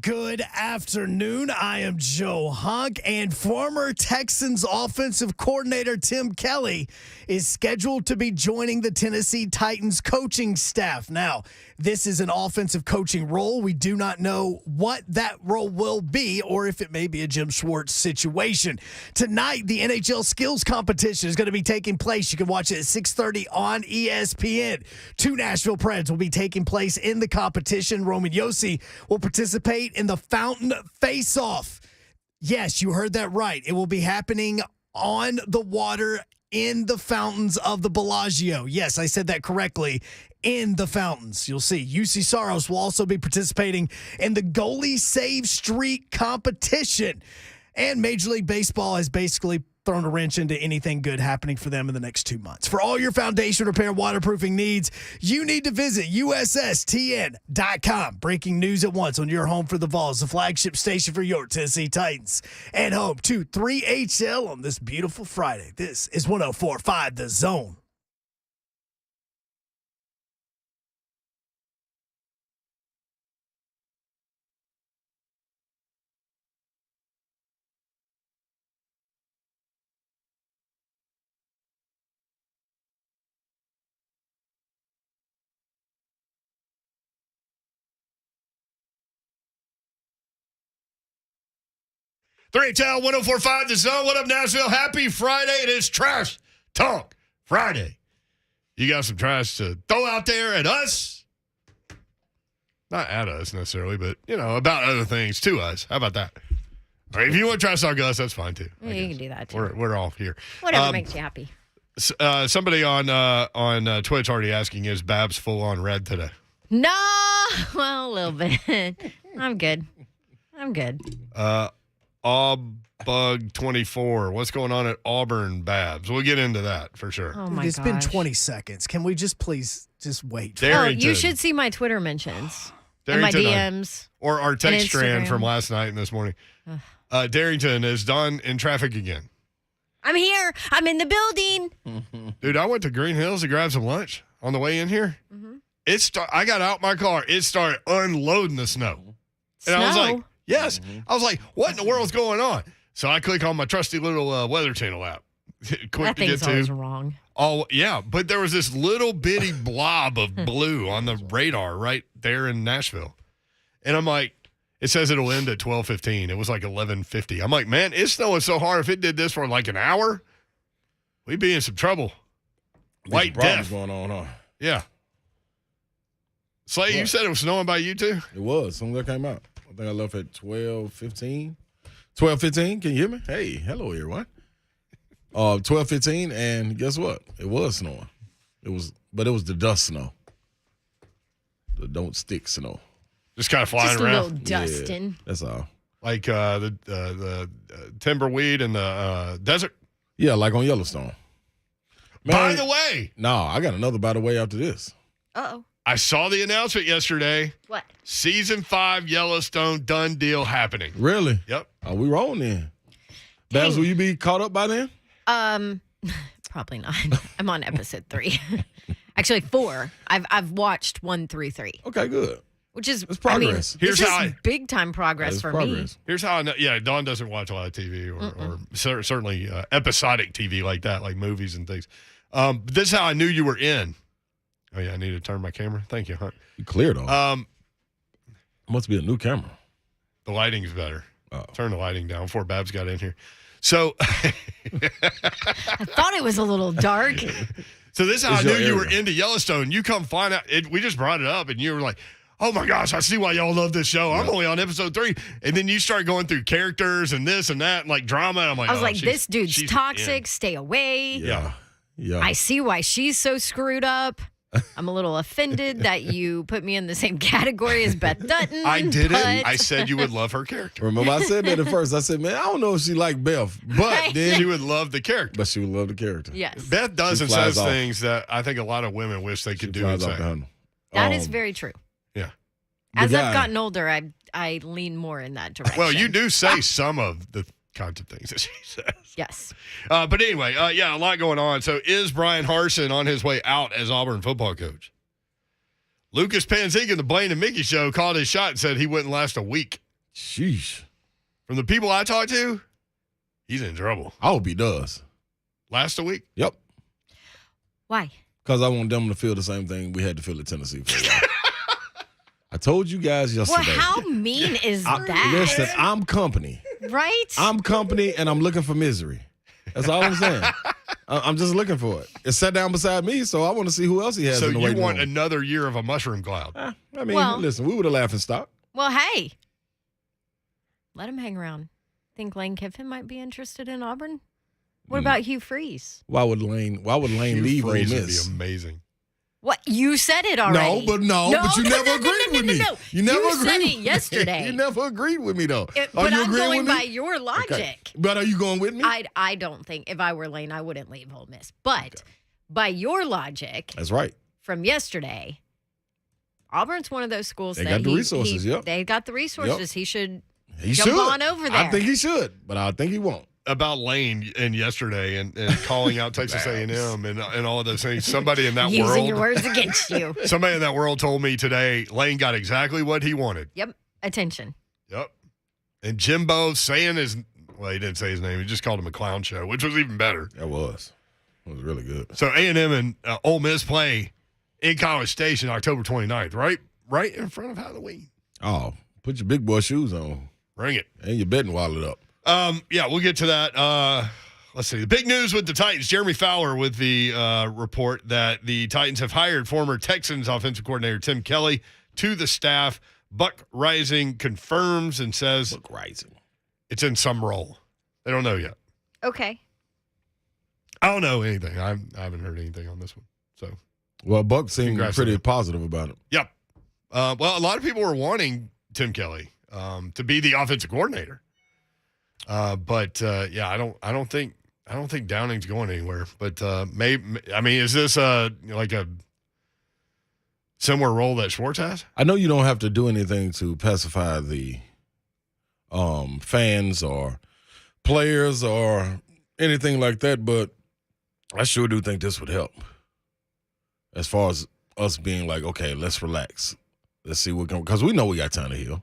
Good afternoon. I am Joe Hunk, and former Texans offensive coordinator Tim Kelly is scheduled to be joining the Tennessee Titans coaching staff. Now, this is an offensive coaching role. We do not know what that role will be or if it may be a Jim Schwartz situation. Tonight, the NHL skills competition is going to be taking place. You can watch it at 6:30 on ESPN. Two Nashville Preds will be taking place in the competition. Roman Josi will participate in the Fountain Face-Off. Yes, you heard that right. It will be happening on the water in the fountains of the Bellagio. Yes, I said that correctly. In the fountains. You'll see UC Saros will also be participating in the goalie save streak competition. And Major League Baseball has basically thrown a wrench into anything good happening for them in the next 2 months. For all your foundation repair waterproofing needs, you need to visit USSTN.com. Breaking news at once on your home for the Vols, the flagship station for your Tennessee Titans. And home to 3HL on this beautiful Friday. This is 104.5 The Zone. Three HL 104.5 The Zone. What up, Nashville? Happy Friday. It is Trash Talk Friday. You got some trash to throw out there at us. Not at us necessarily, but, about other things to us. How about that? All right, if you want to trash talk us, that's fine, too. Yeah, you can do that, too. We're all here. Whatever makes you happy. Somebody on Twitch already asking, is Babs full on red today? No. Well, a little bit. I'm good. Bug24. What's going on at Auburn, Babs? We'll get into that for sure. Oh, my It's gosh. been 20 seconds. Can we just please just wait? Darrington. You should see my Twitter mentions and my DMs. Or our text strand Instagram. from last night and this morning. Darrington is done in traffic again. I'm here. I'm in the building. Dude, I went to Green Hills to grab some lunch on the way in here. Mm-hmm. I got out my car. It started unloading the snow. And I was like, yes. I was like, what in the world's going on? So I click on my trusty little Weather Channel app. Quick That to get thing's to. always wrong. Oh, yeah. But there was this little bitty blob of blue on the radar right there in Nashville. And I'm like, it says it'll end at 12:15. It was like 11:50. I'm like, man, it's snowing so hard. If it did this for like an hour, we'd be in some trouble. White death. going on, huh? Yeah. Slay, you said it was snowing by you too? It was. Soon as I came out. I think I left at 12:15. 12:15. Can you hear me? Hey, hello, everyone. 12:15, and guess what? It was snowing. But it was the dust snow. The don't stick snow. Just kind of flying Just a around. little dusting. Yeah, that's all. Like the timberweed in the desert. Yeah, like on Yellowstone. By the way. No, I got another by the way after this. Uh-oh. I saw the announcement yesterday. What? Season 5 Yellowstone done deal happening. Really? Yep. We rolling then. Babs, will you be caught up by then? Probably not. I'm on episode 3. Actually, 4. I've watched 1 through 3. Okay, good. Which is It's progress. Here's this how is big time progress for me. Here's how I know. Yeah, Dawn doesn't watch a lot of TV or certainly episodic TV like that, like movies and things. This is how I knew you were in. Oh, yeah, I need to turn my camera. Thank you, Hunt. You cleared on. Must be a new camera. The lighting's better. Oh. Turn the lighting down before Babs got in here. So I thought it was a little dark. So this is how I It's knew your you were area. into Yellowstone. You come find out. We just brought it up, and you were like, oh, my gosh, I see why y'all love this show. I'm only on episode 3. And then you start going through characters and this and that and, like, drama. And I'm like, I was like, this dude's she's toxic. in. Stay away. Yeah. I see why she's so screwed up. I'm a little offended that you put me in the same category as Beth Dutton. I didn't. but- I said you would love her character. Remember, I said that at first. I said, man, I don't know if she liked Beth, but then She would love the character. but she would love the character. Yes. Beth does and She flies says off. things that I think a lot of women wish they She could do and flies off the say. handle. That is very true. Yeah. As The I've guy- gotten older, I lean more in that direction. Well, you do say some of the kinds of things that she says. Yes. But anyway, a lot going on. So is Brian Harsin on his way out as Auburn football coach? Lucas Panziga, the Blaine and Mickey show, called his shot and said he wouldn't last a week. Sheesh. From the people I talked to, he's in trouble. I hope he does. Last a week? Yep. Why? Because I want them to feel the same thing we had to feel at Tennessee for a while. I told you guys yesterday. Well, how mean is that? Listen, I'm company. Right? I'm company, and I'm looking for misery. That's all I'm saying. I'm just looking for it. It's sat down beside me, so I want to see who else he has So in the you waiting want room. another year of a mushroom cloud? I mean, Well- listen, we were the laughing stock. Well, hey. Let him hang around. Think Lane Kiffin might be interested in Auburn? What about Hugh Freeze? Why would Lane Hugh leave Ole Freeze would be Miss? amazing. What? You said it already. But you never agreed with me. No. You never agreed said with it me. yesterday. You never agreed with me, though. But I'm agreeing going with me? by your logic. Okay. But are you going with me? I don't think if I were Lane, I wouldn't leave Ole Miss. But by your logic That's right. from yesterday, Auburn's one of those schools They that got the resources, yep. They got the resources. He should He jump should. on over there. I think he should, but I think he won't. About Lane and yesterday and calling out Texas A&M and all of those things. Somebody in that using world, your words against you. somebody in that world told me today Lane got exactly what he wanted. Yep. Attention. Yep. And Jimbo saying he didn't say his name. He just called him a clown show, which was even better. It was really good. So A&M and Ole Miss play in College Station October 29th, right in front of Halloween. Oh, put your big boy shoes on Bring it. and your betting wallet up. Yeah, we'll get to that. Let's see. The big news with the Titans, Jeremy Fowler with the report that the Titans have hired former Texans offensive coordinator Tim Kelly to the staff. Buck Rising confirms and says Look rising. it's in some role. They don't know yet. Okay. I don't know anything. I haven't heard anything on this one. So, Well, Buck seemed Congrats pretty on it. positive about it. yep. Well, a lot of people were wanting Tim Kelly to be the offensive coordinator. But I don't think Downing's going anywhere. But is this like a similar role that Schwartz has? I know you don't have to do anything to pacify the fans or players or anything like that, but I sure do think this would help. As far as us being like, okay, let's relax. Let's see what can, because we know we got time to heal.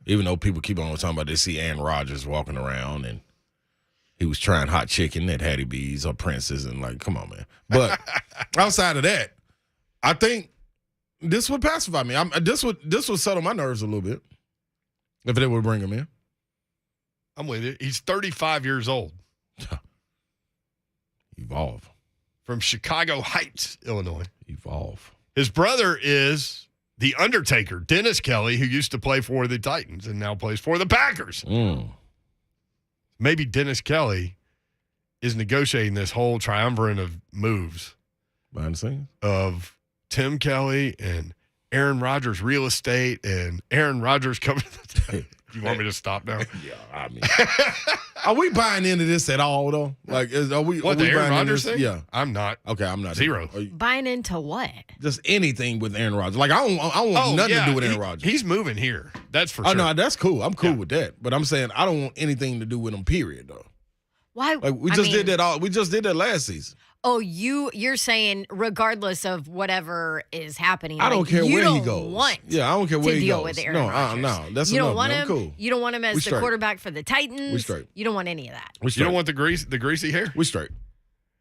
Even though people keep on talking about they see Aaron Rodgers walking around and he was trying hot chicken at Hattie B's or Prince's and like, come on, man. But outside of that, I think this would pacify me. This would settle my nerves a little bit if they would bring him in. I'm with you. He's 35 years old. Evolve. From Chicago Heights, Illinois. Evolve. His brother is the Undertaker, Dennis Kelly, who used to play for the Titans and now plays for the Packers. Maybe Dennis Kelly is negotiating this whole triumvirate of moves Behind the scenes? of Tim Kelly and Aaron Rodgers real estate and Aaron Rodgers coming to the You want me to stop now? Yeah, I mean. Are we buying into this at all, though? Like, are we What, are we the Aaron buying into Rodgers this? thing? Yeah. I'm not. Okay, I'm not. Zero. Are you- Buying into what? just anything with Aaron Rodgers. Like, I don't want nothing to do with Aaron Rodgers. He's moving here. That's for Oh, sure. no, that's cool. I'm cool Yeah. with that. But I'm saying I don't want anything to do with him, period, though. Why? Like, we just did that we just did that last season. Oh, you're saying regardless of whatever is happening, I don't like, care you where don't he goes. Want Yeah, I don't care where to he deal goes. with Aaron Rodgers. No, that's you enough. don't want man. him. I'm cool. You don't want him We as the straight. quarterback for the Titans. We straight. You don't want any of that. We You straight. don't want the greasy hair? We straight.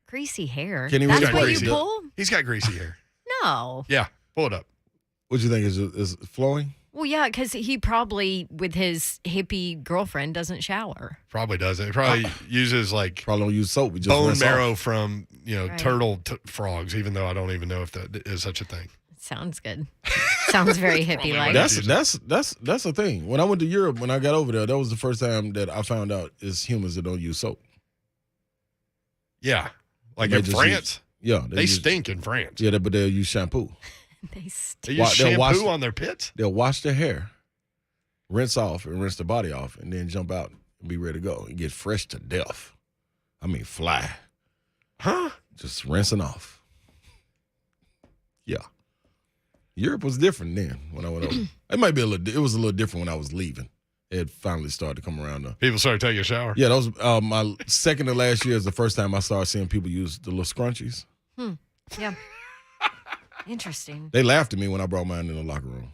Greasy hair. Can he That's win what greasy? you pull? He's got greasy hair. No. Yeah, pull it up. What you think is flowing? Well, yeah, because he probably, with his hippie girlfriend, doesn't shower. Probably doesn't. He probably uses like Probably don't use soap. We just bone rinse marrow off. from Right. turtle frogs. Even though I don't even know if that is such a thing. Sounds good. Sounds very hippie-like. That's the thing. When I went to Europe, when I got over there, that was the first time that I found out it's humans that don't use soap. Yeah, like They in just France, Yeah, they use, stink in France. Yeah, but they'll use shampoo. They They use They'll shampoo wash- on their pits. They'll wash their hair, rinse off, and rinse their body off, and then jump out and be ready to go and get fresh to death. I mean, fly. Huh? Just rinsing off. Yeah. Europe was different then when I went over. It might be it was a little different when I was leaving. It had finally started to come around. People started taking a shower. Yeah, that was my second to last year is the first time I started seeing people use the little scrunchies. Yeah. Interesting. They laughed at me when I brought mine in the locker room.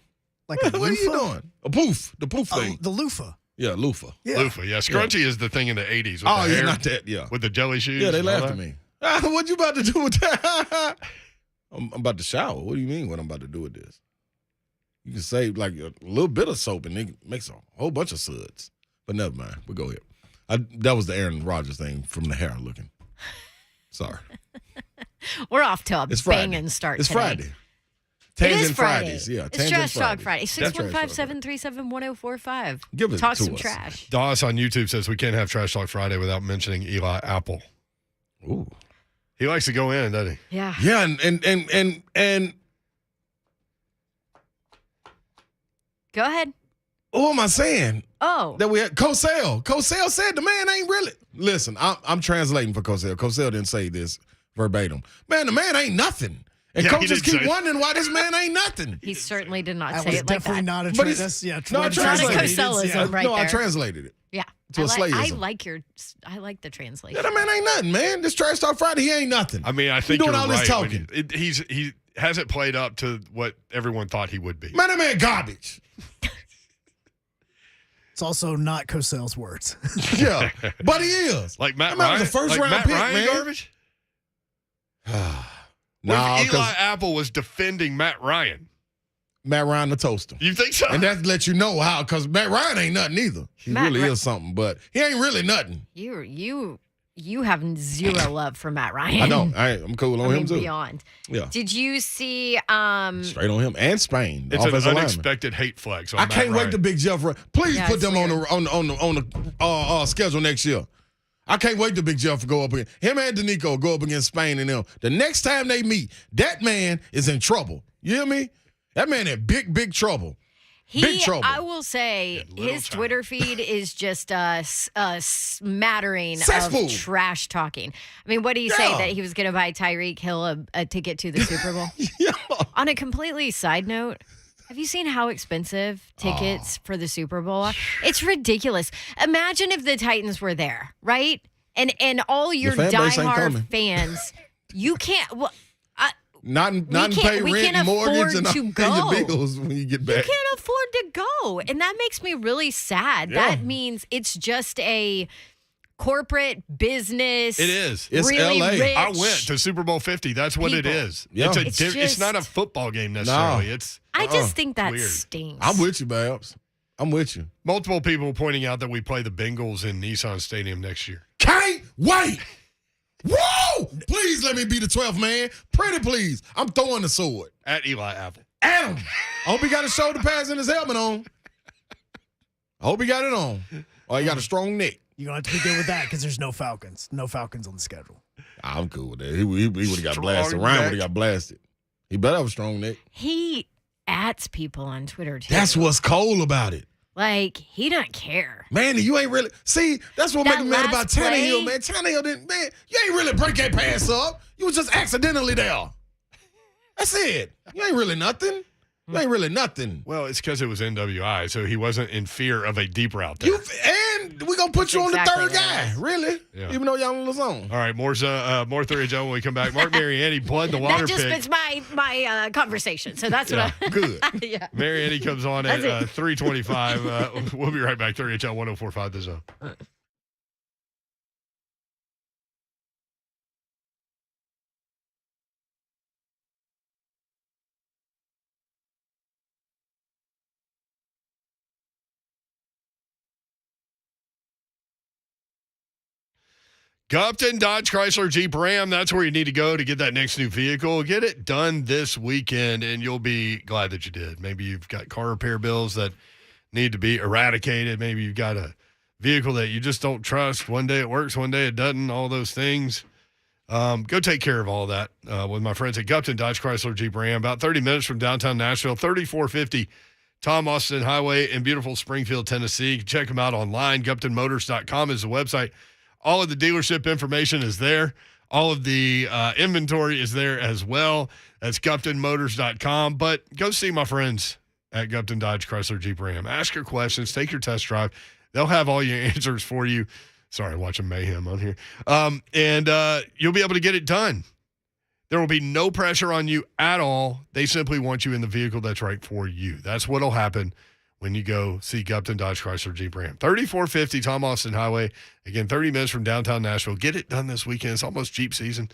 Like a What are you doing? A poof. The poof Oh, thing. the loofah. Yeah, loofah. Yeah. Loofah, yeah. Scrunchy is the thing in the 80s. With Oh, the yeah, hair, not that. Yeah. with the jelly shoes. Yeah, they and all laughed that. at me. What you about to do with that? I'm about to shower. What do you mean what I'm about to do with this? You can save like a little bit of soap and it makes a whole bunch of suds. But never mind. We'll go here. That was the Aaron Rodgers thing from the hair looking. Sorry. We're off to a It's Friday. banging start It's today. Friday. It is Tangent Friday. Fridays. Yeah, It's Tangent Trash Talk Fridays. Friday. That's Trash Talk 615-737-1045. Give it Talk to some us. trash. Doss on YouTube says we can't have Trash Talk Friday without mentioning Eli Apple. Ooh. He likes to go in, doesn't he? Yeah. Yeah, and Go ahead. what am I saying? Oh. That we had Cosell. Cosell said the man ain't really. Listen, I'm translating for Cosell. Cosell didn't say this verbatim. Man, the man ain't nothing. And Yeah, he coaches didn't keep say- wondering why this man ain't nothing. He certainly did not That say was it like definitely that. not a But it's- that's yeah, no, I what translated he it. did, Cosellism, yeah. right no, I there. translated it. Yeah. To a I slayism. like the translation. Yeah, that man ain't nothing, man. This Trash Talk Friday, he ain't nothing. I mean, I He think doing you're all right. this talking. He hasn't played up to what everyone thought he would be. Man, that man garbage. It's also not Cosell's words. Yeah, but he is. Like Matt That man Ryan. was a first like round Matt pick, Ryan man. garbage? What Nah, if Eli because Apple was defending Matt Ryan? Matt Ryan the toaster. You think so? And that lets you know how, because Matt Ryan ain't nothing either. He Matt really Ry- is something, but he ain't really nothing. You have zero love for Matt Ryan. I don't. I'm cool on I him mean, too. beyond. Yeah, Did you see straight on him and Spain. The it's an offensive lineman. unexpected hate flex on I Matt can't Ryan. wait to Big Jeff. Please Yeah, put it's them weird. on the schedule next year. I can't wait to Big Jeff to go up against him and Danico go up against Spain and them. The next time they meet, that man is in trouble. You hear me? That man in big trouble. Big trouble. I will say, little his trouble. Twitter feed is just a smattering Cesspool. of trash talking. I mean, what did he say? Yeah. That he was going to buy Tyreek Hill a ticket to the Super Bowl? Yeah. On a completely side note, have you seen how expensive tickets for the Super Bowl are? It's ridiculous. Imagine if the Titans were there, right? And all your fan base ain't diehard coming. fans, you can't. Well, Not can't- pay we rent, can't and mortgage, afford and to pay your go. bills when you get you back. can't afford to go. And that makes me really sad. Yeah. That means it's just a corporate business. It is. It's really LA. rich. I went to Super Bowl 50. That's what it people. is. Yeah. It's not a just- football game necessarily. No. It's I just think that Weird. stinks. I'm with you, Babs. I'm with you. multiple people pointing out that we play the Bengals in Nissan Stadium next year. Can't wait. Whoa! Please let me be the 12th man. Pretty please. I'm throwing the sword. At Eli Apple. Adam. I hope he got his shoulder pads and his helmet on. I hope he got it on. Or he got a strong neck. You're going to have to be good with that because there's no Falcons. No Falcons on the schedule. I'm cool with that. He would have got Strong blasted. Ryan neck. would have got blasted. He better have a strong neck. He ats people on Twitter too. That's what's cold about it. Like, he doesn't care. Man, you ain't really see. That's what That makes me mad about last play- Tannehill, man. Tannehill didn't. Man, you ain't really break that pass up. You was just accidentally there. That's it. You ain't really nothing. You ain't really nothing. Well, it's because it was NWI, so he wasn't in fear of a deep route there. And we gonna put you on the Exactly third what it guy, is. really? Yeah. Even though y'all on the zone. All right, more 3 Joe when we come back. Marc Mariani, blood in the water That just pick. fits my conversation. So that's Yeah, what Good. I. Yeah. Mariani comes on That's at it. 3:25. We'll be right back. 3HL 104.5 The Zone. Gupton Dodge Chrysler Jeep Ram, that's where you need to go to get that next new vehicle. Get it done this weekend, and you'll be glad that you did. Maybe you've got car repair bills that need to be eradicated. Maybe you've got a vehicle that you just don't trust. One day it works, one day it doesn't, all those things. Go take care of all that with my friends at Gupton Dodge Chrysler Jeep Ram, about 30 minutes from downtown Nashville, 3450 Tom Austin Highway in beautiful Springfield, Tennessee. You can check them out online. GuptonMotors.com is the website. All of the dealership information is there. All of the inventory is there as well. That's GuptonMotors.com. But go see my friends at Gupton Dodge Chrysler Jeep Ram. Ask your questions. Take your test drive. They'll have all your answers for you. Sorry, watching mayhem on here. And you'll be able to get it done. There will be no pressure on you at all. They simply want you in the vehicle that's right for you. That's what will happen when you go see Gupton Dodge Chrysler Jeep Ram. 3450 Tom Austin Highway. Again, 30 minutes from downtown Nashville. Get it done this weekend. It's almost Jeep season.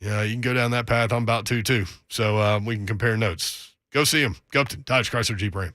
Yeah, you can go down that path. I'm about to, too. So we can compare notes. Go see them. Gupton Dodge Chrysler Jeep Ram.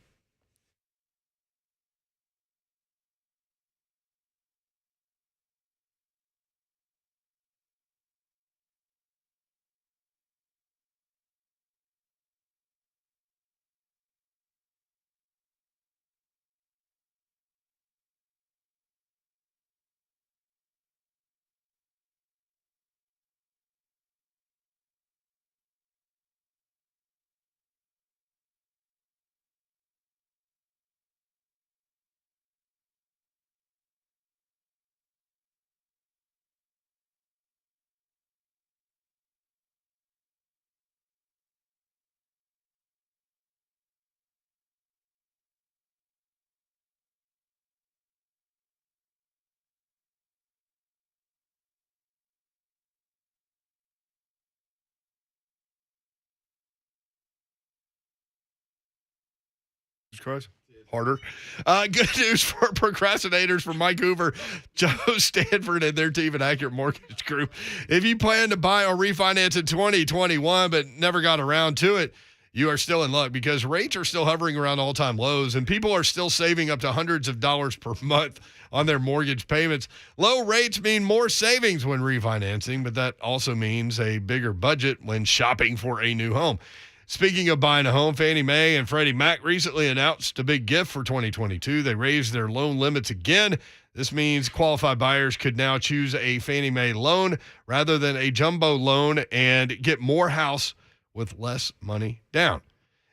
Christ. Harder. Good news for procrastinators from Mike Hoover, Joe Stanford, and their team at Accurate Mortgage Group. If you plan to buy or refinance in 2021 but never got around to it, you are still in luck because rates are still hovering around all-time lows and people are still saving up to hundreds of dollars per month on their mortgage payments. Low rates mean more savings when refinancing, but that also means a bigger budget when shopping for a new home. Speaking of buying a home, Fannie Mae and Freddie Mac recently announced a big gift for 2022. They raised their loan limits again. This means qualified buyers could now choose a Fannie Mae loan rather than a jumbo loan and get more house with less money down.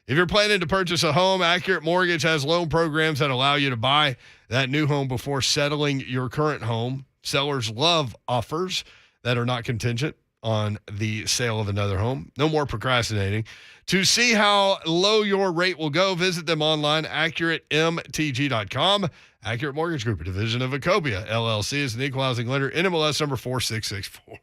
If you're planning to purchase a home, Accurate Mortgage has loan programs that allow you to buy that new home before settling your current home. Sellers love offers that are not contingent on the sale of another home. No more procrastinating. To see how low your rate will go, visit them online, AccurateMTG.com. Accurate Mortgage Group, a division of Ecobia, LLC, is an equal housing lender, NMLS number 4664.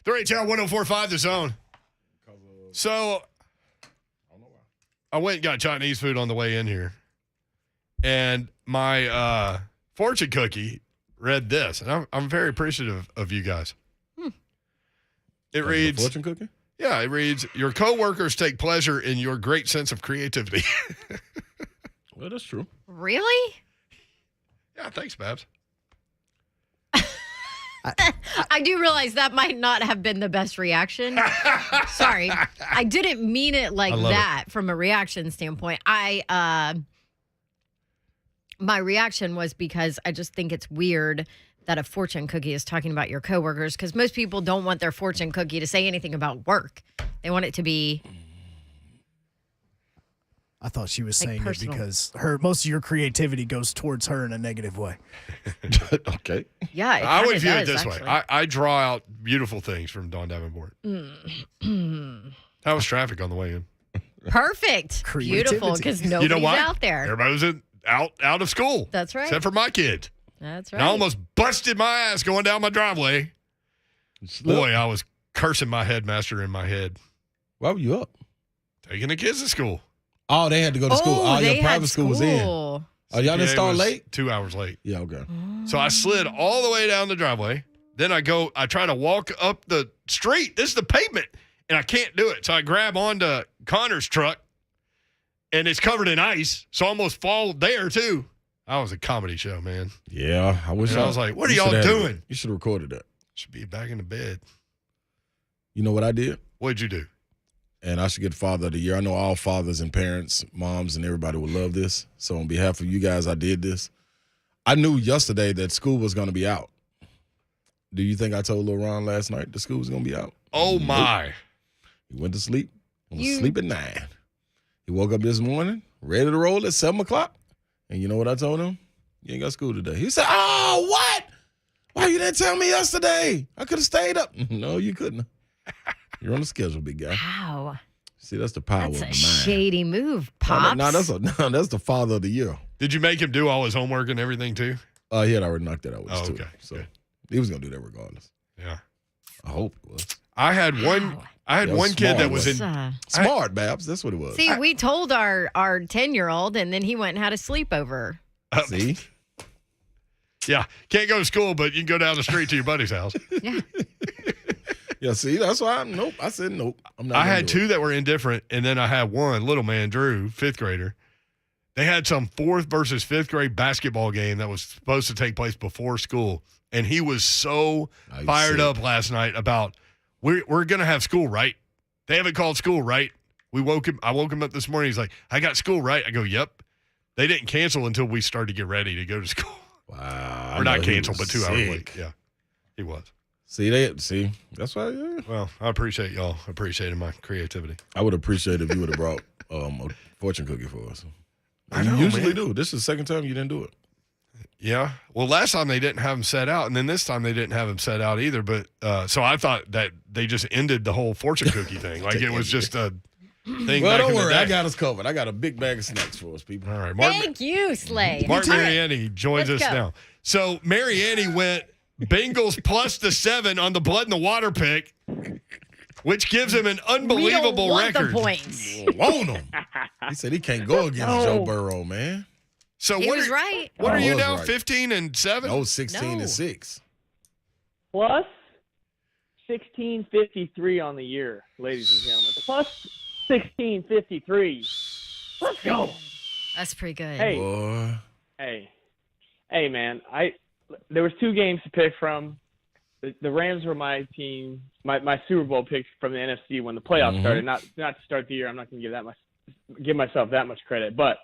3HL 1045 The Zone. So I went and got Chinese food on the way in here. And my fortune cookie read this. And I'm very appreciative of you guys. It reads, fortune cookie? Yeah, it reads, your coworkers take pleasure in your great sense of creativity. Well, that's true. Really? Yeah, thanks, Babs. I do realize that might not have been the best reaction. Sorry. I didn't mean it like that from a reaction standpoint. My reaction was because I just think it's weird that a fortune cookie is talking about your coworkers, because most people don't want their fortune cookie to say anything about work. They want it to be... I thought she was like saying personal. it because most of your creativity goes towards her in a negative way. Okay. Yeah, it I would kinda view it does, this actually. way. I draw out beautiful things from Dawn Davenport. How was traffic on the way in? Perfect. Beautiful, because You nobody's know why? out there. Everybody was out of school. That's right. Except for my kids. That's And I right. almost busted my ass going down my driveway. Boy, I was cursing my headmaster in my head. Why were you up? Taking the kids to school. Oh, they had to go to school. Oh, they your had private school was in. school. Oh, y'all didn't CPA start was late? 2 hours late. Yeah, okay. So I slid all the way down the driveway. Then I try to walk up the street. This is the pavement, and I can't do it. So I grab onto Connor's truck, and it's covered in ice. So I almost fall there, too. I was a comedy show, man. Yeah, I wish And I was like, what are you y'all should have- doing? You should have recorded that. Should be back in the bed. You know what I did? What'd you do? And I should get Father of the Year. I know all fathers and parents, moms, and everybody would love this. So on behalf of you guys, I did this. I knew yesterday that school was going to be out. Do you think I told Lil Ron last night the school was going to be out? Oh, Nope. my. He went to sleep. Was asleep at 9. He woke up this morning, ready to roll at 7 o'clock. And you know what I told him? You ain't got school today. He said, oh, what? Why you didn't tell me yesterday? I could have stayed up. No, you couldn't. You're on the schedule, big guy. Wow. See, that's the power That's of a mind. shady move, Pops. No, that's the Father of the Year. Did you make him do all his homework and everything, too? He had already knocked that out with his Oh, two. okay. So Good. he was going to do that regardless. Yeah. I hope it was. I had one That was one kid smart, that was in Smart, Babs. That's what it was. See, we told our 10-year-old, and then he went and had a sleepover. See? Yeah, can't go to school, but you can go down the street to your buddy's house. Yeah. Yeah, see, that's why I said nope. I'm not I gonna had do two it. that were indifferent, and then I had one little man, Drew, 5th grader. They had some 4th versus 5th grade basketball game that was supposed to take place before school, and he was so Nice. fired up last night about we're going to have school, right? They haven't called school, right? I woke him up this morning. He's like, I got school, right? I go, yep. They didn't cancel until we started to get ready to go to school. Wow. Or not cancel, but 2 hours late. Yeah, he was. See, that's why, yeah. Well, I appreciate y'all appreciating my creativity. I would appreciate if you would have brought a fortune cookie for us. I You know, usually man. do. This is the second time you didn't do it. Yeah. Well, last time they didn't have them set out, and then this time they didn't have them set out either. But so I thought that they just ended the whole fortune cookie thing. Like it was just a thing. Well, back don't in the worry. day. I got us covered. I got a big bag of snacks for us, people. All right. Mark Thank you, Slay. Mariani joins Let's us go. now. So Mariani went Bengals plus the 7 on the blood in the water pick, which gives him an unbelievable we don't want record. the points. Want him. He said he can't go against Joe Burrow, man. So He what was are, right. What are I you was now? right. 15 and 7? No, 16 No. and 6. Plus 1653 on the year, ladies and gentlemen. Plus 1653. Let's go. That's pretty good. Hey. Boy. Hey, man. There was 2 games to pick from. The Rams were my team, my Super Bowl pick from the NFC when the playoffs Mhm. started. Not to start the year. I'm not going to give myself that much credit, but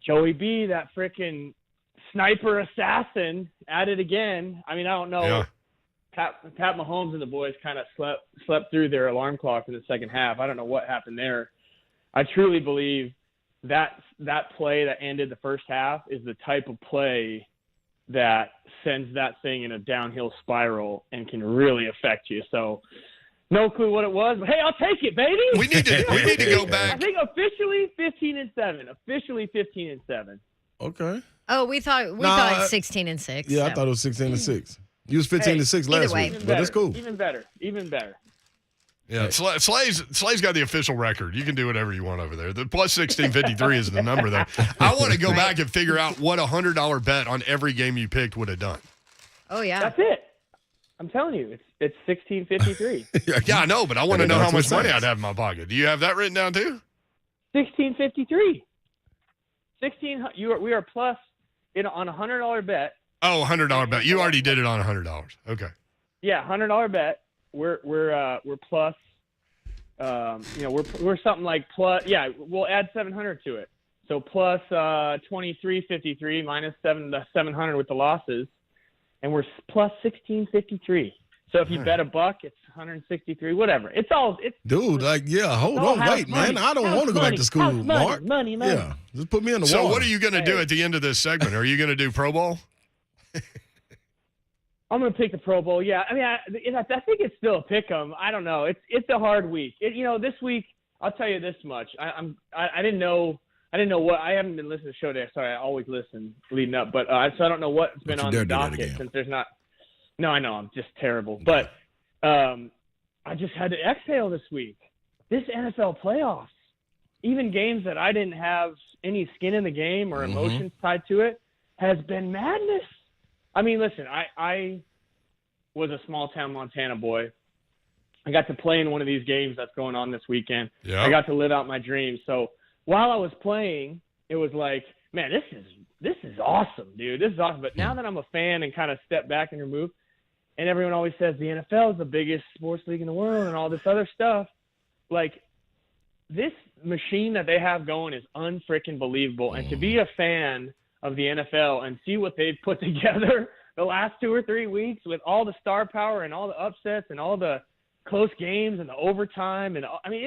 Joey B, that freaking sniper assassin, at it again. I mean, I don't know. Yeah. Pat Mahomes and the boys kind of slept through their alarm clock in the second half. I don't know what happened there. I truly believe that play that ended the first half is the type of play that sends that thing in a downhill spiral and can really affect you. So no clue what it was, but hey, I'll take it, baby. We need to go I back. think officially 15 and 7. Officially 15 and 7. Okay. Oh, we thought 16 and 6. Yeah, I so. thought it was 16 and 6. You was 15-6 last way. week, but it's cool. Even better. Yeah, Slay's got the official record. You can do whatever you want over there. The plus 1653 is the number there. I want to go back and figure out what a $100 bet on every game you picked would have done. Oh, yeah. That's it. I'm telling you, it's 1653. Yeah, I know, but I want to know how much $2 money I'd have in my pocket. Do you have that written down too? 1653. We are plus on a $100 bet. Oh, $100 bet. You already did it on $100. Okay. Yeah, $100 bet. We're plus. We're something like plus. Yeah, we'll add 700 to it. So plus 2353 minus 700 with the losses, and we're plus 1653. So if you bet $1, it's 163. Whatever. It's Dude, hold on, wait, man. I don't want to go back to school, Mark. Money. Yeah, just put me in the So water. what are you going to do at the end of this segment? Are you going to do Pro Bowl? I'm going to pick the Pro Bowl. Yeah, I mean, I think it's still a pick 'em. I don't know. It's a hard week. This week, I'll tell you this much. I didn't know what. I haven't been listening to the show today. Sorry, I always listen leading up, but so I don't know what's been on the docket since there's not. No, I know I'm just terrible, but I just had to exhale this week. This NFL playoffs, even games that I didn't have any skin in the game or emotions tied to it, has been madness. I mean, listen, I was a small town Montana boy. I got to play in one of these games that's going on this weekend. Yeah. I got to live out my dreams. So while I was playing, it was like, man, this is awesome, dude. This is awesome. But now that I'm a fan and kind of step back and remove, and everyone always says the NFL is the biggest sports league in the world and all this other stuff, like this machine that they have going is unfreaking believable. And to be a fan of the NFL and see what they've put together the last 2 or 3 weeks with all the star power and all the upsets and all the close games and the overtime, and I mean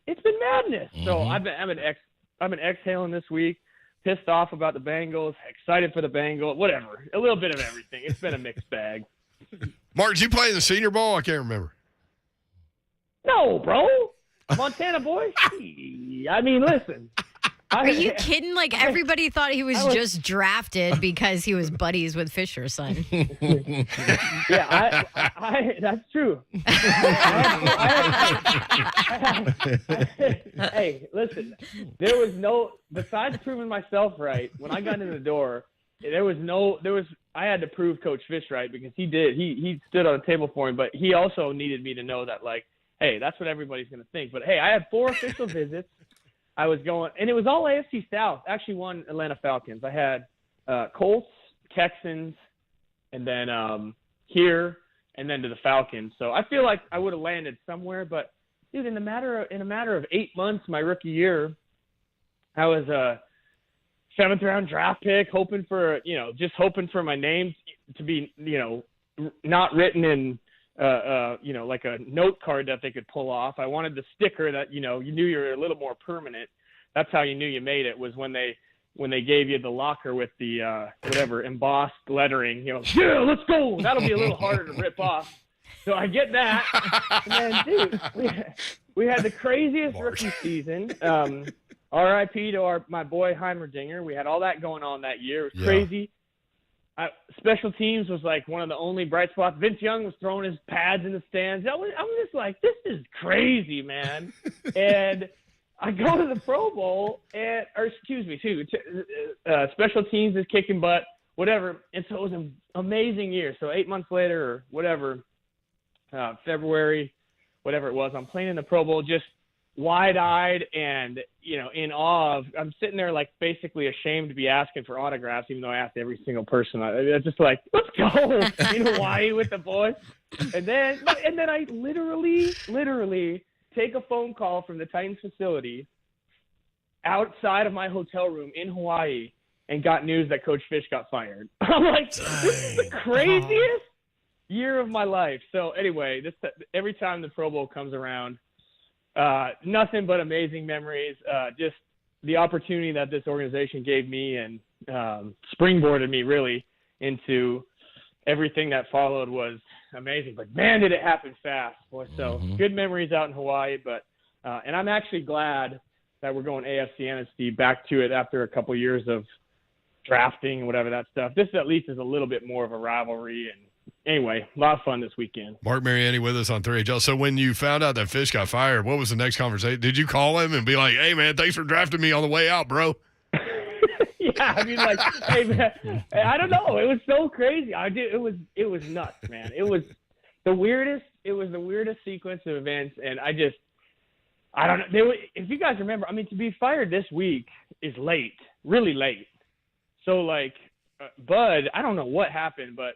it's been madness. So I've been exhaling this week, pissed off about the Bengals, excited for the Bengals, whatever, a little bit of everything. It's been a mixed bag. Mark, did you play in the Senior Bowl? I can't remember. No, bro, Montana boy. I mean, listen. Are you kidding? Like, everybody thought he was just drafted because he was buddies with Fisher's son. Yeah, that's true. Hey, listen, there was no, besides proving myself right, when I got in the door, I had to prove Coach Fish right because he did. He stood on a table for me, but he also needed me to know that, like, hey, that's what everybody's going to think. But, hey, I had 4 official visits. I was going, and it was all AFC South. Actually, won Atlanta Falcons. I had Colts, Texans, and then here, and then to the Falcons. So I feel like I would have landed somewhere. But dude, in a matter of 8 months, my rookie year, I was a 7th round draft pick, hoping for my name to be not written in like a note card that they could pull off. I wanted the sticker that, you knew you were a little more permanent. That's how you knew you made it, was when they gave you the locker with the whatever embossed lettering, yeah, let's go. That'll be a little harder to rip off. So I get that. And then, dude, we had the craziest rookie season. RIP to my boy Heimerdinger. We had all that going on that year. It was crazy. Special teams was like one of the only bright spots. Vince Young was throwing his pads in the stands. I was just like, this is crazy, man. And I go to the Pro Bowl, special teams is kicking butt, whatever. And so it was an amazing year. So 8 months later or whatever, February, whatever it was, I'm playing in the Pro Bowl, just wide-eyed and, in awe of, I'm sitting there like basically ashamed to be asking for autographs, even though I asked every single person. I was just like, let's go in Hawaii with the boys. And then I literally take a phone call from the Titans facility outside of my hotel room in Hawaii and got news that Coach Fish got fired. I'm like, this is the craziest year of my life. So anyway, every time the Pro Bowl comes around, nothing but amazing memories. Just the opportunity that this organization gave me and springboarded me really into everything that followed was amazing. But man, did it happen fast, boy. So good memories out in Hawaii. But and I'm actually glad that we're going AFC NFC back to it after a couple years of drafting and whatever that stuff. This at least is a little bit more of a rivalry, and anyway, a lot of fun this weekend. Marc Mariani with us on 3HL. So when you found out that Fish got fired, what was the next conversation? Did you call him and be like, hey, man, thanks for drafting me on the way out, bro? Yeah, I mean, like, hey, man, I don't know. It was so crazy. It was nuts, man. It was the weirdest sequence of events, and I don't know. If you guys remember, I mean, to be fired this week is late, really late. So, like, Bud, I don't know what happened, but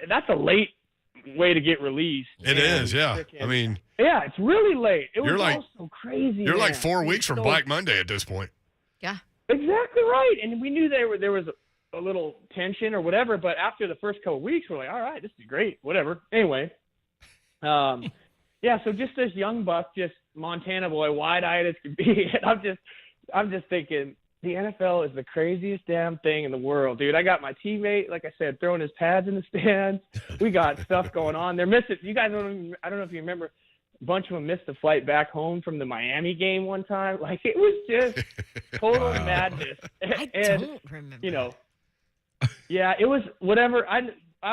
that's a late way to get released. It is, yeah. I mean, yeah, it's really late. It was like, all so crazy. You're man. like 4 weeks from Black Monday at this point. Yeah. Exactly right. And we knew there was a little tension or whatever, but after the first couple of weeks, we're like, all right, this is great, whatever. Anyway, yeah, so just this young buck, just Montana boy, wide-eyed as could be. And I'm just thinking, the NFL is the craziest damn thing in the world, dude. I got my teammate, like I said, throwing his pads in the stands. We got stuff going on. They're missing. You guys I don't know if you remember, a bunch of them missed the flight back home from the Miami game one time. Like, it was just total madness. I don't remember. You know, yeah, it was whatever. I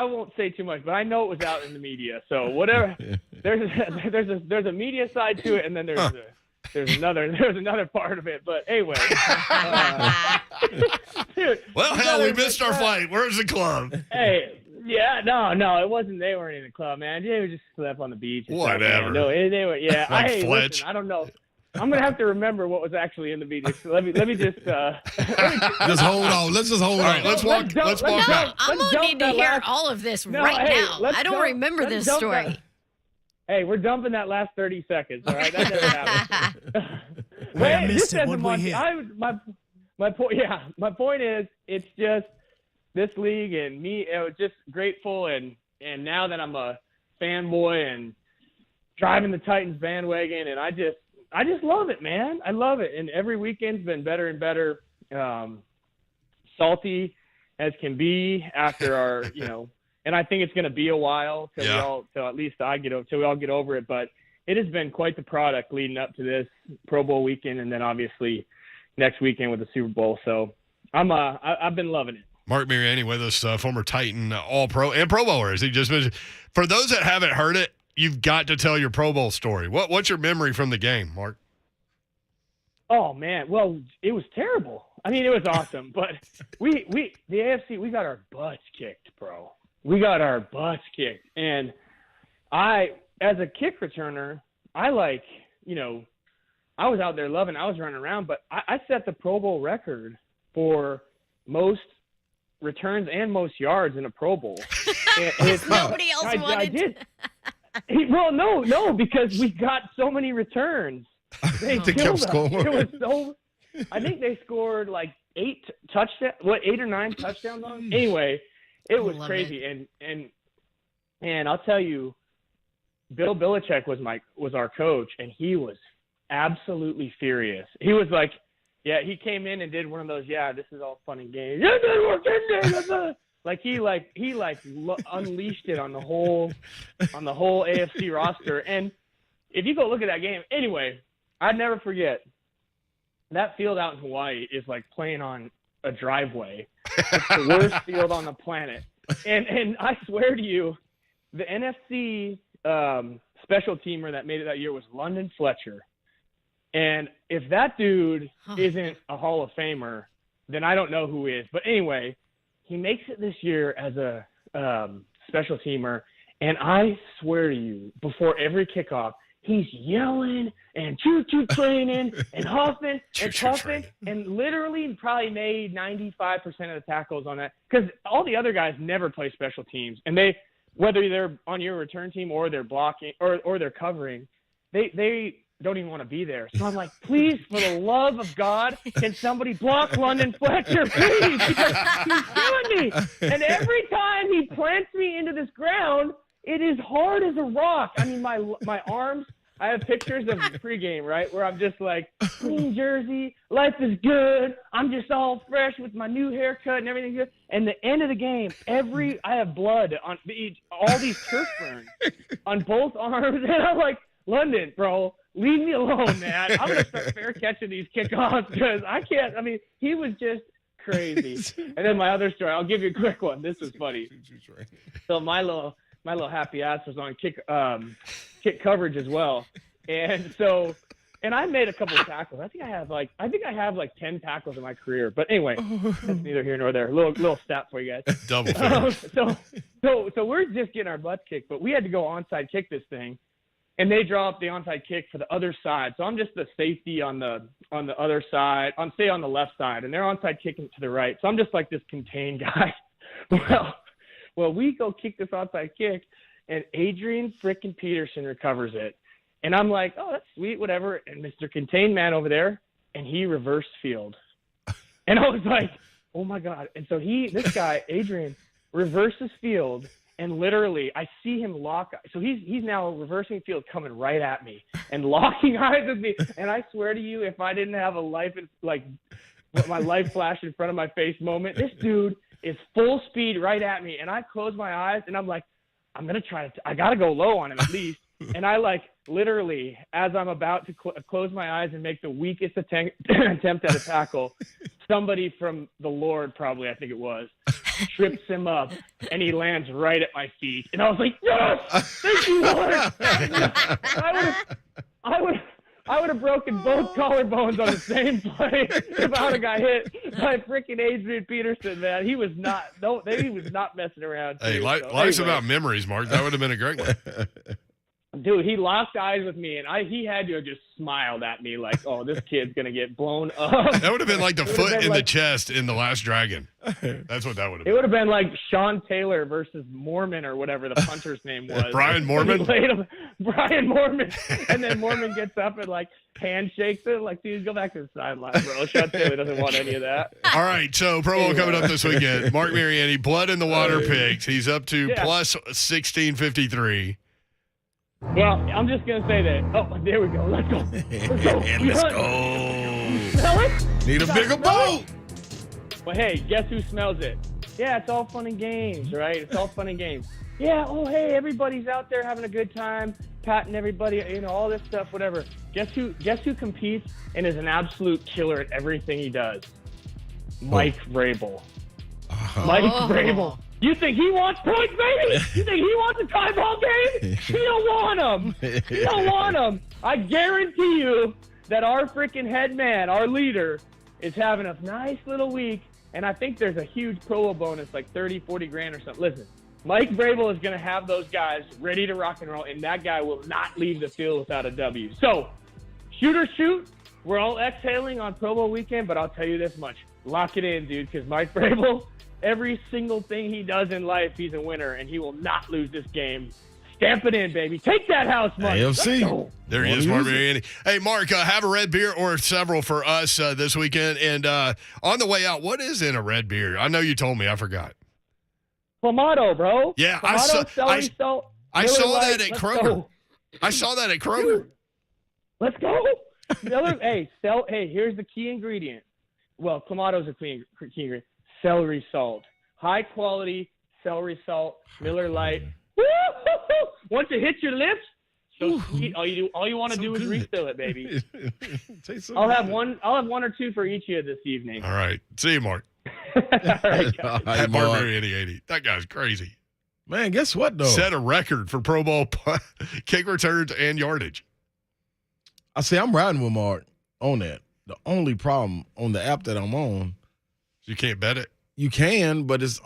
won't say too much, but I know it was out in the media. So whatever. There's a media side to it, and then there's another part of it. But anyway. Dude, well, hell, we missed our flight. Where's the club? Hey. Yeah, no, it wasn't. They weren't in the club, man. They just slept on the beach. Whatever. No, they were. Yeah, like listen, I don't know. I'm gonna have to remember what was actually in the video. So let me just just hold on. Let's just hold on. Let's walk back. I'm gonna need to hear all of this right now. I don't remember this story. Hey, we're dumping that last 30 seconds. All right, that never happened. Wait, I missed it. What we hit? My point is, it's just this league and me. I was just grateful, and now that I'm a fanboy and driving the Titans bandwagon, and I just love it, man. I love it, and every weekend's been better and better. Salty as can be after our, and I think it's going to be a while till at least till we all get over it. But it has been quite the product leading up to this Pro Bowl weekend, and then obviously next weekend with the Super Bowl. So I've been loving it. Marc Mariani with us, former Titan, All-Pro, and Pro Bowler, as he just mentioned. For those that haven't heard it, you've got to tell your Pro Bowl story. What's your memory from the game, Mark? Oh, man. Well, it was terrible. I mean, it was awesome. But the AFC, we got our butts kicked, bro. We got our butts kicked. And as a kick returner, I was out there loving it. I was running around. But I set the Pro Bowl record for most returns and most yards in a Pro Bowl. Nobody else wanted. I did. Well, no, because we got so many returns. They kept scoring. It was so. I think they scored like 8 or 9 touchdowns on them. Anyway, it was crazy, and I'll tell you, Bill Belichick was our coach, and he was absolutely furious. He was like, yeah, he came in and did one of those, this is all fun and games. Like he unleashed it on the whole AFC roster. And if you go look at that game, anyway, I'd never forget that field out in Hawaii is like playing on a driveway. It's the worst field on the planet. And I swear to you, the NFC special teamer that made it that year was London Fletcher. And if that dude isn't a Hall of Famer, then I don't know who is. But anyway, he makes it this year as a special teamer. And I swear to you, before every kickoff, he's yelling and choo-choo training and huffing and puffing and literally probably made 95% of the tackles on that. Because all the other guys never play special teams. And whether they're on your return team or they're blocking or they're covering, they don't even want to be there. So I'm like, please, for the love of God, can somebody block London Fletcher, please? Because he's killing me. And every time he plants me into this ground, it is hard as a rock. I mean, my arms, I have pictures of pregame, right, where I'm just like, clean jersey, life is good. I'm just all fresh with my new haircut and everything good. And the end of the game, I have blood on all these turf burns on both arms. And I'm like, London, bro, leave me alone, man. I'm going to start fair catching these kickoffs because I can't. I mean, he was just crazy. And then my other story, I'll give you a quick one. This was funny. So my little happy ass was on kick coverage as well. And I made a couple of tackles. I think I have like 10 tackles in my career. But anyway, that's neither here nor there. Little stat for you guys. Double figures. So we're just getting our butts kicked, but we had to go onside kick this thing, and they draw up the onside kick for the other side. So I'm just the safety on the other side. On the left side, and they're onside kicking to the right. So I'm just like this contained guy. Well, we go kick this onside kick, and Adrian frickin' Peterson recovers it. And I'm like, oh, that's sweet, whatever. And Mr. Contained Man over there, and he reversed field. And I was like, oh, my God. And so this guy, Adrian, reverses field, and literally I see him lock. So he's now reversing field coming right at me and locking eyes with me. And I swear to you, if I didn't have my life flash in front of my face moment, this dude is full speed right at me. And I close my eyes, and I'm like, I'm going to I got to go low on him at least. And I literally, as I'm about to close my eyes and make the weakest attempt at a tackle, somebody from the Lord, probably I think it was, trips him up, and he lands right at my feet. And I was like, yes, thank you, Lord. I would have broken both collarbones on the same play if I would have got hit by freaking Adrian Peterson, man. He was not messing around. Hey, life's anyway. about memories, Mark. That would have been a great one. Dude, he locked eyes with me, and he had to have just smiled at me like, oh, this kid's going to get blown up. That would have been like the foot in the chest in The Last Dragon. That's what that would have been. It would have been like Sean Taylor versus Mormon or whatever the punter's name was. Brian Mormon? Brian Mormon. And then Mormon gets up and handshakes it. Like, dude, go back to the sideline, bro. Sean Taylor doesn't want any of that. All right, so Pro Bowl coming up this weekend. Marc Mariani, blood in the water picks. He's up to plus 1653. Well, I'm just going to say that. Oh, there we go. Let's go. Let's go. Let's go. Smell it? Need a bigger boat. Well, hey, guess who smells it? Yeah, it's all fun and games, right? It's all fun and games. Yeah, oh, hey, everybody's out there having a good time, patting everybody, all this stuff, whatever. Guess who competes and is an absolute killer at everything he does? Mike Vrabel. Mike Vrabel. You think he wants points, baby? You think he wants a tie ball game? He don't want them. He don't want them. I guarantee you that our freaking head man, our leader, is having a nice little week, and I think there's a huge Pro Bowl bonus, like 30, 40 grand or something. Listen, Mike Vrabel is going to have those guys ready to rock and roll, and that guy will not leave the field without a W. So, shoot or shoot. We're all exhaling on Pro Bowl weekend, but I'll tell you this much. Lock it in, dude, because Mike Vrabel, every single thing he does in life, he's a winner, and he will not lose this game. Stamp it in, baby. Take that house money. AFC. There he is, Marc Mariani. Hey, Mark, have a red beer or several for us this weekend. And on the way out, what is in a red beer? I know you told me. I forgot. Clamato, bro. Yeah, Clamato, celery salt. I saw Light. that at Let's Kroger. go. I saw that at Kroger. Dude, let's go. Hey, here's the key ingredient. Well, Clamato's a key ingredient. Celery salt. High quality celery salt, Miller Lite. Woo-hoo-hoo! Once it hits your lips, so sweet. All you want to do is refill it, baby. I'll have one or two for each of you this evening. All right. See you, Mark. All right, guys. At Marc Mariani 80. That guy's crazy. Man, guess what, though? Set a record for Pro Bowl kick returns and yardage. I say I'm riding with Mark on that. The only problem on the app that I'm on, You can't bet it. you can, but it's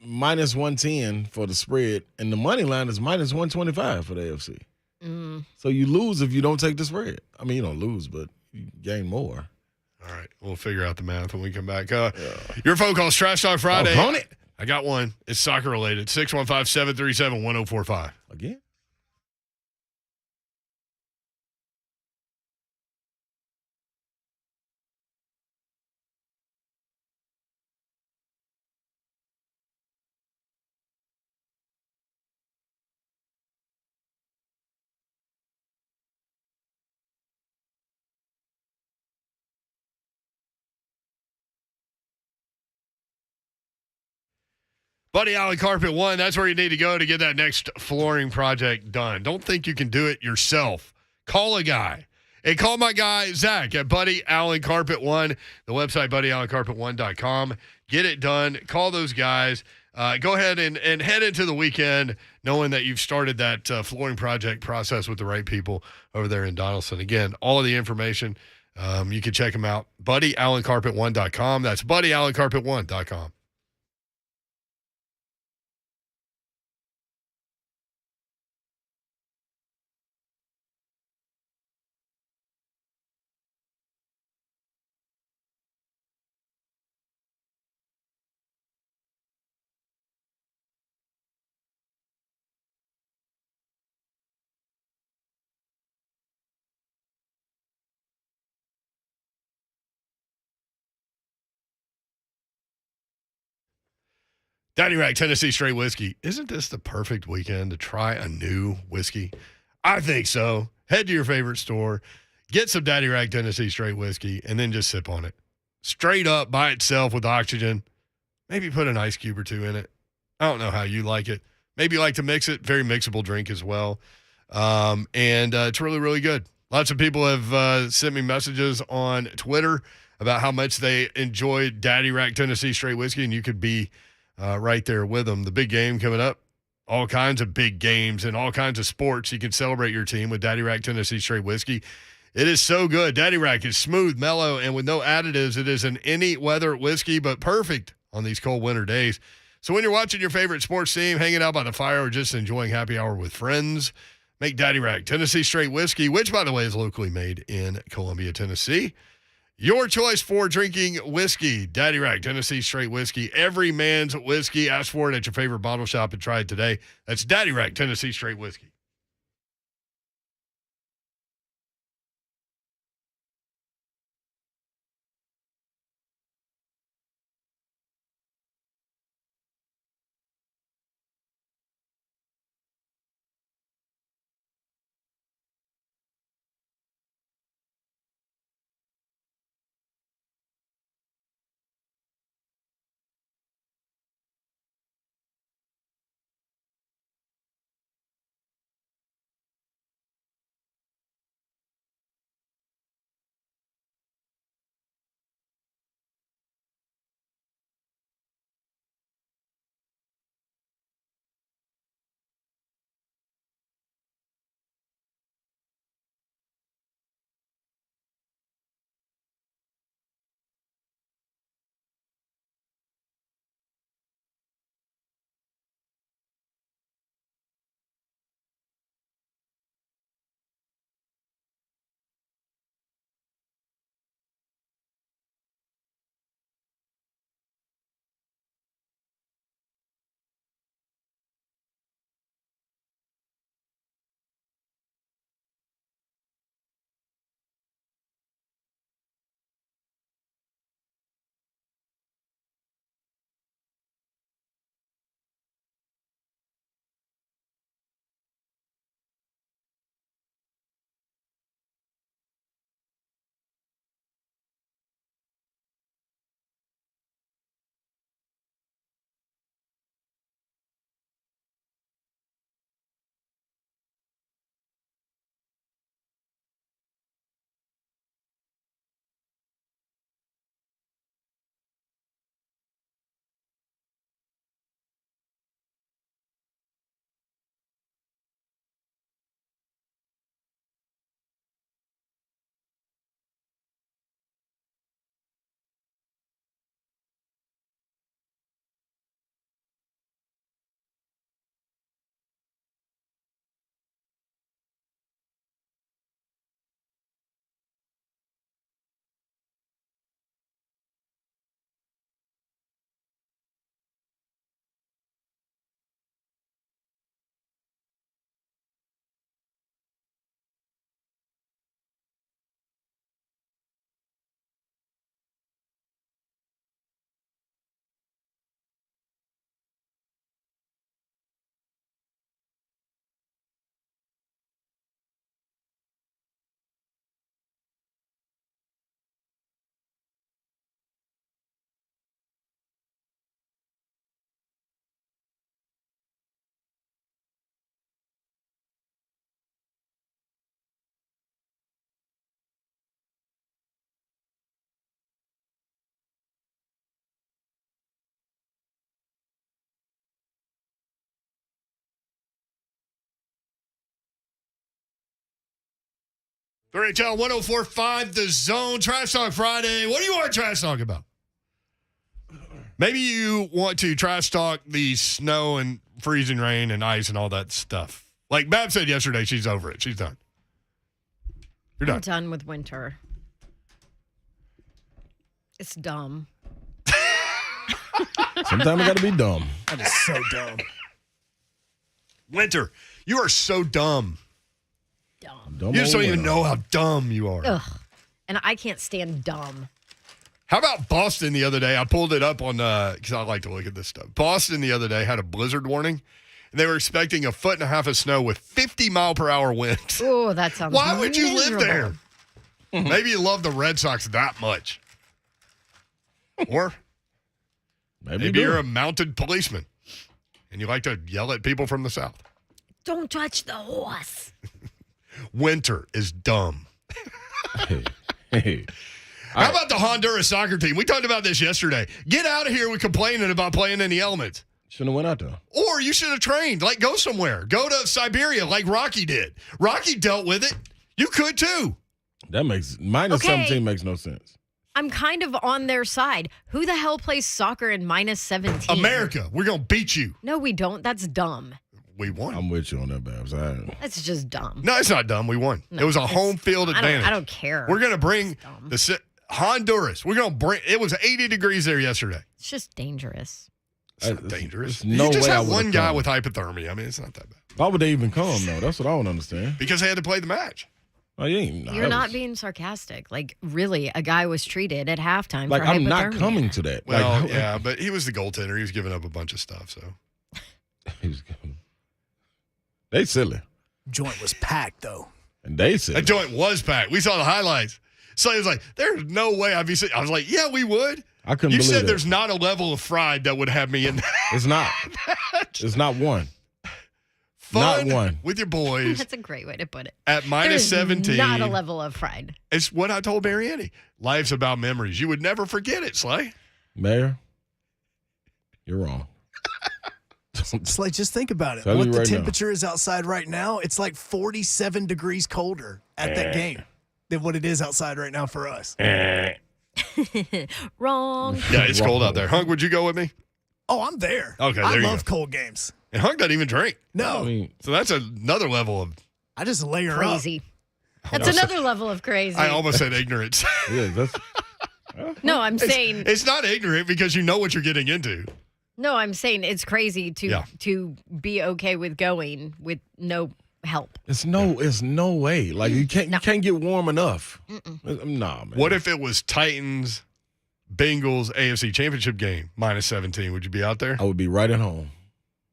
minus 110 for the spread, and the money line is minus 125 for the AFC. So you lose if you don't take the spread. I mean, you don't lose, but you gain more. All right. We'll figure out the math when we come back. Your phone call is Trash Talk Friday. Opponent. I got one. It's soccer related. 615-737-1045. Again? Buddy Alley Carpet One, that's where you need to go to get that next flooring project done. Don't think you can do it yourself. Call a guy. And call my guy, Zach, at Buddy Allen Carpet One, the website, buddyallencarpet1.com. Get it done. Call those guys. Go ahead and head into the weekend knowing that you've started that flooring project process with the right people over there in Donaldson. Again, all of the information, you can check them out. BuddyAllenCarpet1.com. That's BuddyAllenCarpet1.com. Daddy Rack Tennessee Straight Whiskey. Isn't this the perfect weekend to try a new whiskey? I think so. Head to your favorite store, get some Daddy Rack Tennessee Straight Whiskey, and then just sip on it. Straight up by itself with oxygen. Maybe put an ice cube or two in it. I don't know how you like it. Maybe you like to mix it. Very mixable drink as well. And it's really, really good. Lots of people have sent me messages on Twitter about how much they enjoyed Daddy Rack Tennessee Straight Whiskey, and you could be right there with them. The big game coming up, all kinds of big games and all kinds of sports. You can celebrate your team with Daddy Rack Tennessee Straight Whiskey. It is so good. Daddy Rack is smooth, mellow, and with no additives. It is an any weather whiskey, but perfect on these cold winter days. So when you're watching your favorite sports team, hanging out by the fire, or just enjoying happy hour with friends, make Daddy Rack Tennessee Straight Whiskey, which, by the way, is locally made in Columbia, Tennessee, your choice for drinking whiskey. Daddy Rack Tennessee Straight Whiskey, every man's whiskey. Ask for it at your favorite bottle shop and try it today. That's Daddy Rack Tennessee Straight Whiskey. 3HL 104.5 The Zone. Trash Talk Friday. What do you want to trash talk about? Maybe you want to trash talk the snow and freezing rain and ice and all that stuff. Like Bab said yesterday, she's over it. She's done. You're done. I'm done with winter. It's dumb. Sometimes I got to be dumb. That is so dumb. Winter, you are so dumb. Dumb You just don't old even winter. know how dumb you are. Ugh. And I can't stand dumb. How about Boston the other day? I pulled it up on because I like to look at this stuff. Boston the other day had a blizzard warning, and they were expecting 1.5 feet of snow with 50-mile-per-hour winds. Oh, that sounds Why would you live miserable. there? Maybe you love the Red Sox that much. Or maybe you're a mounted policeman, and you like to yell at people from the South. Don't touch the horse. Winter is dumb. Hey. How about the Honduras soccer team? We talked about this yesterday. Get out of here with complaining about playing in the elements. Shouldn't have went out there. Or you should have trained. Like, go somewhere. Go to Siberia like Rocky did. Rocky dealt with it. You could too. That makes minus Okay. 17 makes no sense. I'm kind of on their side. Who the hell plays soccer in minus 17? America, we're going to beat you. No, we don't. That's dumb. We won. I'm with you on that, Babs. That's just dumb. No, it's not dumb. We won. No, it was a it's- home field advantage. I don't care. We're going to bring dumb. Honduras. We're going to bring. It was 80 degrees there yesterday. It's just dangerous. It's not dangerous. there's no you just way I have would've one guy come. with hypothermia. I mean, it's not that bad. Why would they even come, though? That's what I don't understand. Because they had to play the match. Oh, you ain't. You're not being sarcastic. Like, really, a guy was treated at halftime Like, for I'm not hypothermia. coming to that. Well, Like, yeah, but he was the goaltender. He was giving up a bunch of stuff. So he was going. They silly. Joint was packed, though. And they silly. that joint was packed. We saw the highlights. So he was like, "There's no way I'd be." I was like, "Yeah, we would." I couldn't You believe said it. there's not a level of fried that would have me in that. It's not. It's not one. Fun Not one. with your boys That's a great way to put it. at minus There's 17. not a level of fried. It's what I told Mariani. Life's about memories. You would never forget it, Slay. Mayor, you're wrong. Slay, just think about it. Tell What you the right now. temperature is outside right now, it's like 47 degrees colder at that game than what it is outside right now for us. Wrong. Yeah, it's cold out there. Hunk, would you go with me? Oh, I'm there. Okay, I there you love go. cold games. And Hunk doesn't even drink. No, I mean, So that's another level of, I just layer Crazy. That's Also- another level of crazy. I almost said ignorance. yeah, that's. No, I'm saying It's not ignorant because you know what you're getting into. I'm saying it's crazy Yeah. to be okay with going with no help. It's no way. Like you can't get warm enough. Nah, man. What if it was Titans, Bengals, AFC Championship game, minus 17? Would you be out there? I would be right at home,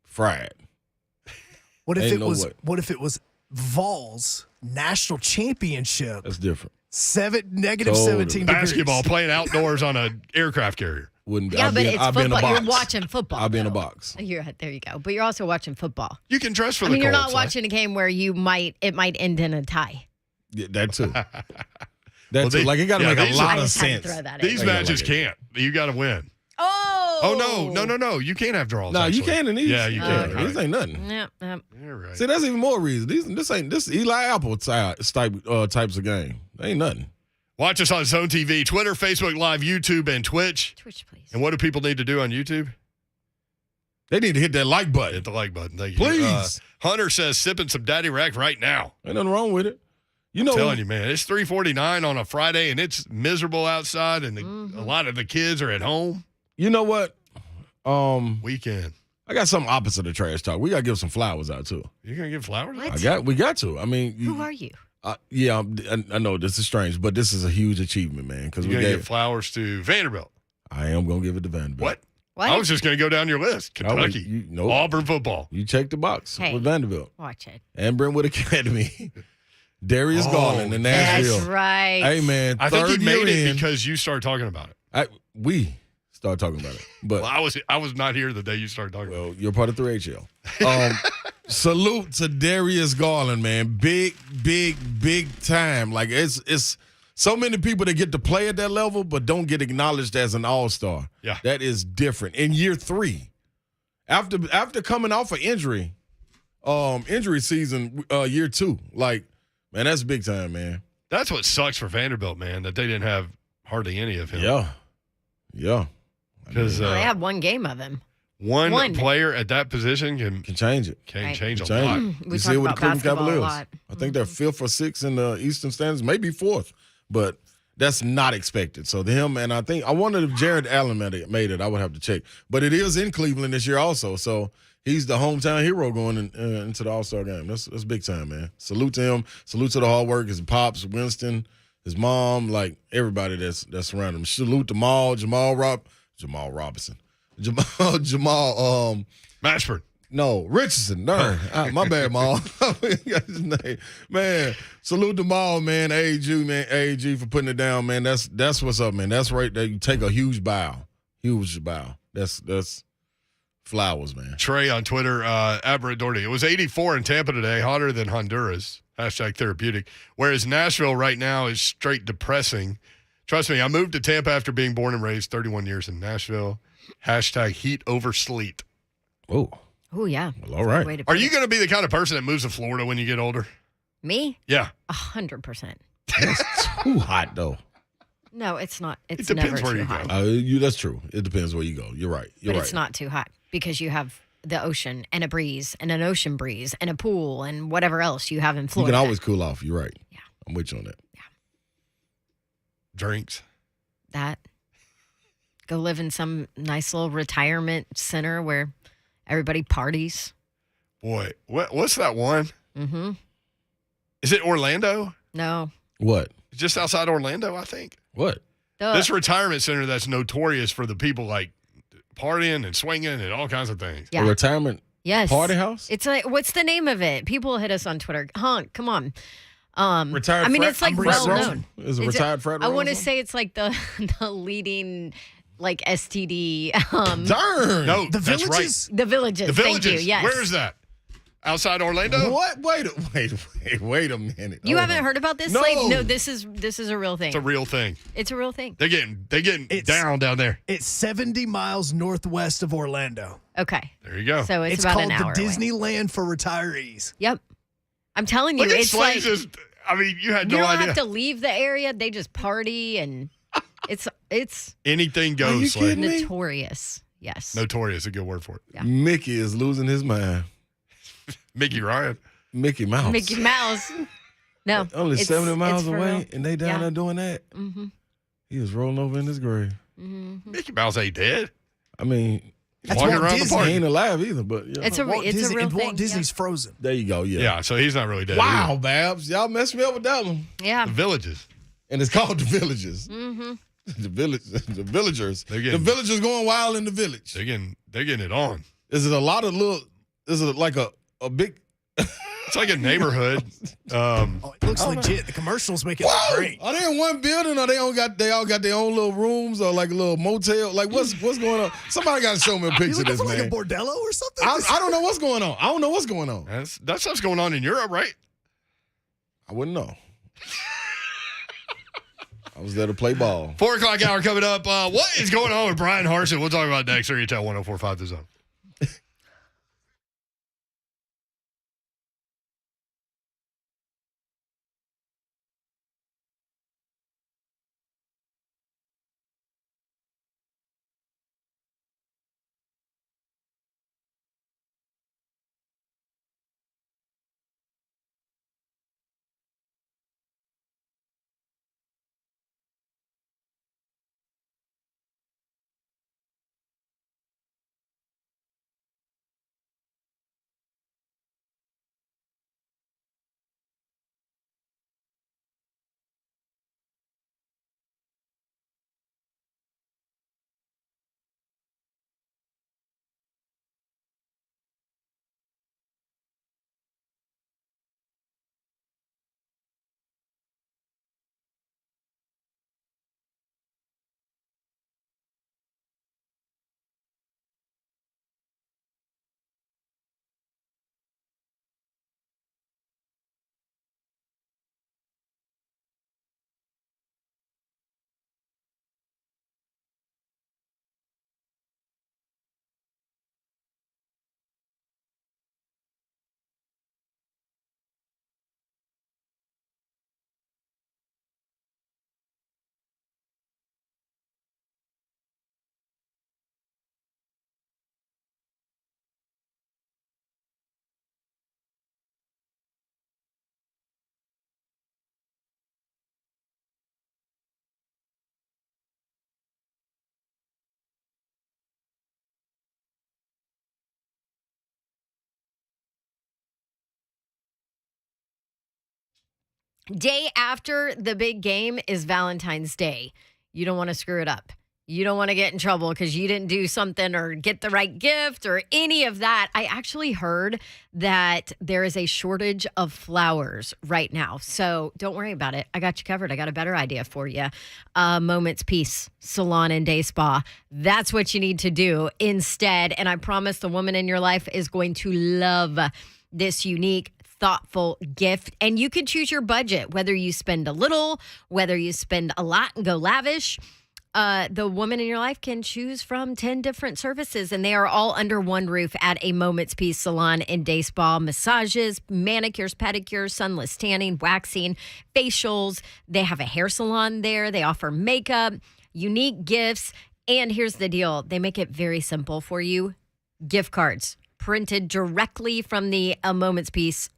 fried. What if Ain't it no was? way. What if it was Vols national championship? That's different. negative Totally. 17 degrees. Basketball, playing outdoors on an aircraft carrier. Wouldn't be. Yeah, I'd but be, it's I'd be in a football. box. You're watching football. I'll be in a though. box. There you go. But you're also watching football. You can dress for I the mean, you're cold, not Slay. watching a game where it might end in a tie. Yeah, that too. That Well, too. they- Like it got to yeah, make a these- lot I of just had to sense. throw that in. These I got matches like it. can't. You got to win. Oh. No. You can't have draws. No, you actually. can in these. Yeah, you can. Okay. These ain't nothing. Yep. You're right. See, that's even more reason. This Eli Apple types of game. Ain't nothing. Watch us on Zone TV, Twitter, Facebook Live, YouTube, and Twitch. Twitch, please. And what do people need to do on YouTube? They need to hit that like button. Hit the like button. Thank you. Please. Hunter says sipping some Daddy Rack right now. Ain't nothing wrong with it. You know, Telling you, man, it's 3:49 on a Friday, and it's miserable outside, and a lot of the kids are at home. you know what? Weekend. I got something opposite of trash talk. We got to give some flowers out too. You're gonna give flowers? What? We got to. I mean, Who are you? yeah, I know this is strange, but this is a huge achievement, man. Because You're we gonna gave. give flowers to Vanderbilt. I am gonna give it to Vanderbilt. What? What? I was just gonna go down your list. Kentucky, nope. Auburn football. You check the box Hey. with Vanderbilt Watch it. and Brentwood Academy. Darius Oh, Garland in That's Nashville. right. Hey man, I think third you made year it in, because you started talking about it. we started talking about it, but Well, I was not here the day you started talking about it. well, you're part of 3HL. Salute to Darius Garland, man. Big time. Like it's so many people that get to play at that level, but don't get acknowledged as an all-star. Yeah. That is different. In year 3, after coming off an injury season, year 2, like, man, that's big time, man. That's what sucks for Vanderbilt, man, that they didn't have hardly any of him. Yeah. Because Well, they had one game of him. one player at that position can change it. change a Change lot. it. We You talk see it with about the Cleveland basketball a Cavaliers. lot. I think they're 5th or 6th in the Eastern Standings, maybe 4th, but that's not expected. So him, and I wondered if Jared Allen made it. I would have to check, but it is in Cleveland this year also. So he's the hometown hero going into the All-Star game. That's big time, man. Salute to him. Salute to the hard work. His pops, Winston, his mom, like everybody that's around him. Salute to Jamal Robinson. Jamal Mashburn. No, Richardson. Darn. My bad, Maul. Got his name. Man, salute to Maul, man. AAG for putting it down, man. That's what's up, man. That's right there. You take a huge bow. Huge bow. That's flowers, man. Trey on Twitter, Abradorny. It was 84 in Tampa today, hotter than Honduras. #therapeutic. Whereas Nashville right now is straight depressing. Trust me, I moved to Tampa after being born and raised 31 years in Nashville. #heat over sleet. Oh. Oh, yeah. Well, all right. Are you going to be the kind of person that moves to Florida when you get older? Me? Yeah. 100%. That's too hot, though. No, it's not. It's It depends never where too you hot. go. That's true. It depends where you go. You're right. You're But right. it's not too hot because you have the ocean and a breeze and an ocean breeze and a pool and whatever else you have in You Florida. can always cool off. You're right. Yeah. I'm with you on that. Drinks. That. Go live in some nice little retirement center where everybody parties. Boy, what's that one? Mm-hmm. Is it Orlando? No. What? Just outside Orlando, I think. What? This retirement center that's notorious for the people like partying and swinging and all kinds of things. Yeah. A retirement Yes. party house? It's like, what's the name of it? People hit us on Twitter. Come on. Retired I mean, frat- it's like frat well row? known. Is it It's retired frat I row or want to something? say it's like the leading like STD. Darn. No, The that's Villages? right. The Villages. The Villages. Thank you. Yes. Where is that? Outside Orlando? What? Wait a minute. You Hold haven't on. heard about this? No. Like, no, this is a real thing. It's a real thing. It's a real thing. They're getting It's- down there. It's 70 miles northwest of Orlando. Okay. There you go. So it's It's about called an hour the away. Disneyland for retirees. Yep. I'm telling you, Look at it's like Slane's just, I mean, you had you no don't idea. have to leave the area. They just party and it's Anything Are you goes, Slane. kidding me? notorious. Yes. Notorious, a good word for it. Yeah. Mickey is losing his mind. Mickey Ryan. Mickey Mouse. Mickey Mouse. No. Only it's- 70 it's miles for away, real. and they down Yeah. there doing that. Mm-hmm. He was rolling over in his grave. Mm-hmm. Mickey Mouse ain't dead. I mean, He's That's walking Walt around Disney. the he park. ain't alive either, but yeah. It's a Walt Disney, real and thing. Walt Disney's Frozen. There you go, yeah. Yeah, so he's not really dead. Wow, either. Babs. Y'all messed me up with that one. Yeah. The Villages. And it's called The Villages. Mm-hmm. The Villagers. They're getting- The Villagers going wild in the village. They're getting it on. Is it a lot of is it like a big It's like a neighborhood. Oh, it looks legit. The commercials make it look Whoa! great. Are they in one building or they all got their own little rooms or like a little motel? Like what's going on? Somebody gotta show me a You picture of looking this, for like a man. bordello or something? I don't know what's going on. I don't know what's going on. That stuff's going on in Europe, right? I wouldn't know. I was there to play ball. 4 o'clock hour coming up. What is going on with Brian Harsin? We'll talk about next. Or you tell 1045 The Zone. Day after the big game is Valentine's Day. You don't want to screw it up. You don't want to get in trouble because you didn't do something or get the right gift or any of that. I actually heard that there is a shortage of flowers right now. So don't worry about it. I got you covered. I got a better idea for you. Moments Peace Salon and Day Spa. That's what you need to do instead. And I promise the woman in your life is going to love this unique, thoughtful gift. And you can choose your budget, whether you spend a little, whether you spend a lot and go lavish. The woman in your life can choose from 10 different services, and they are all under one roof at a Moment's Peace Salon and Day Spa. Massages, manicures, pedicures, sunless tanning, waxing, facials. They have a hair salon there. They offer makeup, unique gifts. And here's the deal. They make it very simple for you. Gift cards printed directly from the A Moment's Peace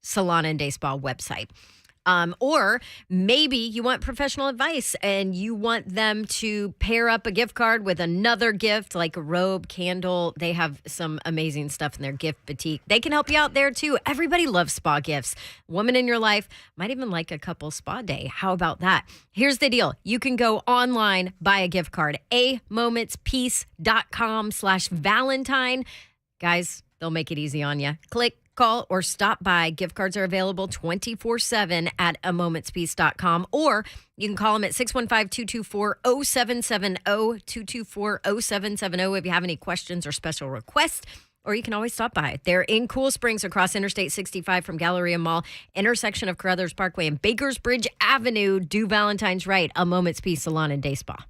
Salon and Day Spa website. Or maybe you want professional advice and you want them to pair up a gift card with another gift like a robe, candle. They have some amazing stuff in their gift boutique. They can help you out there too. Everybody loves spa gifts. Woman in your life might even like a couple spa day. How about that? Here's the deal. You can go online, buy a gift card, amomentspeace.com/Valentine. Guys, they'll make it easy on you. Click, call, or stop by. Gift cards are available 24/7 at amomentspeace.com, or you can call them at 615-224-0770, 224-0770 if you have any questions or special requests, or you can always stop by. They're in Cool Springs across Interstate 65 from Galleria Mall, intersection of Carruthers Parkway and Bakersbridge Avenue. Do Valentine's right. A Moment's Peace Salon and Day Spa.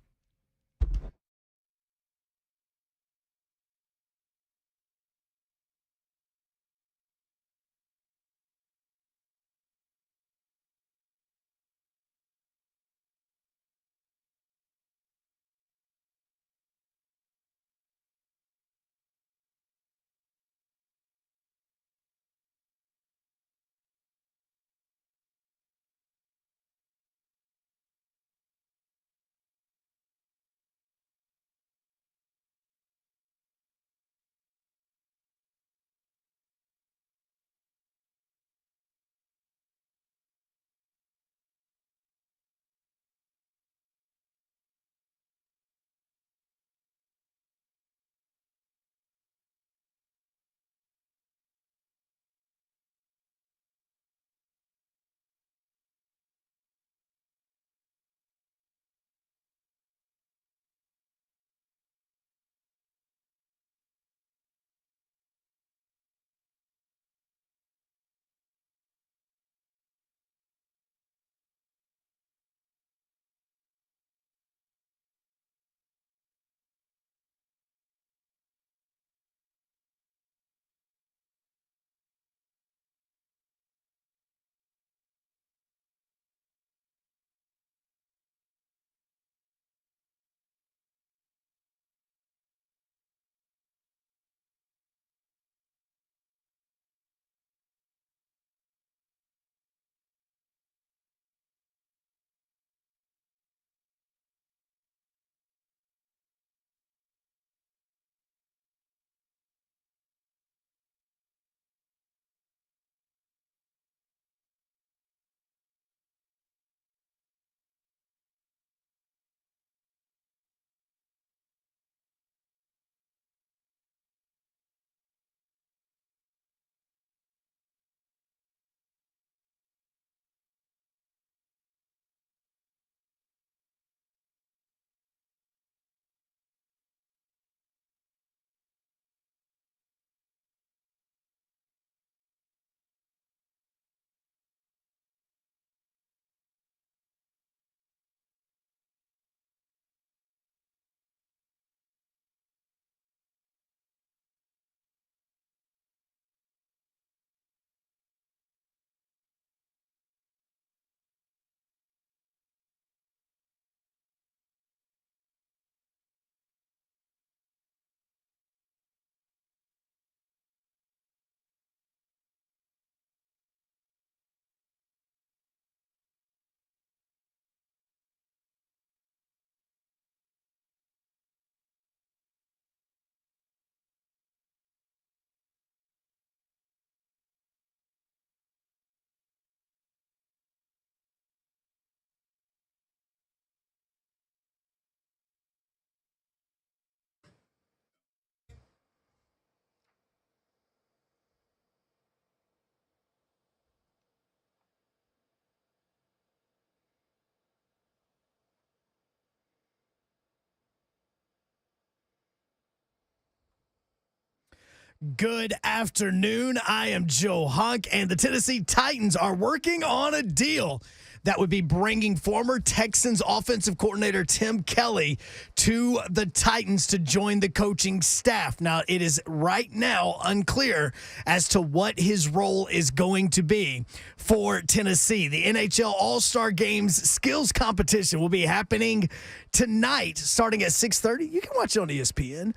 Good afternoon. I am Joe Hunk, and the Tennessee Titans are working on a deal that would be bringing former Texans offensive coordinator Tim Kelly to the Titans to join the coaching staff. Now, it is right now unclear as to what his role is going to be for Tennessee. The NHL All-Star Games skills competition will be happening tonight starting at 6:30. You can watch it on ESPN.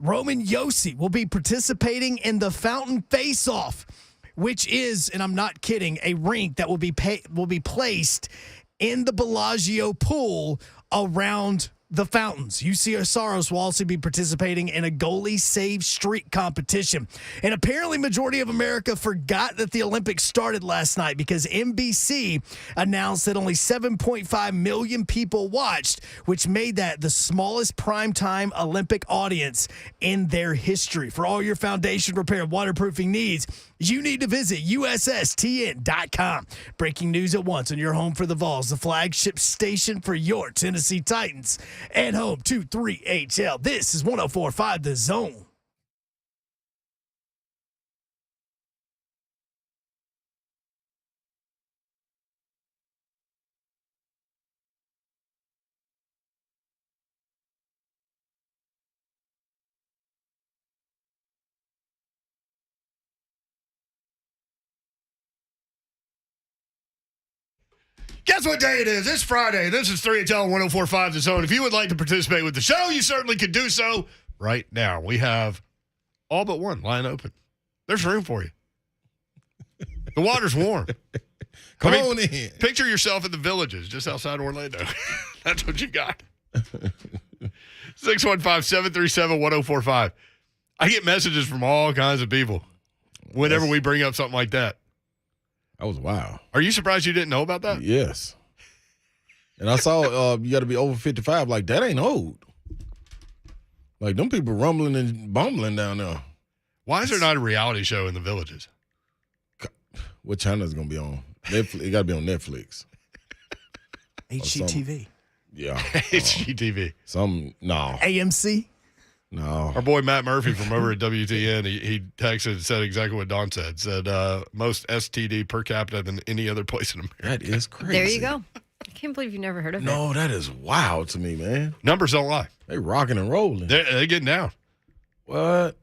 Roman Yossi will be participating in the Fountain Face-Off, which is, and I'm not kidding, a rink that will be placed in the Bellagio pool around the fountains. UC Osaros will also be participating in a goalie save streak competition. And apparently majority of America forgot that the Olympics started last night because NBC announced that only 7.5 million people watched, which made that the smallest primetime Olympic audience in their history. For all your foundation repair and waterproofing needs, you need to visit USSTN.com. Breaking news at once on your home for the Vols, the flagship station for your Tennessee Titans, and home to 3HL. This is 104.5 The Zone. Guess what day it is? It's Friday. This is 3HL 104.5 The Zone. If you would like to participate with the show, you certainly could do so right now. We have all but one line open. There's room for you. The water's warm. Come on in. Picture yourself in the Villages just outside Orlando. That's what you got. 615-737-1045. I get messages from all kinds of people whenever we bring up something like that. That was wild. Are you surprised you didn't know about that? Yes. And I saw you got to be over 55. Like, that ain't old. Like, them people rumbling and bumbling down there. Why is there not a reality show in the Villages? What channel is going to be on? Netflix. It got to be on Netflix. HGTV. Yeah. HGTV. No. AMC. No. Our boy Matt Murphy from over at WTN, he texted and said exactly what Don said. Said most STD per capita than any other place in America. That is crazy. There you go. I can't believe you've never heard of it. No, that is wild to me, man. Numbers don't lie. They rocking and rolling. They're getting down. What?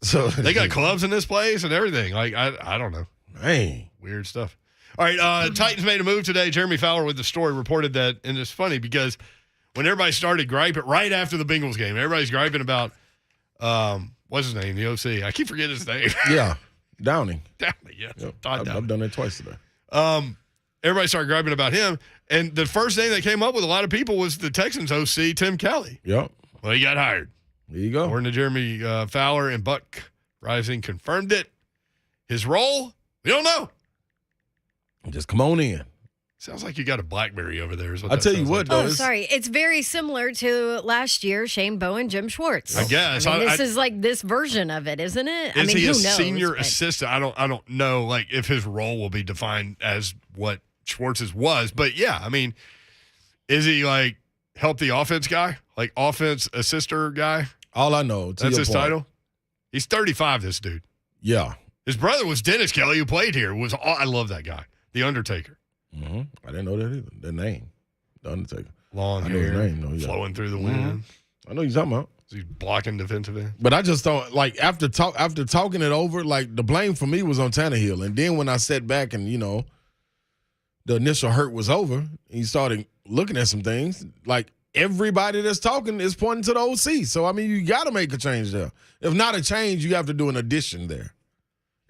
So They got clubs in this place and everything. Like, I don't know. Man. Weird stuff. All right, Titans made a move today. Jeremy Fowler with the story reported that, and it's funny because when everybody started griping right after the Bengals game, everybody's griping about what's his name, the OC. I keep forgetting his name. Yeah, Downing. Downing, yes. Yep. Todd Downing. I've done that twice today. Everybody started griping about him, and the first name that came up with a lot of people was the Texans OC, Tim Kelly. Yep. Well, he got hired. There you go. According to Jeremy Fowler, and Buck Rising confirmed it. His role, we don't know. Just come on in. Sounds like you got a BlackBerry over there. Is what I that tell you sounds what, like. though. Oh, sorry. It's very similar to last year, Shane Bowen, Jim Schwartz. I guess. This is like this version of it, isn't it? Is he who a knows, senior but- assistant? I don't know, like, if his role will be defined as what Schwartz's was. But, yeah, I mean, is he, like, help the offense guy? Like, offense assister guy? All I know. That's his title? He's 35, this dude. Yeah. His brother was Dennis Kelly, who played here. I love that guy. The Undertaker. Mm-hmm. I didn't know that either. The name. The Undertaker. Long I know hair, his name, though, yeah. flowing through the wind. I know you're talking about. He's blocking defensive end. But I just thought, like, after talking it over, like, the blame for me was on Tannehill. And then when I sat back and, the initial hurt was over, and you started looking at some things, like, everybody that's talking is pointing to the OC. So, I mean, you got to make a change there. If not a change, you have to do an addition there.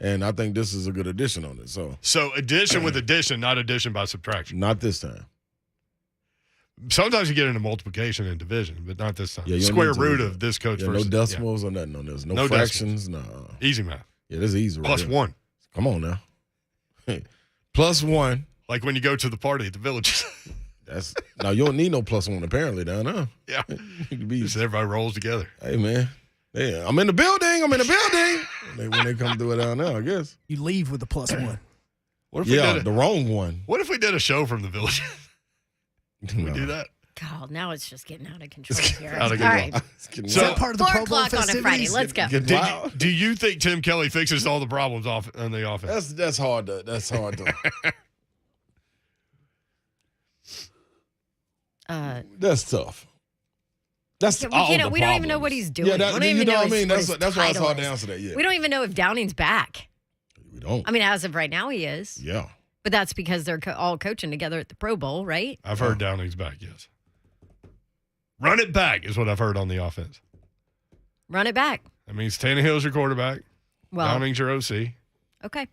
And I think this is a good addition on it. So addition with addition, not addition by subtraction. not this time. Sometimes you get into multiplication and division, but not this time. Yeah, you don't Square need to root do of that. this coach Yeah, versus no decimals or nothing on this. No fractions. No. Easy math. Yeah, this is easy. Plus right one. Come on now. Plus one. Like when you go to the party at the Villages. Now you don't need no plus one apparently down there. Yeah. You can be, Just everybody rolls together. hey man. Yeah, I'm in the building. When they come through it down there, I guess. You leave with a +1. What if we Yeah, did the wrong one. what if we did a show from the Villages? Can we do that? God, now it's just getting out of control here. out of All control. right. Is that part of the 4 Pro Bowl o'clock on a Friday. festivities? Let's go. Do you think Tim Kelly fixes all the problems on the offense? That's hard to. That's tough. That's Yeah, all the we don't even know problems. what he's doing. Yeah, we don't you even know know what I mean. what his That's why it's title hard to is. answer that. Yeah, We don't even know if Downing's back. we don't. I mean, as of right now, he is. Yeah. But that's because they're all coaching together at the Pro Bowl, right? I've heard Downing's back, yes. Run it back is what I've heard on the offense. Run it back. That means Tannehill's your quarterback. Well, Downing's your OC. okay.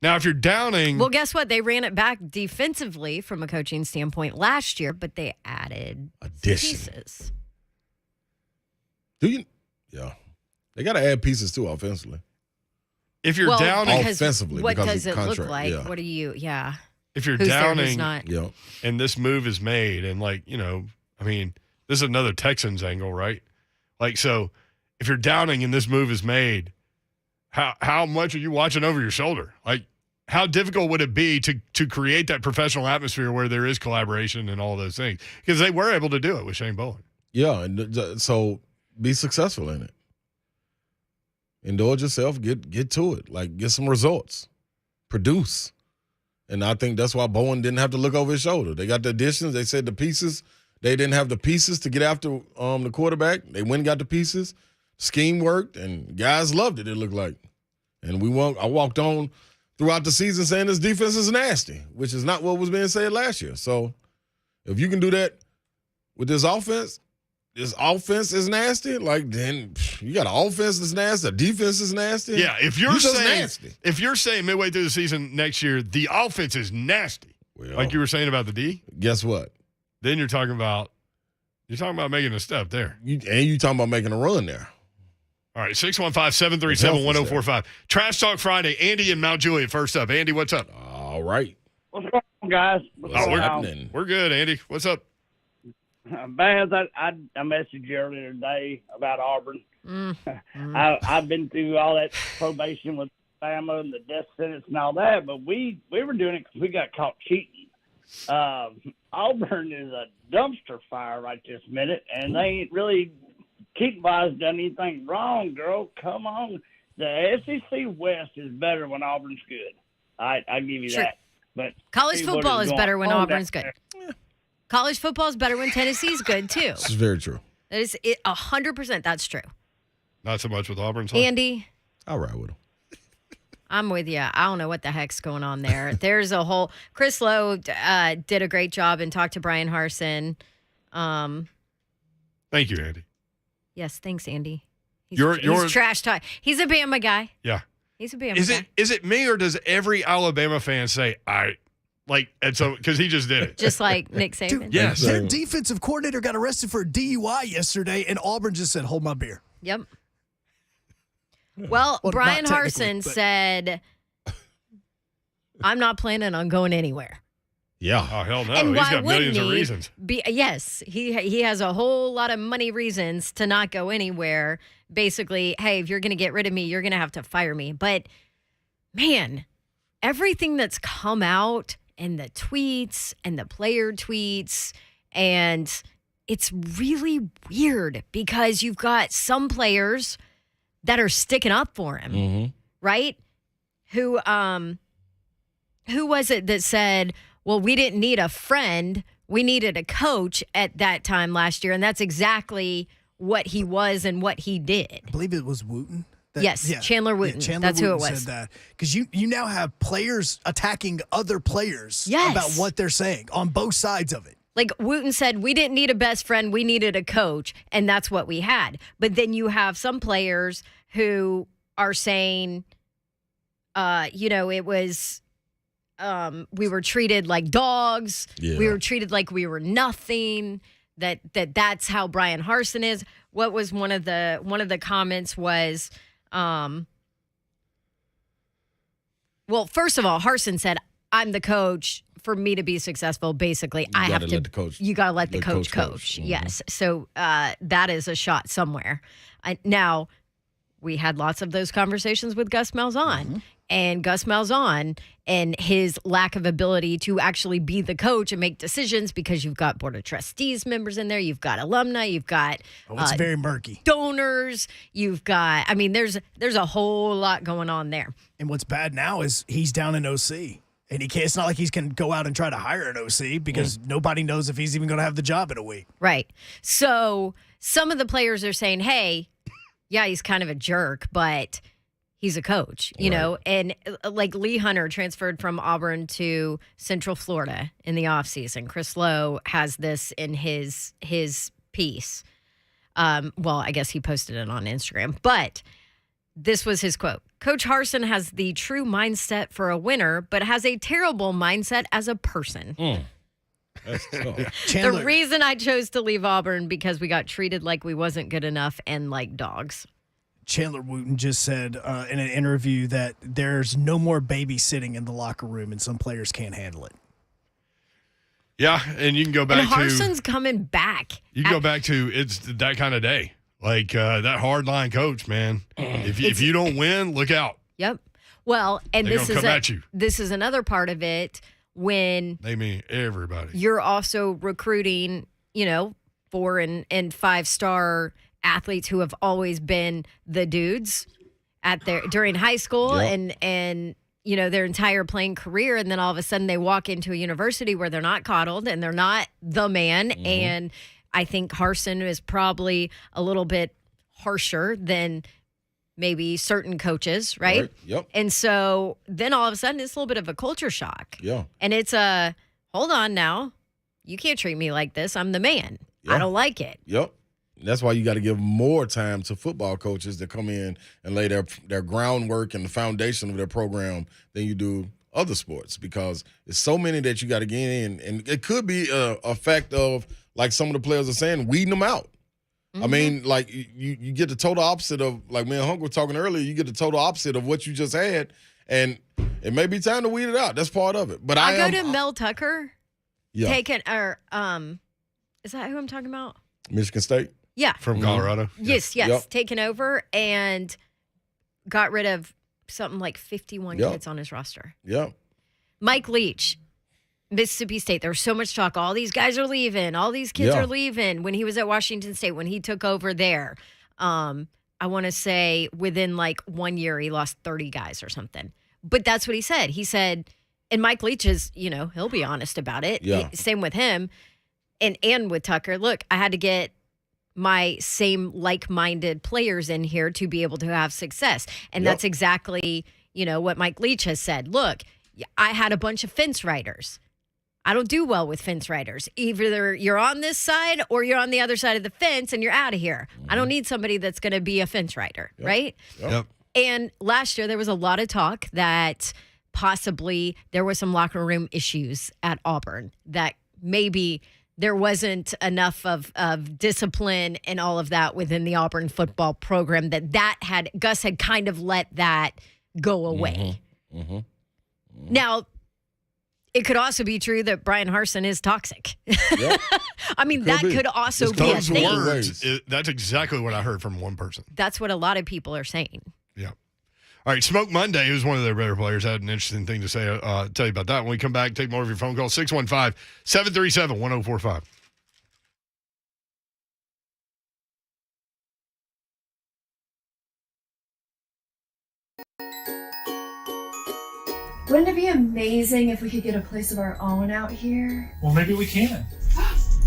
Now, if you're Downing, Well, guess what? They ran it back defensively from a coaching standpoint last year, but they added Addition. pieces. Do you? Yeah. They got to add pieces too offensively. if you're Well, Downing, because offensively what because does of it look contract, like? yeah. What do you? Yeah. if you're Who's there? Who's Downing, not? Yeah. and this move is made, and like I mean, this is another Texans angle, right? Like, so if you're Downing and this move is made, how much are you watching over your shoulder? Like, how difficult would it be to create that professional atmosphere where there is collaboration and all those things? Because they were able to do it with Shane Bowen. Yeah. And so be successful in it. Indulge yourself. Get to it. Like, get some results. Produce. And I think that's why Bowen didn't have to look over his shoulder. They got the additions. They said the pieces. They didn't have the pieces to get after the quarterback. They went and got the pieces. Scheme worked, and guys loved it, it looked like. And I walked on throughout the season saying this defense is nasty, which is not what was being said last year. So if you can do that with this offense is nasty, like, then you got an offense that's nasty, a defense is nasty. Yeah, if you're just saying nasty. if you're saying midway through the season next year the offense is nasty, Well, like you were saying about the D, guess what? then you're talking about making a step there. You talking about making a run there. All right, 615-737-1045. Trash Talk Friday. Andy in Mount Juliet first up. Andy, what's up? All right. What's going on, guys? What's we're happening? We're good, Andy. What's up? Baz, I messaged you earlier today about Auburn. I've been through all that probation with Alabama and the death sentence and all that, but we were doing it because we got caught cheating. Auburn is a dumpster fire right this minute, and they ain't really cheating-wise done anything wrong, girl. Come on. The SEC West is better when Auburn's good. I give you Sure. that. But College see what football is going better when on Auburn's down good. there. College football is better when Tennessee's good too. This is very true. That is 100%. That's true. Not so much with Auburn. Andy, I'll ride with him. I'm with you. I don't know what the heck's going on there. There's a whole. Chris Lowe did a great job and talked to Brian Harsin. Thank you, Andy. Yes, thanks, Andy. He's trash talk. He's a Bama guy. Yeah. He's a Bama Is guy. it me or does every Alabama fan say and so because he just did it? Just like Nick Saban. Dude, Yes. their defensive coordinator got arrested for a DUI yesterday, and Auburn just said, "Hold my beer." Yep. Well, Well, Brian not technically, Harsin but- said, "I'm not planning on going anywhere." Yeah. Oh hell no! And He's why got millions wouldn't of he? reasons. Yes, he has a whole lot of money reasons to not go anywhere. Basically, hey, if you're going to get rid of me, you're going to have to fire me. But man, everything that's come out and the tweets and the player tweets, and it's really weird because you've got some players that are sticking up for him, Mm-hmm. right? Who was it that said, well, we didn't need a friend. We needed a coach at that time last year. And that's exactly what he was and what he did. I believe it was Wooten. Yes, Chandler Wooten. Chandler That's who it Wooten was. said that. Because you now have players attacking other players Yes. about what they're saying on both sides of it. Like Wooten said, we didn't need a best friend. We needed a coach. And that's what we had. But then you have some players who are saying, it was... we were treated like dogs. Yeah. We were treated like we were nothing. That's how Brian Harsin is. What was one of the comments was, well, first of all, Harsin said, "I'm the coach. For me to be successful, basically, I have to let the coach. You got to let the coach coach. coach. Yes. So that is a shot somewhere. Now, we had lots of those conversations with Gus Malzahn. And Gus Malzahn and his lack of ability to actually be the coach and make decisions, because you've got board of trustees members in there, you've got alumni, you've got it's very murky. Donors, you've got, there's a whole lot going on there. And what's bad now is he's down in OC. And he can't, it's not like he can go out and try to hire an OC because nobody knows if he's even going to have the job in a week. Right. So some of the players are saying, hey, yeah, he's kind of a jerk, but he's a coach, you know, and like Lee Hunter transferred from Auburn to Central Florida in the offseason. Chris Lowe has this in his piece. Well, I guess he posted it on Instagram, but this was his quote. Coach Harsin has the true mindset for a winner, but has a terrible mindset as a person. That's tough. Chandler, The reason I chose to leave Auburn because we got treated like we wasn't good enough and like dogs. Chandler Wooten just said in an interview that there's no more babysitting in the locker room and some players can't handle it. Yeah, and you can go back And Harsin's coming back. You can go back to it's that kind of day. Like that hard line coach, man. If you don't win, look out. Yep. Well, and They're this gonna is come at you. This is another part of it when They mean everybody. you're also recruiting, 4 and 5-star athletes who have always been the dudes during high school and their entire playing career, and then all of a sudden they walk into a university where they're not coddled and they're not the man. And I think Harsin is probably a little bit harsher than maybe certain coaches, right? Yep. And so then all of a sudden it's a little bit of a culture shock. Yeah. And it's hold on now. You can't treat me like this. I'm the man. Yeah. I don't like it. Yep. That's why you got to give more time to football coaches that come in and lay their groundwork and the foundation of their program than you do other sports, because it's so many that you got to get in. And it could be a fact of, like some of the players are saying, weeding them out. I mean, like you get the total opposite of, like me and Hunk were talking earlier, you get the total opposite of what you just had, and it may be time to weed it out. That's part of it. But I go to Mel Tucker. Yeah. Taking is that who I'm talking about? Michigan State. Yeah. From Colorado. Yes. Yep. Taken over and got rid of something like 51 kids on his roster. Yeah. Mike Leach, Mississippi State. There was so much talk. All these guys are leaving. All these kids are leaving. When he was at Washington State, when he took over there, I want to say within like 1 year, he lost 30 guys or something. But that's what he said. He said, and Mike Leach is, he'll be honest about it. Yeah. Same with him and with Tucker. Look, I had to get my same like-minded players in here to be able to have success. And that's exactly, what Mike Leach has said. Look, I had a bunch of fence riders. I don't do well with fence riders. Either you're on this side or you're on the other side of the fence and you're out of here. I don't need somebody that's going to be a fence rider, right? Yep. And last year there was a lot of talk that possibly there was some locker room issues at Auburn, that maybe there wasn't enough of discipline and all of that within the Auburn football program, Gus had kind of let that go away. Now, it could also be true that Brian Harsin is toxic. Yep. I mean, that could also be a Those thing. words, that's exactly what I heard from one person. That's what a lot of people are saying. Yeah. All right, Smoke Monday, who's one of their better players, had an interesting thing to say. Tell you about that when we come back. Take more of your phone calls. 615-737-1045. Wouldn't it be amazing if we could get a place of our own out here? Well, maybe we can.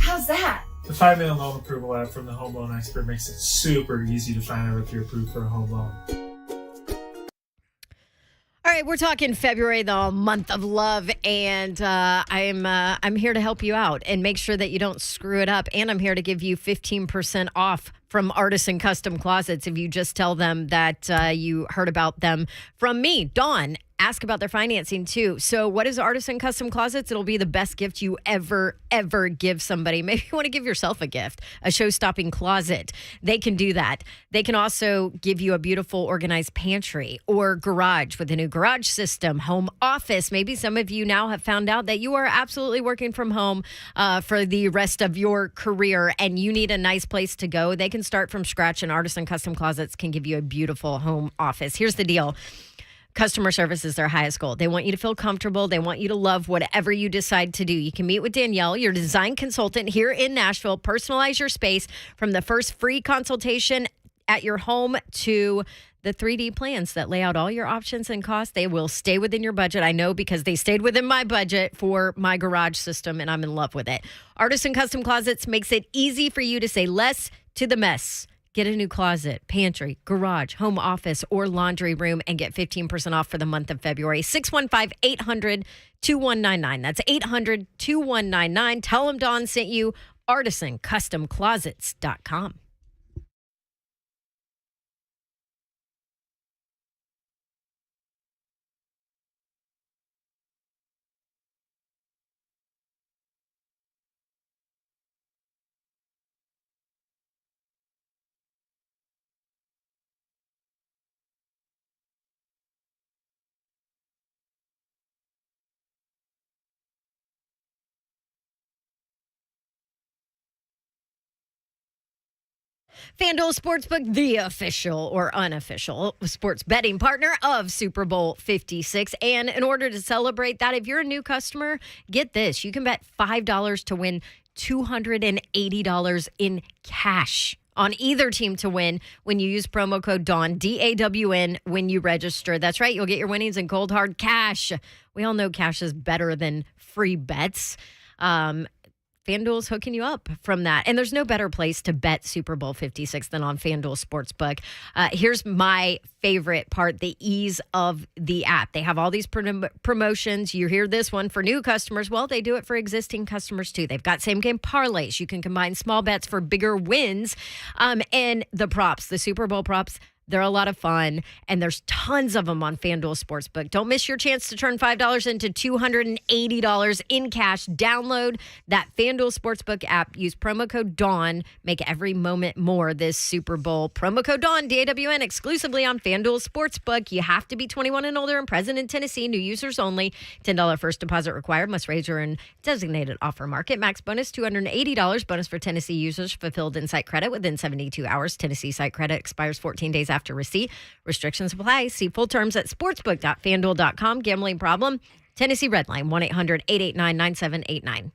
How's that? The 5-minute loan approval app from the Home Loan Expert makes it super easy to find out if you're approved for a home loan. All right, we're talking February, the month of love, and I'm here to help you out and make sure that you don't screw it up. And I'm here to give you 15% off from Artisan Custom Closets if you just tell them that you heard about them from me, Dawn. Ask about their financing too. So what is Artisan Custom Closets? It'll be the best gift you ever give somebody. Maybe you want to give yourself a gift, a show-stopping closet. They can do that. They can also give you a beautiful organized pantry or garage with a new garage system, home office. Maybe some of you now have found out that you are absolutely working from home for the rest of your career and you need a nice place to go. They can can start from scratch, and Artisan Custom Closets can give you a beautiful home office. Here's the deal. Customer service is their highest goal. They want you to feel comfortable. They want you to love whatever you decide to do. You can meet with Danielle, your design consultant here in Nashville. Personalize your space from the first free consultation at your home to the 3D plans that lay out all your options and costs. They will stay within your budget. I know because they stayed within my budget for my garage system, and I'm in love with it. Artisan Custom Closets makes it easy for you to say less to the mess. Get a new closet, pantry, garage, home office, or laundry room and get 15% off for the month of February. 615-800-2199. That's 800-2199. Tell them Dawn sent you. ArtisanCustomClosets.com. FanDuel Sportsbook, the official or unofficial sports betting partner of Super Bowl 56. And in order to celebrate that, if you're a new customer, get this. You can bet $5 to win $280 in cash on either team to win when you use promo code DAWN, D-A-W-N, when you register. That's right. You'll get your winnings in cold, hard cash. We all know cash is better than free bets. FanDuel's hooking you up from that. And there's no better place to bet Super Bowl 56 than on FanDuel Sportsbook. Here's my favorite part, the ease of the app. They have all these promotions. You hear this one for new customers. Well, they do it for existing customers too. They've got same game parlays. You can combine small bets for bigger wins. And the props, the Super Bowl props, they're a lot of fun, and there's tons of them on FanDuel Sportsbook. Don't miss your chance to turn $5 into $280 in cash. Download that FanDuel Sportsbook app. Use promo code DAWN. Make every moment more this Super Bowl. Promo code DAWN, D-A-W-N, exclusively on FanDuel Sportsbook. You have to be 21 and older and present in Tennessee. New users only. $10 first deposit required. Must raise your designated offer market. Max bonus $280. Bonus for Tennessee users fulfilled in site credit within 72 hours. Tennessee site credit expires 14 days after receipt. Restrictions apply. See full terms at sportsbook.fanduel.com. Gambling problem? Tennessee Redline 1-800-889-9789.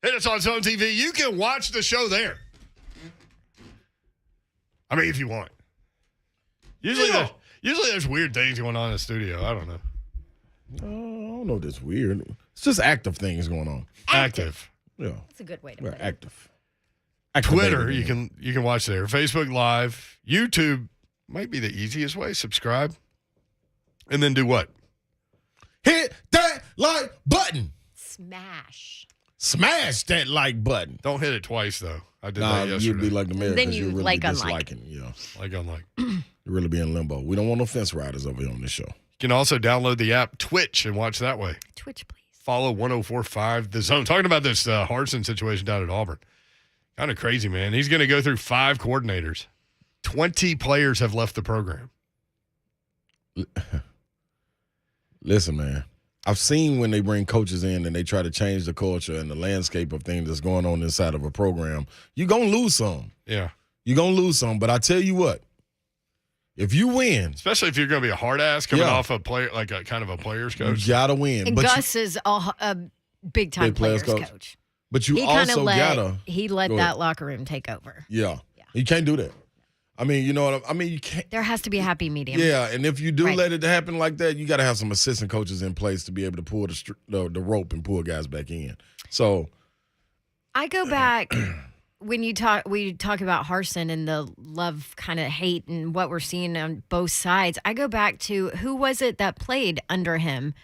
hit us on Zone TV. You can watch the show there. I mean, if you want. Usually there's weird things going on in the studio. I don't know. I don't know if that's weird. It's just active things going on. Active. Yeah. That's a good way to We're put it. active. Twitter, Activated, you can watch there. Facebook Live. YouTube might be the easiest way. Subscribe. And then do what? hit that like button. Smash that like button. Don't hit it twice, though. I did Nah, that yesterday. you'd be like the mayor Then because you you're really like unlike. disliking. Yeah. Like unlike. You're really be in limbo. We don't want no fence riders over here on this show. You can also download the app Twitch and watch that way. Twitch, please. Follow 104.5 The Zone. Talking about this Harsin situation down at Auburn. Kind of crazy, man. He's going to go through 5 coordinators. 20 players have left the program. Listen, man. I've seen when they bring coaches in and they try to change the culture and the landscape of things that's going on inside of a program, you're going to lose some. Yeah. You're going to lose some. But I tell you what, if you win, Especially if you're going to be a hard ass coming off a player, like a kind of a player's you coach. got to win. And But Gus is a big-time Big players players coach. coach. but you He kind of also got to. let Go that ahead. locker room take over. Yeah. You can't do that. I mean, you know what I mean? You can't. There has to be a happy medium. Yeah, and if you do Right. let it happen like that, you got to have some assistant coaches in place to be able to pull the rope and pull guys back in. So I go back when we talk about Harsin and the love kind of hate and what we're seeing on both sides. I go back to who was it that played under him?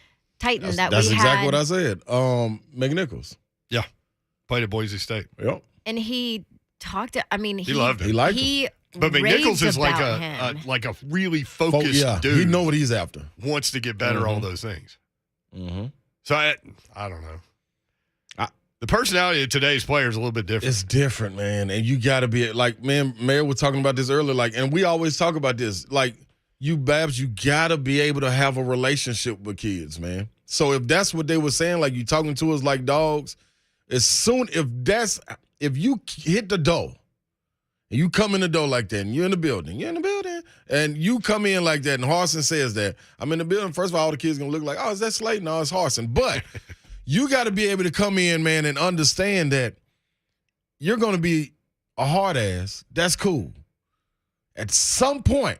Titan that's we exactly had. what I said. McNichols. Yeah. Played at Boise State. Yep. And he talked to, I mean, He loved it. He liked him. he But McNichols raved is like about a him. like a really focused yeah, dude. he know what he's after. Wants to get better, all Mhm. those things. Mm-hmm. So I don't know. The personality of today's player is a little bit different. It's different, man, and you got to be like, man. Mayor was talking about this earlier, like, and we always talk about this, like, you Babs, you got to be able to have a relationship with kids, man. So if that's what they were saying, like, you talking to us like dogs, if you hit the door. And you come in the door like that, and you're in the building, and you come in like that, and Harsin says that, I'm in the building. First of all the kids going to look like, oh, is that Slade? No, it's Harsin. But you got to be able to come in, man, and understand that you're going to be a hard ass. That's cool. At some point,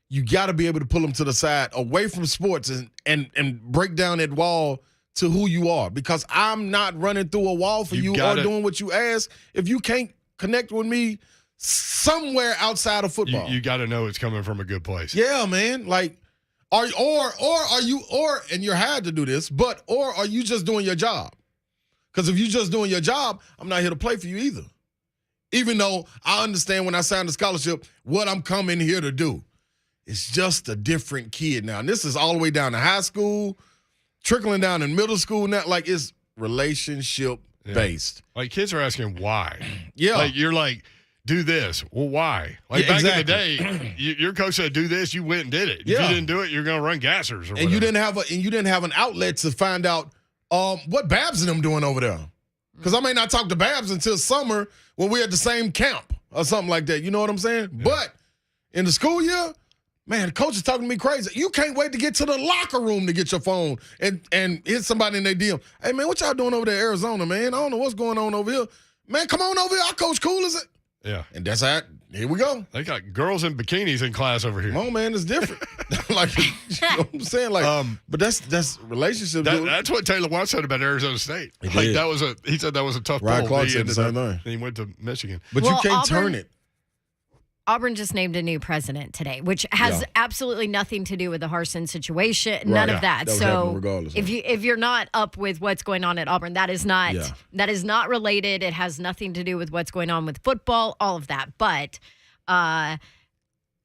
you got to be able to pull them to the side, away from sports, and break down that wall to who you are. Because I'm not running through a wall for you or doing what you ask if you can't connect with me somewhere outside of football. You got to know it's coming from a good place. Yeah, man. Like, are you and you're hired to do this, or are you just doing your job? Because if you're just doing your job, I'm not here to play for you either. Even though I understand when I signed the scholarship what I'm coming here to do. It's just a different kid now. And this is all the way down to high school, trickling down in middle school now. Like, it's relationship based. Like, kids are asking why. Yeah. Like, you're like, do this. Well, why? Like, back exactly. in the day, your coach said, do this, you went and did it. If Yeah. you didn't do it, you're going to run gassers or And you whatever. didn't have an outlet to find out what Babs and them doing over there. Because I may not talk to Babs until summer when we're at the same camp or something like that. You know what I'm saying? Yeah. But in the school year, man, the coach is talking to me crazy. You can't wait to get to the locker room to get your phone and hit somebody in their DM. Hey, man, what y'all doing over there in Arizona, man? I don't know what's going on over here. Man, come on over here. Our coach cool, is it? Yeah. And that's how, here we go. They got girls in bikinis in class over here. Come on, man, it's different. Like, you know what I'm saying? Like, but that's relationship. That's what Taylor Watt said about Arizona State. He Like, did. he said that was a tough Ryan pull. Clark He said the ended same up- thing. And he went to Michigan. But Well, you can't Auburn- turn it. Auburn just named a new president today, which has absolutely nothing to do with the Harsin situation. Right. None Yeah. of that. That was happening So regardless, if huh? you're not up with what's going on at Auburn, that is not related. It has nothing to do with what's going on with football, all of that. But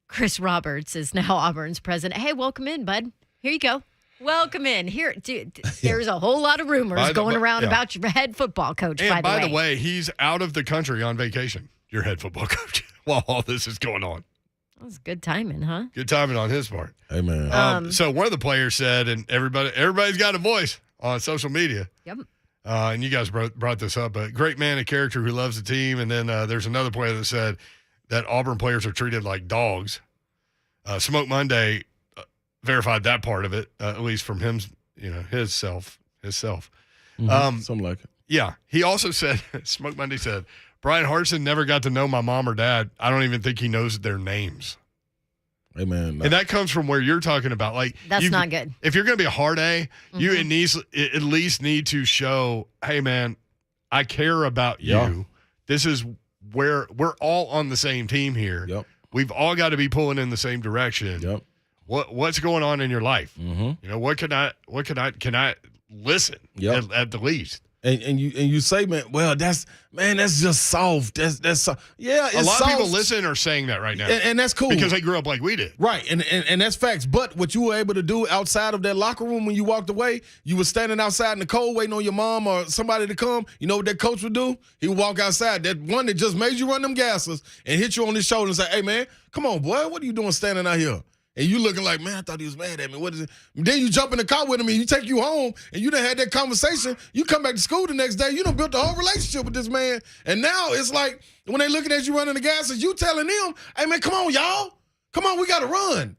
Chris Roberts is now Auburn's president. Hey, welcome in, bud. Here you go. Welcome in. Here, dude, there's a whole lot of rumors going around about your head football coach, And by the way. by the way, he's out of the country on vacation, your head football coach, while all this is going on. That was good timing, huh? Good timing on his part. Hey, man. So one of the players said, and everybody's got a voice on social media. Yep. And you guys brought this up, a great man, a character who loves the team. And then there's another player that said that Auburn players are treated like dogs. Smoke Monday verified that part of it, at least from him, his self. Something like it. Yeah. He also said, Smoke Monday said, Brian Harsin never got to know my mom or dad. I don't even think he knows their names. Hey, man. And that comes from where you're talking about. Like, That's not good. If you're going to be a hard A, you at least need to show, hey, man, I care about you. Yeah. This is where we're all on the same team here. Yep. We've all got to be pulling in the same direction. Yep. What's going on in your life? Mm-hmm. You know, what can I listen at the least? And you say, man, well, that's just soft. That's soft. Yeah, it's a lot soft. of people listening are saying that right now, and that's cool because they grew up like we did, right? And that's facts. But what you were able to do outside of that locker room when you walked away, you were standing outside in the cold waiting on your mom or somebody to come. You know what that coach would do? He would walk outside. That one that just made you run them gases and hit you on his shoulder and say, "Hey, man, come on, boy, what are you doing standing out here?" And you looking like, man, I thought he was mad at me. What is it? Then you jump in the car with him and you take you home and you done had that conversation. You come back to school the next day. You done built a whole relationship with this man. And now it's like when they looking at you running the gases, you telling them, hey, man, come on, y'all. Come on, we got to run.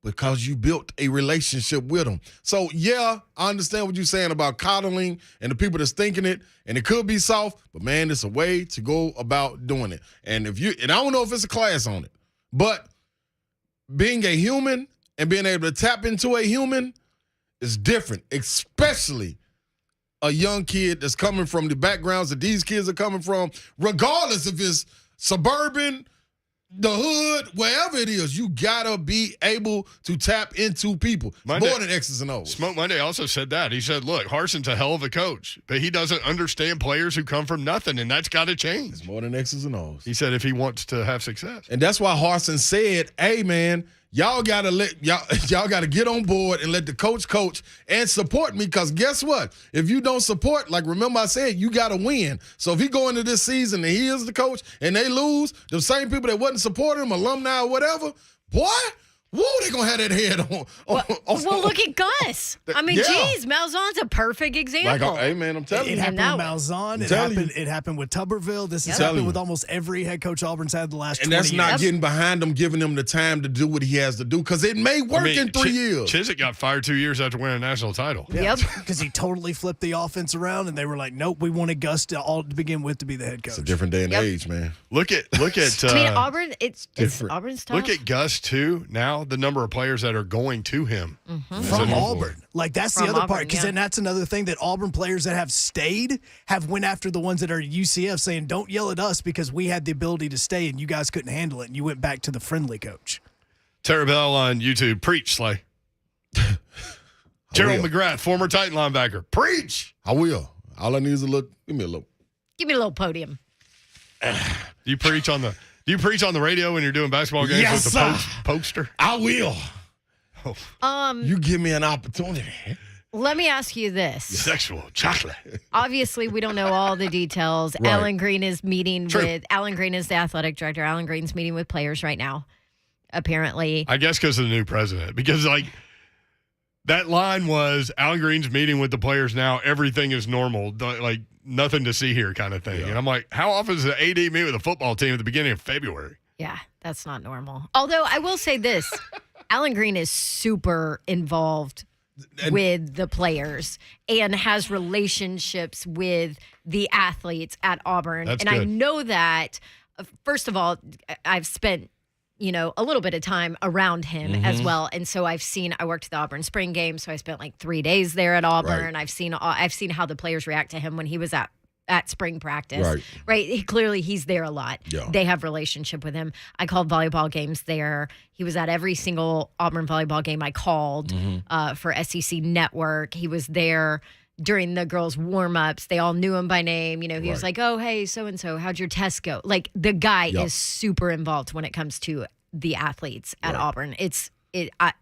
Because you built a relationship with them. So, yeah, I understand what you're saying about coddling and the people that's thinking it. And it could be soft. But, man, it's a way to go about doing it. And I don't know if it's a class on it. But being a human and being able to tap into a human is different, especially a young kid that's coming from the backgrounds that these kids are coming from, regardless if it's suburban, the hood, wherever it is. You gotta be able to tap into people. It's more than X's and O's. Smoke Monday also said that. He said, look, Harsin's a hell of a coach, but he doesn't understand players who come from nothing, and that's got to change. It's more than X's and O's. He said if he wants to have success. And that's why Harsin said, hey, man, y'all gotta get on board and let the coach and support me, because guess what? If you don't support, like remember I said, you gotta win. So if he go into this season and he is the coach and they lose, the same people that wasn't supporting him, alumni or whatever, boy, woo, they gonna have that head on. Well, look at Gus. I mean, Yeah. geez, Malzahn's a perfect example. Like, hey, man, I'm telling It you. happened with Malzahn. It happened with Tuberville. This has Yep. happened with almost every head coach Auburn's had the last 20 And years. that's not getting behind him, giving him the time to do what he has to do, because it may work in 3 years. Chiswick got fired 2 years after winning a national title. Yep. Because he totally flipped the offense around, and they were like, nope, we wanted Gus to begin with to be the head coach. It's a different day and Yep. age, man. Look at. I mean, Auburn, it's different. Auburn's tough. Look at Gus too. Now the number of players that are going to him From Auburn. Like, that's the From other part, Auburn, because yeah. then that's another thing that Auburn players that have stayed have went after the ones that are UCF, saying, don't yell at us because we had the ability to stay and you guys couldn't handle it, and you went back to the friendly coach. Tara Bell on YouTube. Preach, Slay. Gerald McGrath, former Titan linebacker. Preach. I will. All I need is give me a look. Give me a little podium. Do you preach on the radio when you're doing basketball games Yes, with the sir. poster? I will. You give me an opportunity. Let me ask you this. Sexual chocolate. Obviously, we don't know all the details. Right. Alan Green is meeting True. Alan Green is the athletic director. Alan Green's meeting with players right now, apparently. I guess because of the new president. Because, like, that line was Alan Green's meeting with the players now. Everything is normal. Like, nothing to see here kind of thing. Yeah. And I'm like, how often does the AD meet with a football team at the beginning of February? Yeah, that's not normal. Although I will say this, Alan Green is super involved with the players and has relationships with the athletes at Auburn. That's and I good. know that, first of all, I've spent, a little bit of time around him as well. And so I worked the Auburn spring game. So I spent like 3 days there at Auburn. Right. I've seen how the players react to him when he was at spring practice. Right. Clearly he's there a lot. Yeah. They have relationship with him. I called volleyball games there. He was at every single Auburn volleyball game I called for SEC Network. He was there during the girls' warm-ups. They all knew him by name. He was like, oh, hey, so-and-so, how'd your test go? Like, the guy is super involved when it comes to the athletes at Auburn.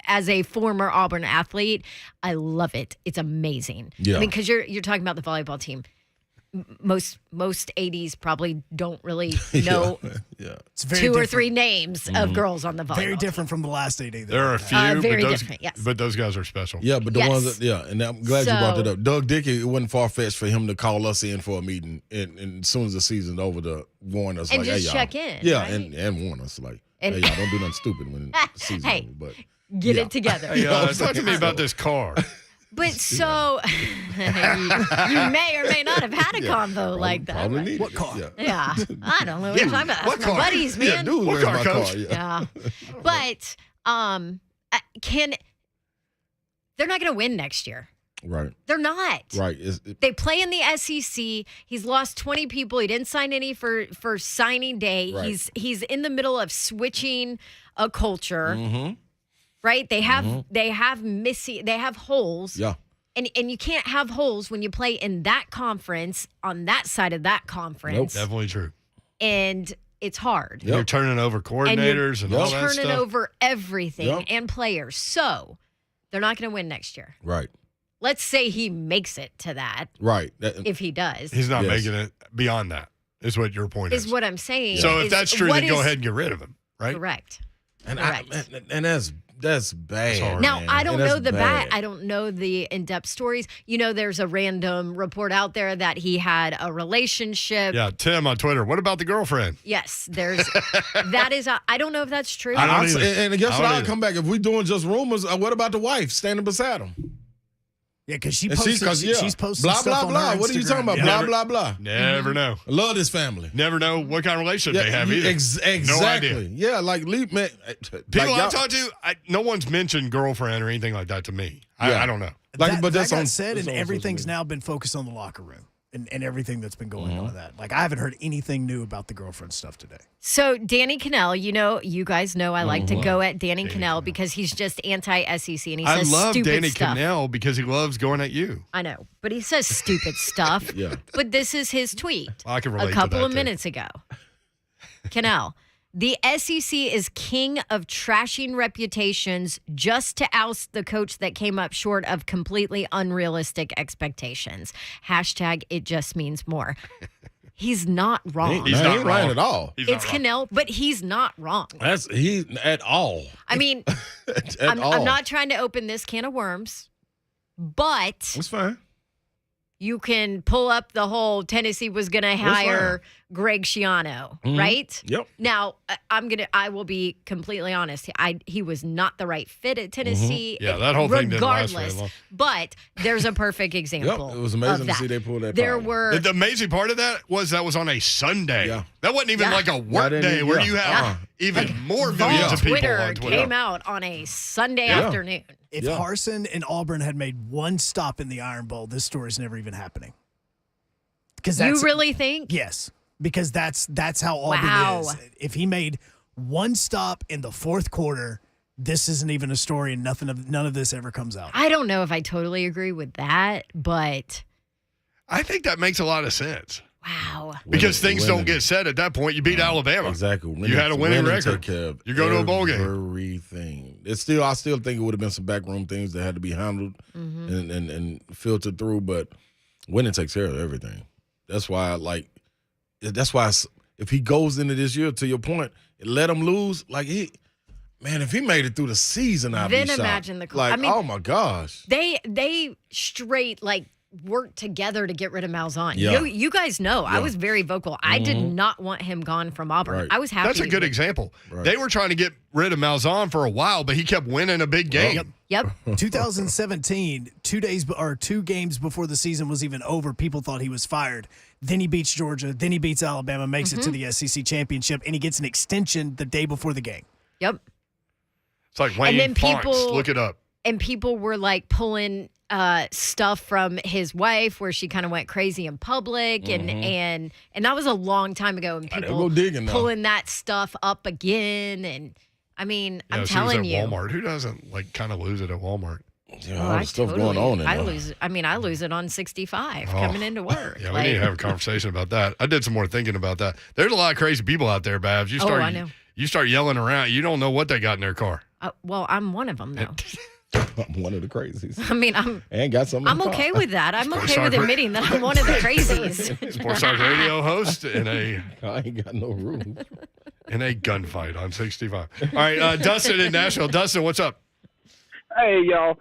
As a former Auburn athlete, I love it. It's amazing. Yeah. I mean, because you're talking about the volleyball team. Most ADs probably don't really know Yeah. It's very two or different. three names of girls on the volleyball. Very different from the last AD. There are a few, very but, those, different, yes. but those guys are special. Yeah, but the Yes. ones that, and I'm glad you brought that So- up. Doug Dickey, it wasn't far-fetched for him to call us in for a meeting and as soon as the season's over to warn us. And like, just hey, y'all. check in, Yeah, right? and warn us. Like, And- hey, y'all, don't do nothing stupid when the season's Hey. over. But Get Yeah. it together. Hey, talk to me about this car. But so you may or may not have had a combo like that. Probably right? needed What it, car? Yeah, I don't know. What you're talking about. What That's my car? buddies, Yeah, man. dude, What where's car, my Coach? car? Yeah. But they're not going to win next year. Right. They're not. Right. They play in the SEC. He's lost 20 people. He didn't sign any for signing day. Right. He's in the middle of switching a culture. Mm-hmm. Right? They have holes. Yeah. And you can't have holes when you play in that conference on that side of that conference. Definitely true. And it's hard. Yep. You're turning over coordinators and all that Turning stuff. over everything Yep. and players. So they're not going to win next year. Right. Let's say he makes it to that. Right. If he does. He's not Yes. making it beyond that, is what your point is. Is what I'm saying. So if is that's true, what then go is ahead and get rid of him, right? Correct. And Correct. and that's bad. hard. Now, man. I don't And know that's the bad. I don't know the in-depth stories. You know, there's a random report out there that he had a relationship. Yeah, Tim on Twitter. What about the girlfriend? Yes, there's that is I don't know if that's true. I don't I'm either. and guess I what? don't I'll either. come back. If we're doing just rumors, what about the wife standing beside him? Yeah, because she And posted. yeah. She's posting blah stuff blah on blah. her What are you Instagram. talking about? Yeah. Blah Never- blah blah. Never know. I love this family. Never know what kind of relationship they have either. Exactly. No idea. Yeah, like leave man. People like, I talk to, no one's mentioned girlfriend or anything like that to me. I don't know. Like, that, but that's that got on said, that's and on everything's social media. now been focused on the locker room and everything that's been going Mm-hmm. on with that. Like, I haven't heard anything new about the girlfriend stuff today. So Danny Cannell, you guys know I like to go at Danny Danny Cannell Cannell. because he's just anti-SEC and he I says love stupid Danny stuff. Cannell because he loves going at you. I know, but he says stupid stuff. Yeah. But this is his tweet I can relate a to couple that, of too. minutes ago. Cannell, the SEC is king of trashing reputations just to oust the coach that came up short of completely unrealistic expectations. Hashtag it just means more. He's not wrong. He's He not ain't lying wrong. at all. He's not It's wrong. Cannell, but he's not wrong. That's he at all. I mean, At I'm all. not trying to open this can of worms, but It's fine. you can pull up the whole Tennessee was going to hire Greg Schiano, right? Yep. Now, I will be completely honest. He was not the right fit at Tennessee. Yeah, that whole thing didn't last very regardless. long. But there's a perfect example. It was amazing of to that. see they pull that There power. were The amazing part of that was on a Sunday. Yeah. That wasn't even Yeah. like a work That ain't day even- where yeah. you have Yeah. even more Vol millions of people Twitter on Twitter. came out on a Sunday Yeah. afternoon. If Yeah. Harsin and Auburn had made one stop in the Iron Bowl, this story's never even happening. Because You really think? Yes, because that's how Auburn Wow. is. If he made one stop in the fourth quarter, this isn't even a story, and none of this ever comes out. I don't know if I totally agree with that, but I think that makes a lot of sense. wow. Because things Winning. don't get said at that point. You beat Alabama. Exactly. You had a winning take record. care of You go to a bowl game. Everything. I still think it would have been some backroom things that had to be handled and filtered through, but winning takes care of everything. That's why if he goes into this year, to your point, let him lose, if he made it through the season, I'd Then be shocked. imagine the like, I mean, oh my gosh. They straight worked together to get rid of Malzahn. Yeah. You guys know I Yeah. was very vocal. I did not want him gone from Auburn. Right. I was happy. That's a good with- example. Right. They were trying to get rid of Malzahn for a while, but he kept winning a big game. Yep. 2017, 2 games before the season was even over, people thought he was fired. Then he beats Georgia. Then he beats Alabama, makes it to the SEC championship, and he gets an extension the day before the game. Yep. It's like Wayne then Fonts. people- Look it up. And people were pulling stuff from his wife where she kind of went crazy in public and that was a long time ago, and They'll people go digging now. pulling that stuff up again. And I mean, Yeah, I'm she was telling at you. Walmart. Who doesn't kind of lose it at Walmart? Yeah, Oh, all I the stuff totally- going on. I lose it on 65 Oh. coming into work. Yeah, we need to have a conversation about that. I did some more thinking about that. There's a lot of crazy people out there, Babs. I know. You start yelling around. You don't know what they got in their car. Well, I'm one of them though. I'm one of the crazies. I mean, I'm And got something. in the okay car. with that. I'm okay Sorry. with admitting that I'm one of the crazies. Sports Talk Radio host in I ain't got no room. a gunfight on 65. All right, Dustin in Nashville. Dustin, what's up? Hey, y'all.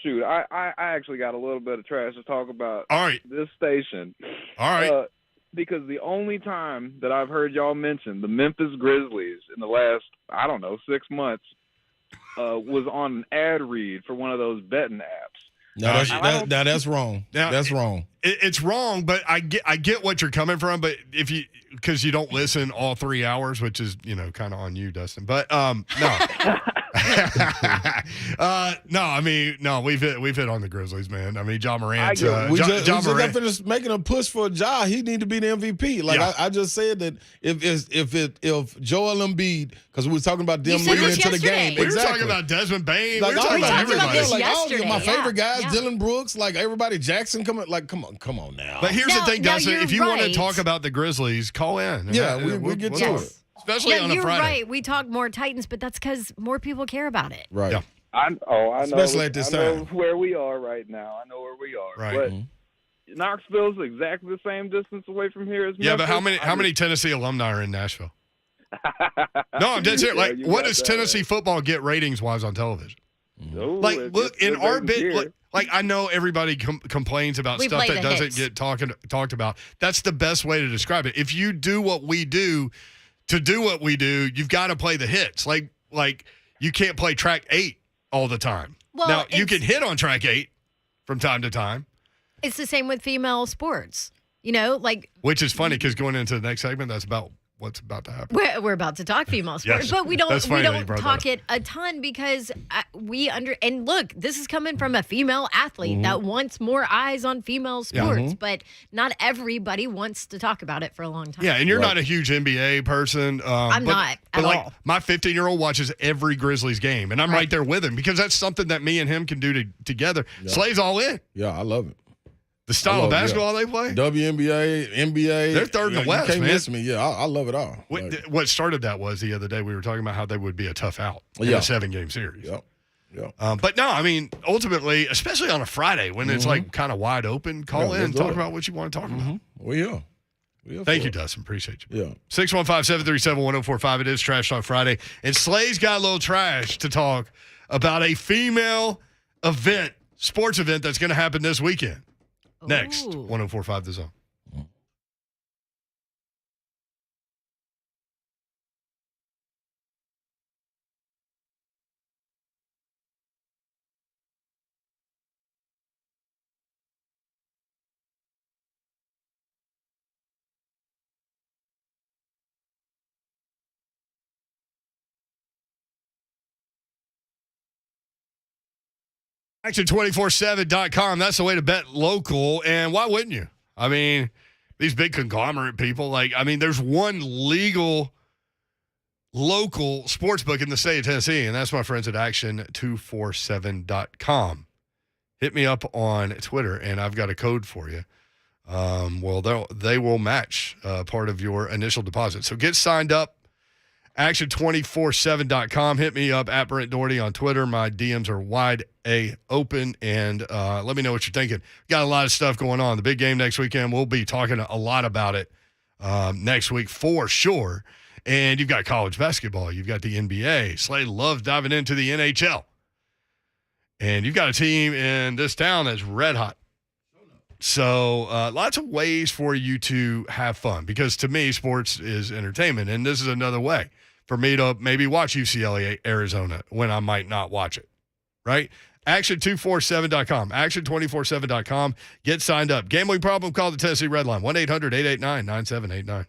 Shoot, I actually got a little bit of trash to talk about All right, this station. all right. Because the only time that I've heard y'all mention the Memphis Grizzlies in the last, 6 months was on an ad read for one of those betting apps. No, that's wrong. Now, That's wrong. It's wrong, but I get what you're coming from. But because you don't listen all 3 hours, which is kind of on you, Dustin. But no. No, I mean, no, we've hit on the Grizzlies, man. I mean, John Morant. We just finished making a push for Ja. He need to be the MVP. Like I just said that if Joel Embiid, because we were talking about them leading into the game, we were talking about Desmond Bain. Like, we were talking about everybody. this like all yesterday. my favorite guys, Yeah. Dylan Brooks, like everybody, Jackson coming. Like, come on now. But here's the thing, Dustin. you're If you want to right. talk about the Grizzlies, call in. Yeah, we get to it. Especially on a you're Friday. right. We talk more Titans, but that's because more people care about it. Right. Yeah. I know. Especially at this I know time. where we are right now. I know where we are. Right. But Knoxville's exactly the same distance away from here as Yeah, but Memphis. how many Tennessee alumni are in Nashville? No, I'm dead serious. Yeah, Like, you what got does that Tennessee right. football get ratings wise on television? Oh, Like, it's look, in good our ratings bit, here. like I know everybody complains about We stuff play that the doesn't hits. get talked about. That's the best way to describe it. If you do what we do, to do what we do, you've got to play the hits. Like you can't play track 8 all the time. Well, now you it's- can hit on track 8 from time to time, It's the same with female sports. Like which is funny because going into the next segment, that's about what's about to happen. we're about to talk female sports, Yes. but we That's funny that you brought that talk up. it a ton because and look, this is coming from a female athlete that wants more eyes on female sports, but not everybody wants to talk about it for a long time. Yeah, and you're not a huge NBA person. I'm not But at like all. my 15-year-old watches every Grizzlies game, and I'm right there with him because that's something that me and him can do together. Yeah. Slave's all in. Yeah, I love it. The style of basketball they play. WNBA, NBA. They're third in the West, you can't man. miss me. Yeah, I love it all. What started that was the other day we were talking about how they would be a tough out in a 7-game series. Yep. But no, I mean, ultimately, especially on a Friday when it's like kind of wide open, call in, talk about what you want to talk about. We are. Thank you, Dustin. Appreciate you. Yeah. 615-737-1045. It is Trash Talk Friday. And Slay's got a little trash to talk about a female event, sports event that's going to happen this weekend. Next, Ooh. 1045 The Zone. Action247.com. That's the way to bet local. And why wouldn't you? I mean, these big conglomerate people, there's one legal local sports book in the state of Tennessee, and that's my friends at Action247.com. Hit me up on Twitter, and I've got a code for you. They will match part of your initial deposit. So get signed up. Action247.com. Hit me up at Brent Doherty on Twitter. My DMs are wide open, and let me know what you're thinking. Got a lot of stuff going on. The big game next weekend. We'll be talking a lot about it next week for sure. And you've got college basketball. You've got the NBA. Slay loves diving into the NHL. And you've got a team in this town that's red hot. So lots of ways for you to have fun because to me, sports is entertainment. And this is another way for me to maybe watch UCLA Arizona when I might not watch it, right? Action247.com, action247.com. Get signed up. Gambling problem, call the Tennessee Red Line, 1-800-889-9789.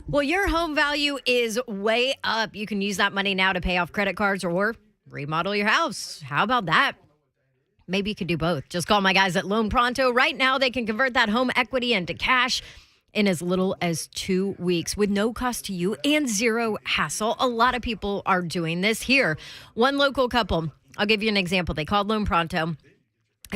Well, your home value is way up. You can use that money now to pay off credit cards or remodel your house. How about that? Maybe you could do both. Just call my guys at Loan Pronto. Right now, they can convert that home equity into cash in as little as 2 weeks with no cost to you and zero hassle. A lot of people are doing this here. One local couple, I'll give you an example. They called Loan Pronto,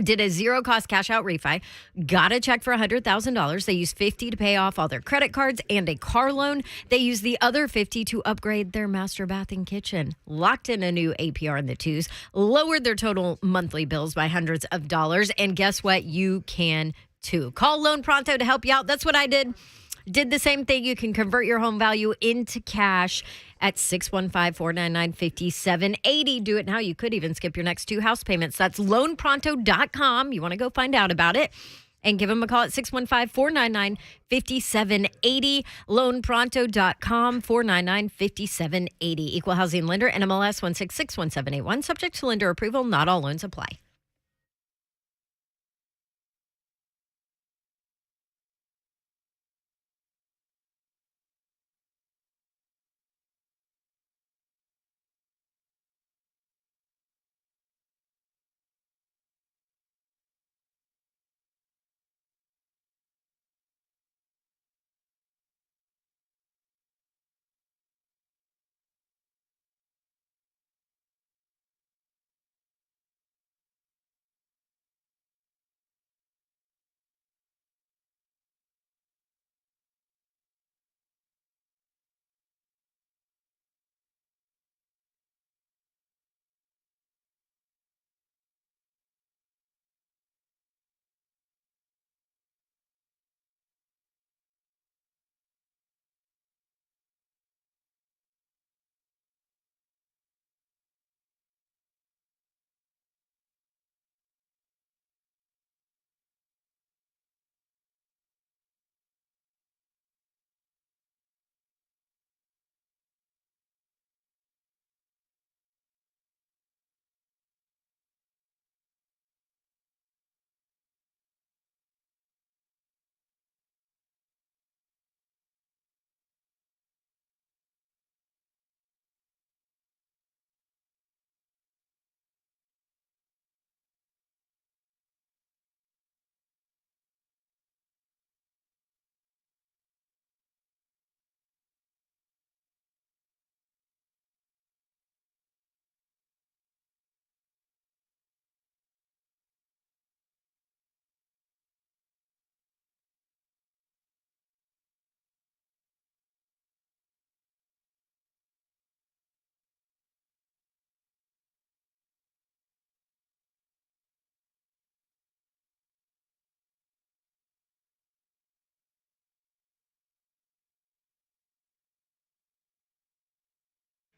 did a zero-cost cash-out refi, got a check for $100,000. They used $50 to pay off all their credit cards and a car loan. They used the other $50 to upgrade their master bath and kitchen, locked in a new APR in the twos, lowered their total monthly bills by hundreds of dollars, and guess what? You can too. Call Loan Pronto to help you out. That's what I did. Did the same thing. You can convert your home value into cash at 615-499-5780. Do it now. You could even skip your next 2 house payments. That's loanpronto.com. You want to go find out about it and give them a call at 615-499-5780. Loanpronto.com, 499-5780. Equal housing lender, NMLS 1661781. Subject to lender approval. Not all loans apply.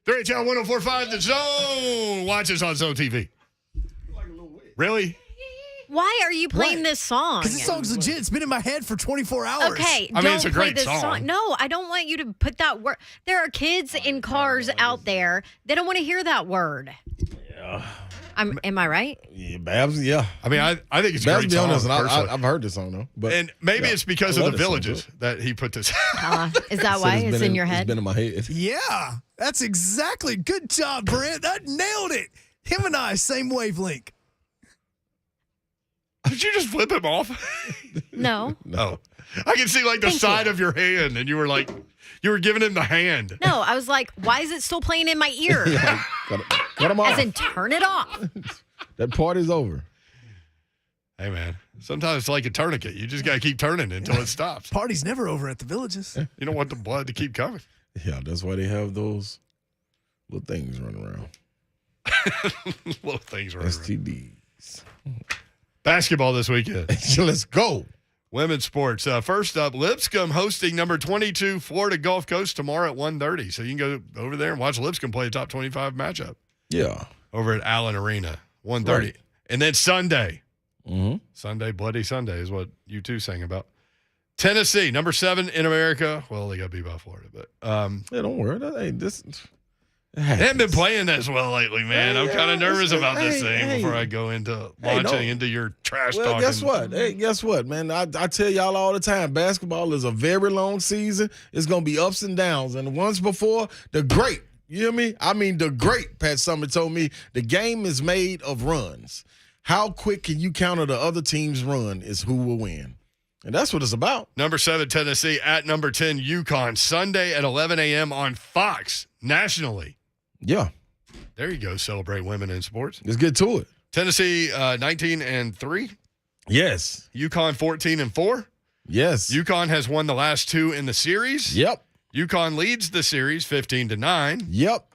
Channel 1045 The Zone. Watch us on Zone TV. Really? Why are you playing this song? Because this song's legit. It's been in my head for 24 hours. Okay, I mean, it's a don't play great this song. No, I don't want you to put that word. There are kids in cars out there. They don't want to hear that word. Yeah. Am I right? Yeah, Babs, yeah. I mean, I think it's a Babs great be song. honest, and personally. I've heard this song, though. But And maybe it's because I of love the this song, villages that he put this. Is that So why it's it's been in your head? It's been in my head. Yeah, that's exactly. Good job, Brent. That nailed it. Him and I, same wavelength. Did you just flip him off? No. No. I can see like the Thank side you. of your hand, and you were giving him the hand. No, I was like, why is it still playing in my ear? Cut him off. As in, turn it off. That party's over. Hey, man. Sometimes it's like a tourniquet. You just got to keep turning until it stops. Party's never over at the Villages. You don't want the blood to keep coming. Yeah, that's why they have those little things running around. Little things right around. STDs. Basketball this weekend. Let's go. Women's sports. First up, Lipscomb hosting number 22 Florida Gulf Coast tomorrow at 1:30. So you can go over there and watch Lipscomb play a top 25 matchup. Yeah. Over at Allen Arena, 1:30. Right. And then Sunday. Mm-hmm. Sunday, Bloody Sunday is what you two sang about. Tennessee, number 7 in America. Well, they got beat by Florida, but Yeah, don't worry. They haven't been playing as well lately, man. I'm kind of nervous about this thing before I go into launching into your trash talking. Guess what? Hey, guess what, man? I tell y'all all the time, basketball is a very long season. It's going to be ups and downs. And once before, the great, you hear me? I mean, the great Pat Summitt told me the game is made of runs. How quick can you counter the other team's run is who will win. And that's what it's about. Number 7, Tennessee at number 10, UConn. Sunday at 11 a.m. on Fox nationally. Yeah. There you go. Celebrate women in sports. Let's get to it. Tennessee 19-3. Yes. UConn 14-4. Yes. UConn has won the last 2 in the series. Yep. UConn leads the series 15-9. Yep.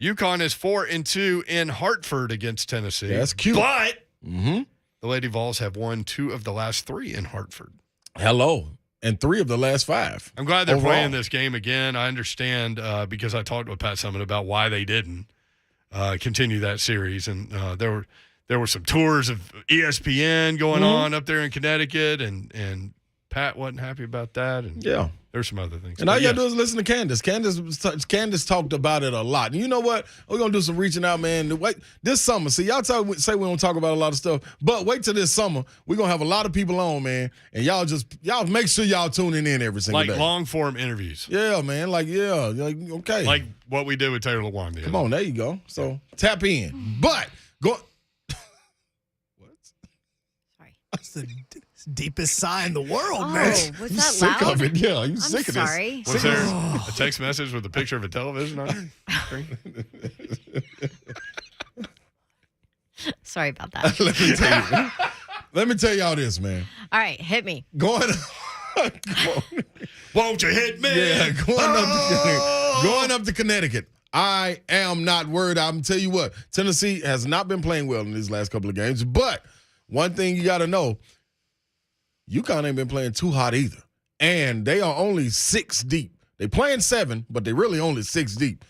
UConn is 4-2 in Hartford against Tennessee. That's cute. But the Lady Vols have won 2 of the last 3 in Hartford. Hello. And 3 of the last 5. I'm glad they're overall playing this game again. I understand because I talked with Pat Summitt about why they didn't continue that series. And there were some tours of ESPN going on up there in Connecticut, and Pat wasn't happy about that. And there's some other things. And all you got to do is listen to Candace. Candace talked about it a lot. And you know what? We're going to do some reaching out, man. Wait, this summer. See, y'all say we don't talk about a lot of stuff, but wait till this summer. We're going to have a lot of people on, man. And y'all make sure y'all tuning in every single day. Like long-form interviews. Yeah, man. Okay. Like what we did with Taylor Lewan. Come on, there you go. So tap in. But go. What? Sorry. That's the deepest sigh in the world, Oh, man. was You that sick loud? of it? Yeah, you I'm sick of sorry. Was there a text message with a picture of a television on your screen? Sorry about that. this? Let me tell y'all this, man. All right, hit me. Going Won't you hit me? Yeah, going up to Connecticut. I am not worried. I'm going to tell you what, Tennessee has not been playing well in these last couple of games. But one thing you got to know, UConn ain't been playing too hot either. And they are only 6 deep. They playing 7, but they really only 6 deep.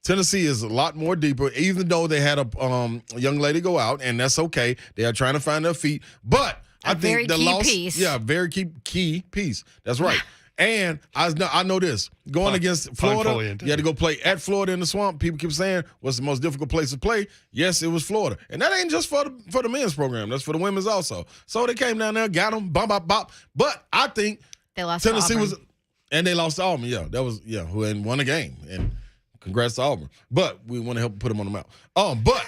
Tennessee is a lot more deeper, even though they had a young lady go out, and that's okay. They are trying to find their feet. But I think the loss, piece. yeah, very key piece. That's right. And I know this. Going against Florida, you had to go play at Florida in the Swamp. People keep saying, what's the most difficult place to play? Yes, it was Florida. And that ain't just for the men's program. That's for the women's also. So they came down there, got them, bop. But I think They lost Tennessee to Auburn. and they lost to Auburn. Yeah, that was, who hadn't won a game. And congrats to Auburn. But we want to help put them on the map. But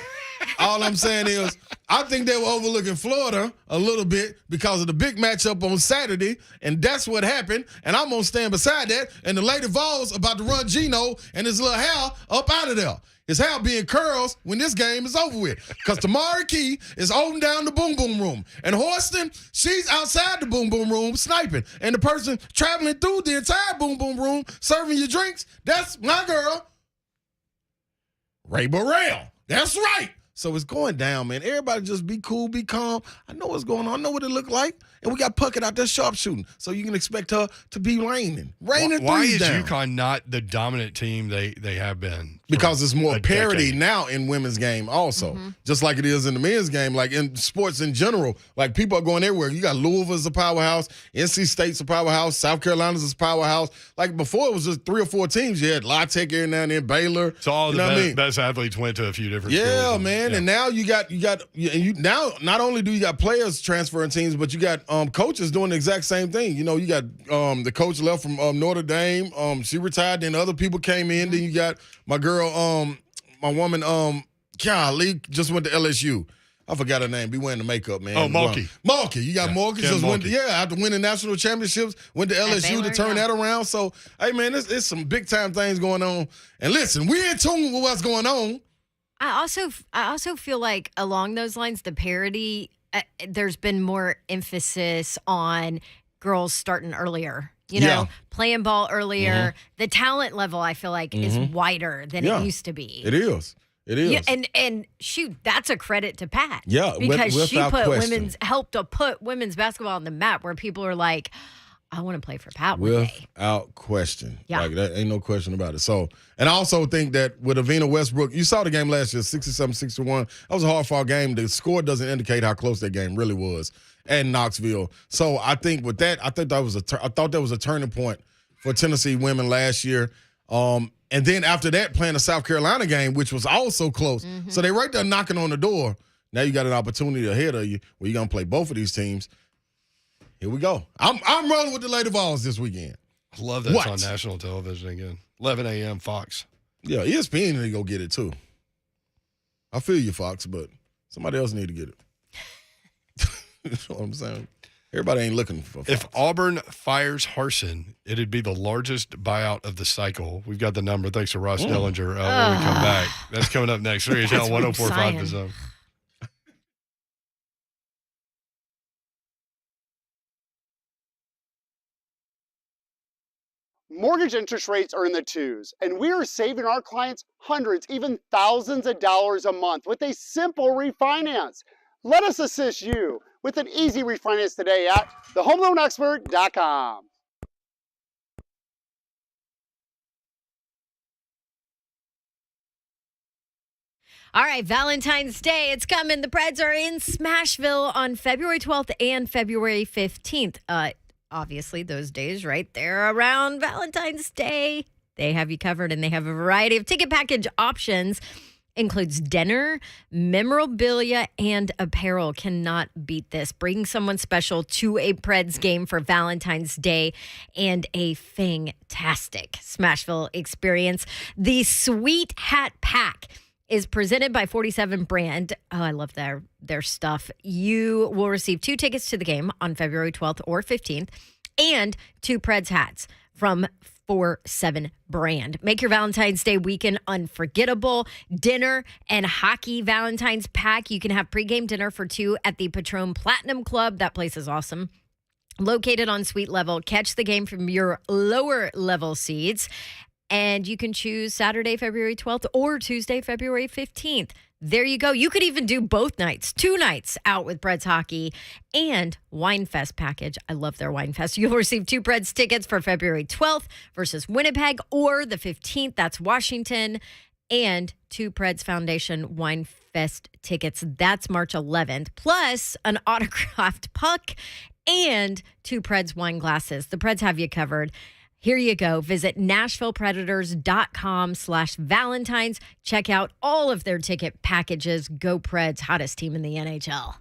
all I'm saying is, I think they were overlooking Florida a little bit because of the big matchup on Saturday, and that's what happened. And I'm going to stand beside that. And the Lady Vols about to run Gino and his little hair up out of there. His hair being curls when this game is over with. Because Tamara Key is holding down the boom boom room. And Horston, she's outside the boom boom room sniping. And the person traveling through the entire boom boom room serving your drinks, that's my girl, Ray Burrell. That's right. So it's going down, man. Everybody just be cool, be calm. I know what's going on. I know what it look like. And we got Puckett out there sharpshooting. So you can expect her to be raining. Raining Why threes is down. UConn not the dominant team they have been? Because it's more a parity decade? now in women's game also. Just like it is in the men's game, like in sports in general. Like people are going everywhere. You got Louisville as a powerhouse. NC State's a powerhouse. South Carolina's a powerhouse. Like before it was just 3 or 4 teams. You had La Tech every now and then, Baylor. So all you the know what I mean? best athletes went to a few different schools. Yeah, man. And now you now not only do you got players transferring teams, but you got coaches doing the exact same thing. You know, you got the coach left from Notre Dame. She retired, then other people came in. Then you got my girl, my woman, golly, just went to LSU. I forgot her name. Be wearing the makeup, man. Oh, Mulkey. Mulkey. You got Mulkey. Kim Just went, Mulkey. after winning national championships, went to LSU Baylor, to turn yeah. that around. So, hey, man, it's some big time things going on. And listen, we in tune with what's going on. I also feel like along those lines, the parity, there's been more emphasis on girls starting earlier. You know, playing ball earlier. The talent level, I feel like, is wider than it used to be. It is. It is. Yeah, and shoot, that's a credit to Pat. Yeah, because she without question. helped to put women's basketball on the map where people are like, I want to play for Pat one day. Without question. Yeah. Like, that ain't no question about it. So, and I also think that with Avina Westbrook, you saw the game last year, 67-61. That was a hard-fought game. The score doesn't indicate how close that game really was at Knoxville. So, I think with that, I thought that was a turning point for Tennessee women last year. And then after that, playing the South Carolina game, which was also close. Mm-hmm. So they right there knocking on the door. Now you got an opportunity ahead of you where you're gonna play both of these teams. Here we go. I'm rolling with the Lady Vols this weekend. I love that What? it's on national television again. 11 a.m. Fox. Yeah, ESPN need to go get it too. I feel you, Fox, but somebody else need to get it. That's what I'm saying. Everybody ain't looking for Fox. If Auburn fires Harsin, it'd be the largest buyout of the cycle. We've got the number. Thanks to Ross Dellinger when we come back. That's coming up next. 3 That's what I'm 104.5 The saying. Zone. Mortgage interest rates are in the twos, and we are saving our clients hundreds, even thousands of dollars a month with a simple refinance. Let us assist you with an easy refinance today at thehomeloanexpert.com. All right, Valentine's Day, it's coming. The Preds are in Smashville on February 12th and February 15th. Obviously, those days right there around Valentine's Day, they have you covered, and they have a variety of ticket package options. Includes dinner, memorabilia, and apparel. Cannot beat this. Bring someone special to a Preds game for Valentine's Day and a fantastic Smashville experience. The Sweet Hat Pack is presented by 47 Brand. Oh, I love their stuff. You will receive 2 tickets to the game on February 12th or 15th and 2 Preds hats from 47 Brand. Make your Valentine's Day weekend unforgettable. Dinner and hockey Valentine's pack. You can have pregame dinner for 2 at the Patron Platinum Club. That place is awesome. Located on suite level. Catch the game from your lower level seats. And you can choose Saturday, February 12th or Tuesday, February 15th. There you go. You could even do both nights, 2 nights out with Preds hockey and Winefest package. I love their Winefest. You'll receive 2 Preds tickets for February 12th versus Winnipeg, or the 15th, that's Washington, and 2 Preds Foundation Winefest tickets. That's March 11th, plus an autographed puck and 2 Preds wine glasses. The Preds have you covered. Here you go. Visit NashvillePredators.com/Valentines. Check out all of their ticket packages. Go Preds, hottest team in the NHL.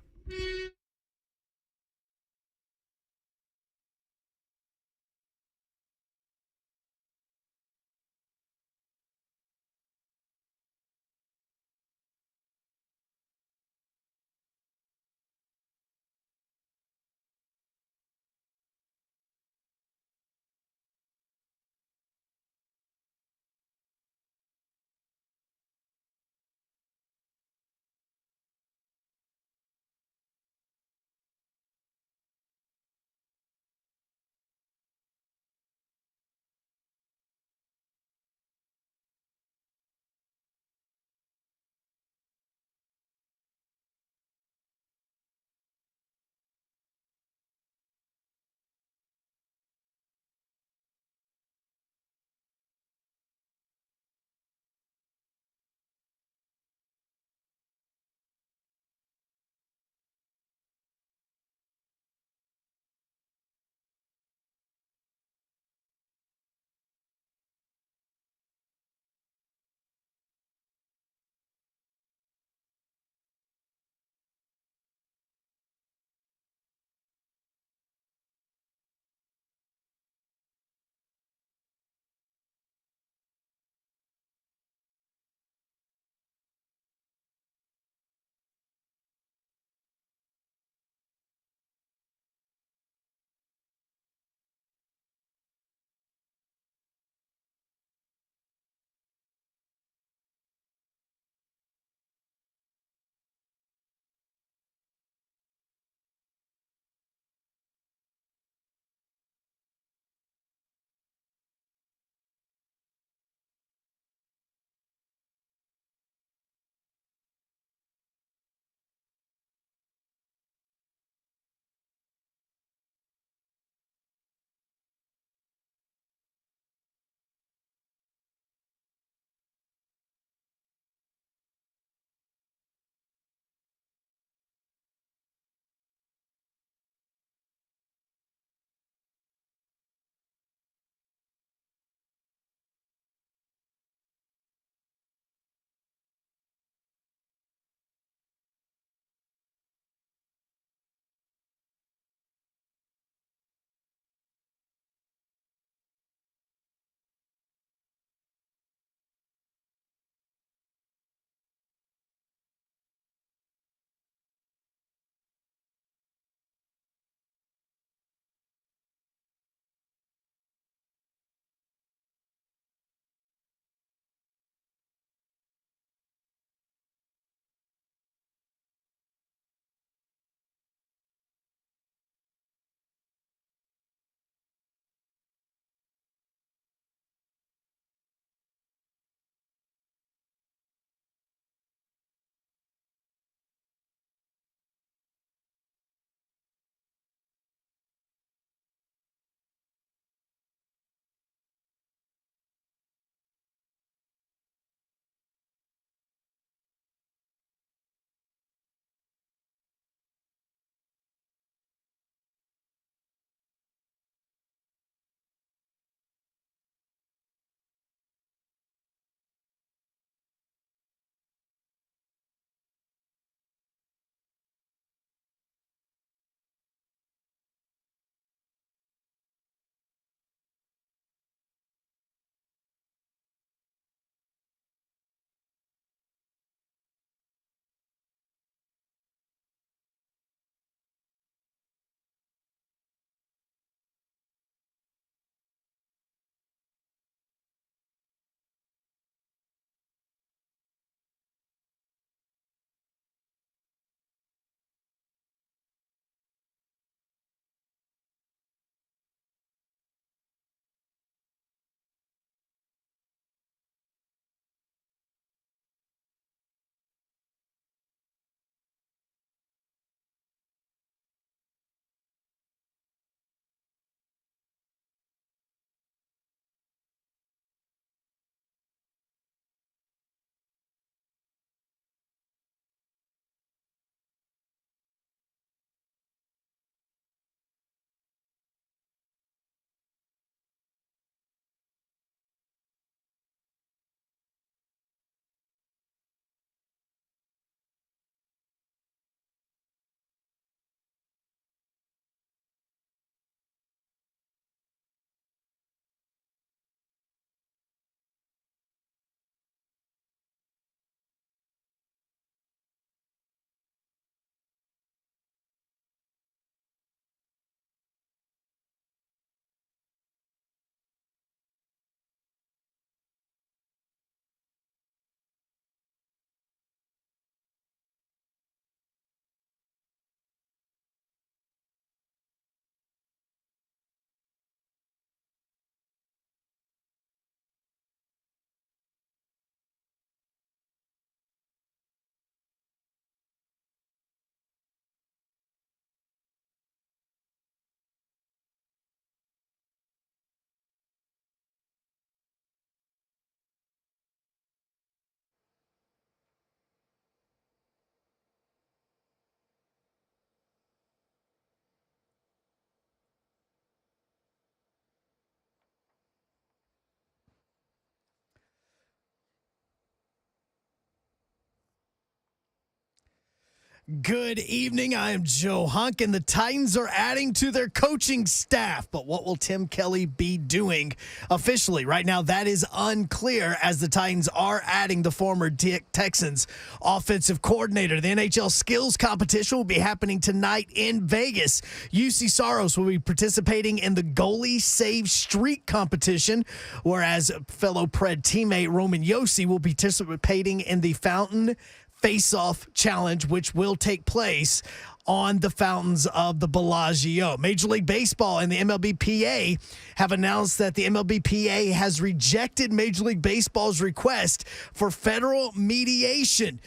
Good evening. I am Joe Hunk, and the Titans are adding to their coaching staff. But what will Tim Kelly be doing officially? Right now, that is unclear as the Titans are adding the former Texans offensive coordinator. The NHL skills competition will be happening tonight in Vegas. UC Saros will be participating in the goalie save streak competition, whereas fellow Pred teammate Roman Josi will be participating in the Fountain Face-Off Challenge, which will take place on the fountains of the Bellagio. Major League Baseball and the MLBPA have announced that the MLBPA has rejected Major League Baseball's request for federal mediation.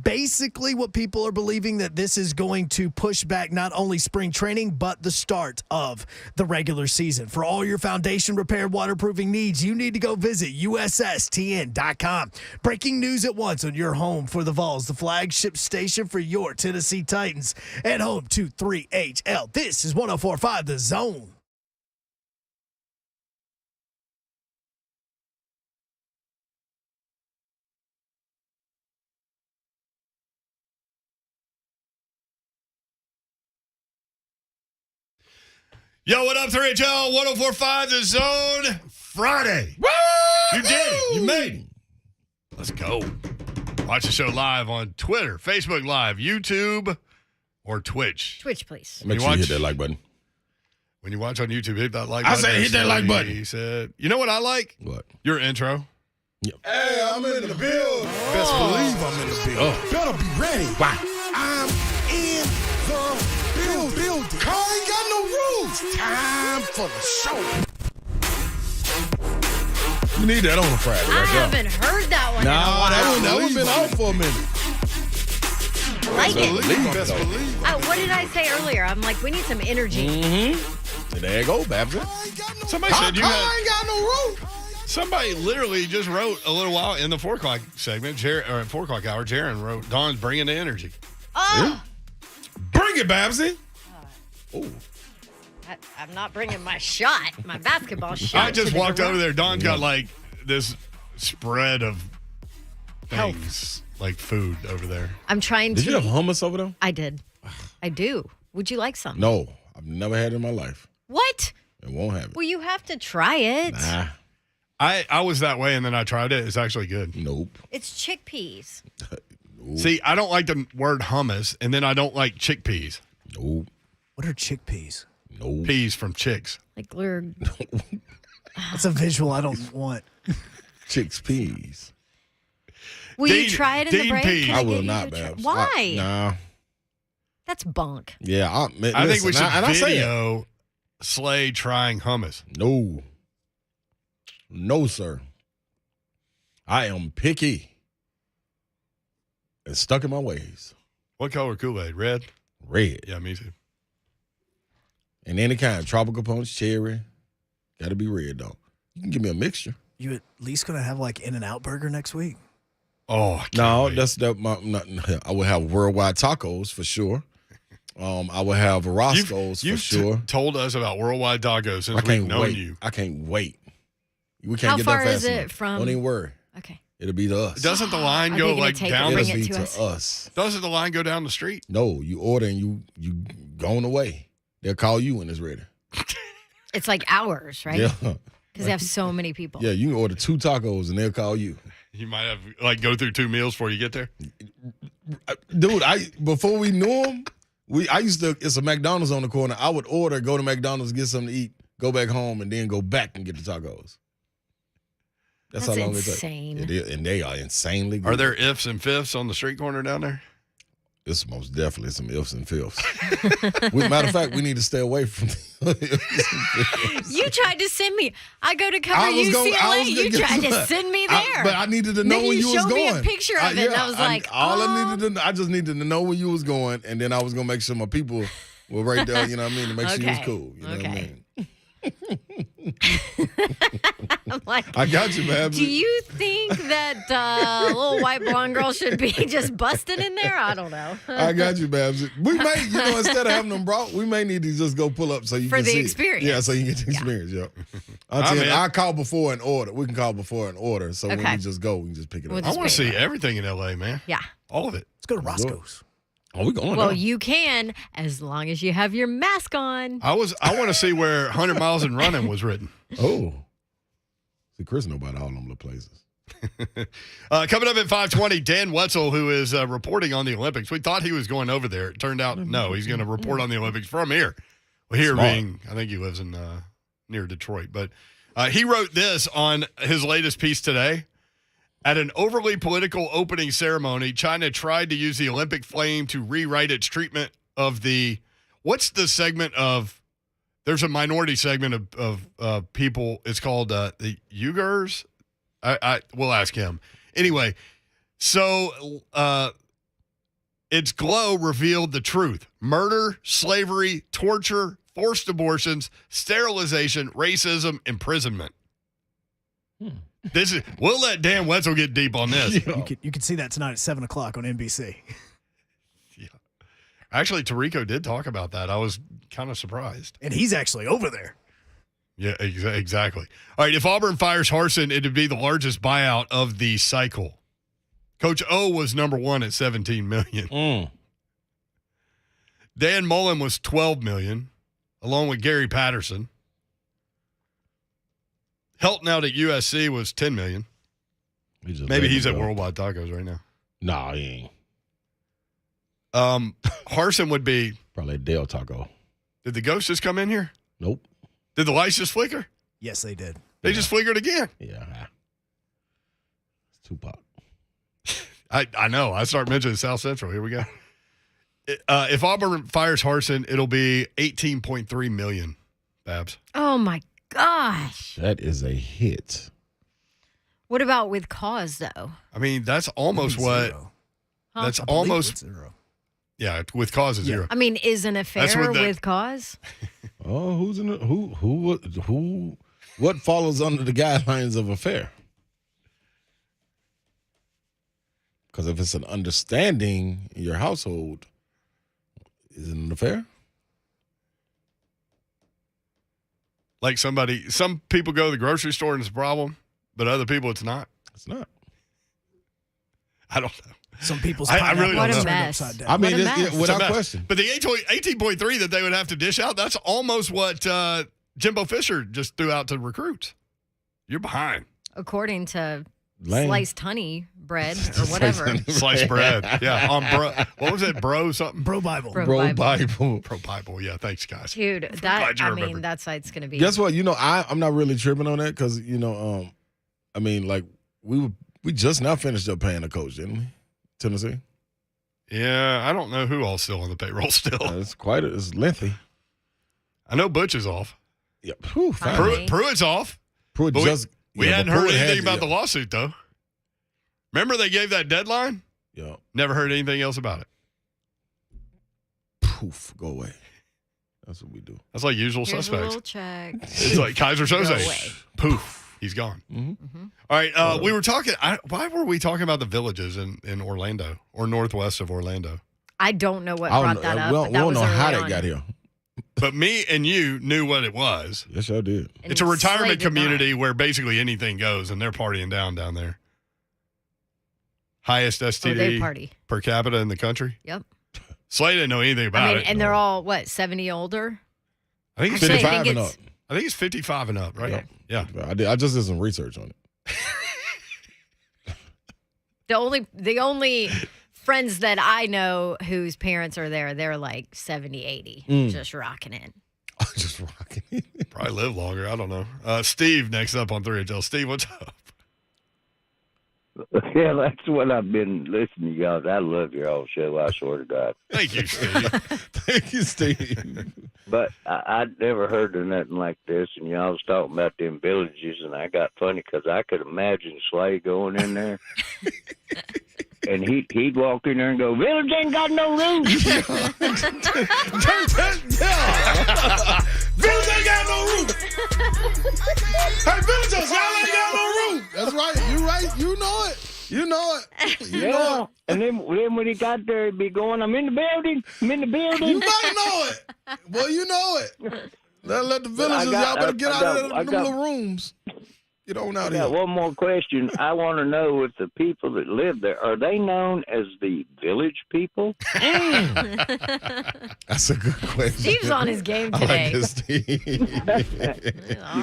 Basically, what people are believing that this is going to push back not only spring training, but the start of the regular season. For all your foundation repair waterproofing needs, you need to go visit USSTN.com. Breaking news at once on your home for the Vols, the flagship station for your Tennessee Titans, and home to 3HL. This is 104.5 The Zone. Yo, what up, 3HL 104.5 The Zone Friday. Woo! You did it. You made it. Let's go. Watch the show live on Twitter, Facebook Live, YouTube, or Twitch. Twitch, please. Make sure you hit that like button. When you watch on YouTube, hit that like I button. said hit that like button. He said, you know what I like? What? Your intro. Yep. Hey, I'm in the building. Best believe I'm in the building. Better be ready. Why? I'm in the building. Car ain't got no rules. Time for the show. You need that on a Friday, I right haven't heard that one in a while. that one been out for a minute. I like it. Best believe. What did I say earlier? I'm like, we need some energy. Mm-hmm. There you go, Babs. Somebody said you ain't got no rules. Somebody literally just wrote a little while in the 4 o'clock segment, or at 4 o'clock hour, Jaron wrote, Dawn's bringing the energy. Oh, Bring it, Babsy. Oh. I'm not bringing my shot, my basketball shot. I just to the walked garage. over there. Dawn's got like this spread of Health. things, like food over there. I'm trying Did to. you have hummus over there? I did. I do. Would you like some? No, I've never had it in my life. What? And won't have it. Well, you have to try it. Nah. I was that way, and then I tried it. It's actually good. Nope. It's chickpeas. See, I don't like the word hummus, and then I don't like chickpeas. Nope. What are chickpeas? Nope. Peas from chicks. Like we're. That's a visual I don't want. Chicks peas. Will you try it in the Dean break? peas. Can I get will you not, to try- Babs. Why? Nah. That's bunk. Yeah, I think we should I say it. video Slay trying hummus. No. No, sir. I am picky and stuck in my ways. What color Kool-Aid? Red? Red. Yeah, me too. And any kind. Tropical punch, cherry. Got to be red, though. You can give me a mixture. You at least going to have like In-N-Out Burger next week? Oh, I can't No, wait. that's that. I would have worldwide tacos for sure. I would have Roscoe's for You've sure. told us about Worldwide Doggo since I we've can't known wait. you. I can't wait. We can't How get far there is fast it enough. from- Don't even worry. Okay. It'll be to us. Doesn't the line Are go they gonna like take it down and the bring It'll it be to to us? us. Doesn't the line go down the street? No, you order and you going away. They'll call you when it's ready. It's like hours, right? Yeah. Because they have so many people. Yeah, you can order 2 tacos and they'll call you. You might have like go through 2 meals before you get there. Dude, before we knew them, I used to, it's a McDonald's on the corner. I would order, go to McDonald's, get something to eat, go back home, and then go back and get the tacos. That's how long insane. it takes. And they are insanely good. Are there ifs and fifths on the street corner down there? It's most definitely some ifs and fifths. Matter of fact, we need to stay away from the ifs and fifths. You tried to send me. I go to cover I was UCLA. gonna- You tried to send me there. But I needed to know Then when you you was showed going. me a picture of it, and I was like, I just needed to know when you was going, and then I was gonna make sure my people were right there. You know what I mean? To make sure you was Okay. cool. You know what I Okay. mean? I'm like, I got you, man. do you think that little white blonde girl should be just busting in there? I don't know. I got you, Babs. We may, instead of having them brought, we may need to just go pull up so you For can the see. experience. Yeah, so you get the experience. Yep. I'll call before an order. We can call before an order. So when Okay. we just go, we can just pick it We'll up. I just want to pick it see everything in LA, man. Yeah. All of it. Let's go to Roscoe's. Oh, we going Well, now. you can as long as you have your mask on. I want to see where 100 miles and running was written. Oh. See, Chris know about all them little places. Coming up at 5:20, Dan Wetzel, who is reporting on the Olympics. We thought he was going over there. It turned out, no, he's going to report on the Olympics from here. Well, here Smart. being, I think he lives in near Detroit. But he wrote this on his latest piece today. At an overly political opening ceremony, China tried to use the Olympic flame to rewrite its treatment of what's the segment of, there's a minority segment of people, it's called the Uyghurs. We'll ask him. Anyway, so its glow revealed the truth. Murder, slavery, torture, forced abortions, sterilization, racism, imprisonment. We'll let Dan Wetzel get deep on this. You can see that tonight at 7 o'clock on NBC. Yeah. Actually, Tirico did talk about that. I was kind of surprised. And he's actually over there. Yeah, exactly. All right, if Auburn fires Harsin, it would be the largest buyout of the cycle. Coach O was number one at $17 million. Dan Mullen was $12 million, along with Gary Patterson. Helton out at USC was $10 million. Maybe he's at Worldwide Tacos right now. Nah, he ain't. Harsin would be Probably a Del Taco. Did the ghost just come in here? Nope. Did the lights just flicker? Yes, they did. They just flickered again. Yeah. It's Tupac. I know. I start mentioning South Central. Here we go. If Auburn fires Harsin, it'll be $18.3 million, Babs. Oh, my gosh. That is a hit. What about with cause, though? I mean, that's almost what. Zero. Huh? That's I believe almost. it's zero. Yeah, with cause is zero. I mean, is an affair with cause? Oh, who's in the, who? What follows under the guidelines of affair? Because if it's an understanding in your household, is it an affair? Like some people go to the grocery store and it's a problem, but other people it's not. It's not. I don't know. Some people's I really What don't a know. mess. Upside down. I mean, What a it's, mess. without It's a mess. question. But the 18.3 that they would have to dish out, that's almost what Jimbo Fisher just threw out to recruits. You're behind. According to Lame. sliced honey bread or whatever. Sliced bread. Yeah. On what was it? Bro something? Bro Bible. Bro Bro Bible. Bible. Pro Bible. Yeah. Thanks, guys. Dude, glad you I remembered. mean, that site's going to be. Guess what? I'm not really tripping on that because I mean, like we just now finished up paying a coach, didn't we? Tennessee. Yeah. I don't know who all's still on the payroll still. It's lengthy. I know Butch is off. Yeah. Whew, fine. Finally. Pruitt's off. Pruitt But just We yeah, hadn't but heard Pruitt anything had- about the yeah. lawsuit, though. Remember they gave that deadline? Yeah. Never heard anything else about it. Poof. Go away. That's what we do. That's like usual Here's a suspects. little check. It's like Kaiser Go Soze. away. Poof. He's gone. Mm-hmm. All right. We were talking. Why were we talking about the villages in Orlando or northwest of Orlando? I don't know what I brought don't that know. up. We but don't, that we was don't know how early that on. got here. But me and you knew what it was. Yes, I did. And It's a Slay retirement did not. community where basically anything goes, and they're partying down there. Highest Oh, they STD party. per capita in the country. Yep. Slay didn't know anything about I mean, it. and they're all, what, 70 older? I think it's Actually, 55 I think and it's- up. I think it's 55 and up, right? Okay. Yeah. I just did some research on it. The only friends that I know whose parents are there, they're like 70, 80, just rocking in. Just rocking. Probably live longer. I don't know. Steve next up on 3HL. Steve, what's up? Yeah, that's what I've been listening to y'all. I love your whole show, I swear to God. Thank you, Steve. Thank you, Steve. But I'd never heard of nothing like this, and y'all was talking about them villages, and I got funny because I could imagine Slay going in there, and he'd walk in there and go, "Village ain't got no roof." Village ain't got no roof. Hey, villagers, y'all ain't got no roof. That's right. You right. You know it. You know it. You know Yeah, it. and then when he got there, he'd be going, "I'm in the building. I'm in the building." You might know it. Well, you know it. Let the villagers, y'all better get out of them little rooms. Get on I out got here. one more question. I want to know if the people that live there, are they known as the village people? That's a good question. Steve's on his game I today. like this, Steve. You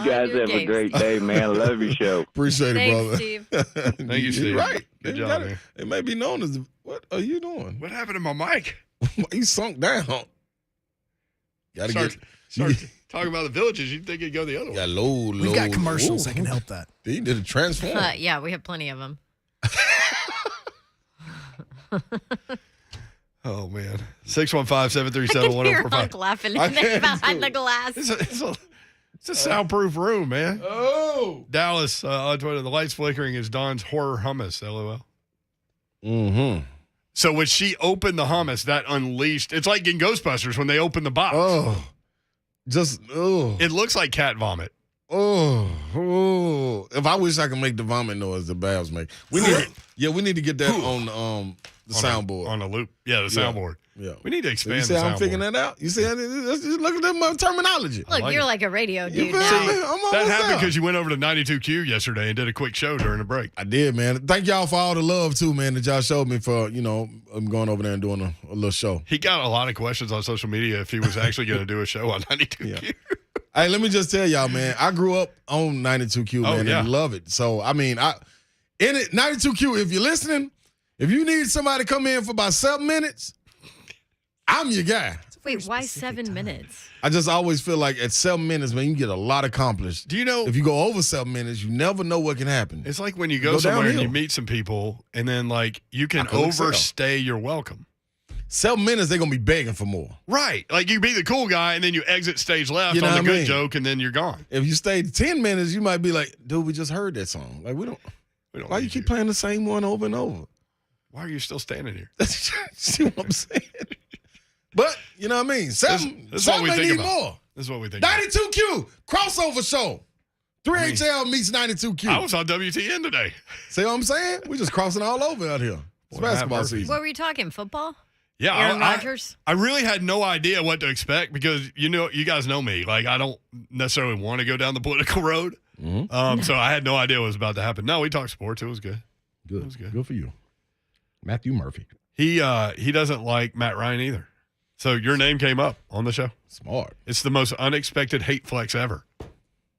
guys have a great day, man. Love your show. Appreciate it, Thanks, brother. Steve. Thank you, Steve. You're right. Good They job, got it. man. It may be known as what are you doing? What happened to my mic? You sunk down. Gotta Start get talking about the villages. You'd think it'd go the other way. yeah, low. We've got commercials that can help that. He did a transform. Yeah, we have plenty of them. Oh, man. I can 615-737-1045. hear Hunk laughing I in there can behind too. the glass. It's a soundproof room, man. Oh. Dallas on Twitter. The lights flickering is Dawn's horror hummus. LOL. Mm-hmm. So when she opened the hummus, that unleashed. It's like in Ghostbusters when they open the box. Oh. Just It looks like cat vomit. Oh. If I wish I could make the vomit noise the Babs make. We need to get that on the soundboard. On a loop. Yeah, the soundboard. Yeah. We need to You expand see the how I'm soundboard. figuring that out? You see how look at that terminology. Look, like you're it. like a radio You dude feel now. me? I'm almost That happened there. because you went over to 92Q yesterday and did a quick show during the break. I did, man. Thank y'all for all the love too, man, that y'all showed me for, I'm going over there and doing a little show. He got a lot of questions on social media if he was actually going to do a show on 92Q. Yeah. Hey, let me just tell y'all, man, I grew up on 92Q, man, yeah. and love it. So, I mean, 92Q, if you're listening, if you need somebody to come in for about 7 minutes, I'm your guy. Wait, why 7 minutes? I just always feel like at 7 minutes, man, you can get a lot accomplished. Do you know? If you go over 7 minutes, you never know what can happen. It's like when you go Go somewhere and downhill. you meet some people and then like you can I can excel. overstay your welcome. 7 minutes, they're going to be begging for more. Right. Like you be the cool guy and then you exit stage left You know on the what I good mean? joke and then you're gone. If you stayed 10 minutes, you might be like, dude, we just heard that song. Like, we don't why you need keep playing the same one over and over? Why are you still standing here? See what I'm saying? But, you know what I mean? Seven This is what we may think need about. more. This is what we think about. 92Q, crossover show. 3HL meets 92Q. I was on WTN today. See what I'm saying? We just crossing all over out here. It's Boy, basketball Matt Murphy. season. What were you talking? Football? Yeah, Aaron Rodgers? I really had no idea what to expect because you guys know me. Like I don't necessarily want to go down the political road. Mm-hmm. So I had no idea what was about to happen. No, we talked sports. It was good. Good. It was good. Good for you. Matthew Murphy. He doesn't like Matt Ryan either. So your name came up on the show. Smart. It's the most unexpected hate flex ever.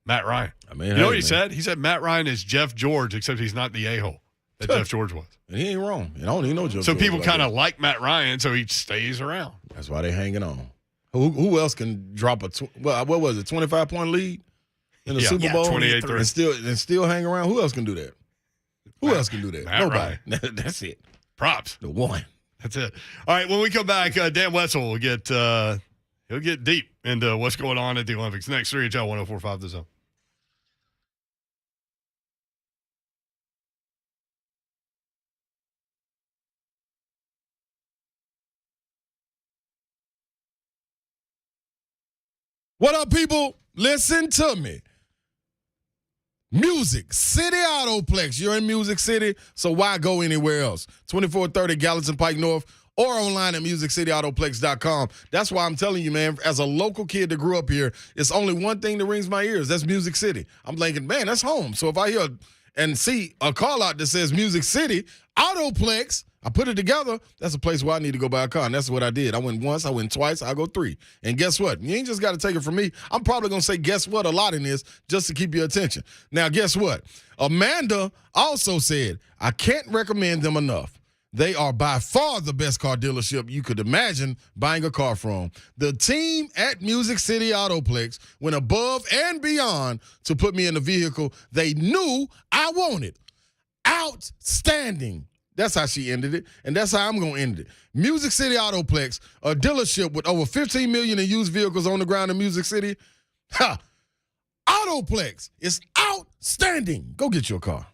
Matt Ryan. I mean, You know what he said? He said Matt Ryan is Jeff George, except he's not the a-hole that Jeff George was. And he ain't wrong. And I don't even know Joe So George people like kind that. of like Matt Ryan, so he stays around. That's why they hanging on. Who else can drop what was it, 25-point lead in the Super Bowl? 28-3. And still hang around? Who else can do that? Who else can do that? Matt Nobody. That's it. Props. The one. That's it. All right, when we come back, Dan Weztel will he'll get deep into what's going on at the Olympics. Next, 3HL 1045 The Zone. What up, people? Listen to me. Music City Autoplex. You're in Music City, so why go anywhere else? 2430 Gallatin Pike North or online at musiccityautoPlex.com. That's why I'm telling you, man, as a local kid that grew up here, it's only one thing that rings my ears. That's Music City. I'm thinking, man, that's home. So if I hear and see a call out that says Music City Autoplex, I put it together. That's a place where I need to go buy a car, and that's what I did. I went once, I went twice, I go 3. And guess what? You ain't just got to take it from me. I'm probably going to say guess what a lot in this just to keep your attention. Now, guess what? Amanda also said, I can't recommend them enough. They are by far the best car dealership you could imagine buying a car from. The team at Music City Autoplex went above and beyond to put me in the vehicle they knew I wanted. Outstanding. That's how she ended it, and that's how I'm going to end it. Music City Autoplex, a dealership with over 15 million in used vehicles on the ground in Music City. Ha! Autoplex is outstanding. Go get your car.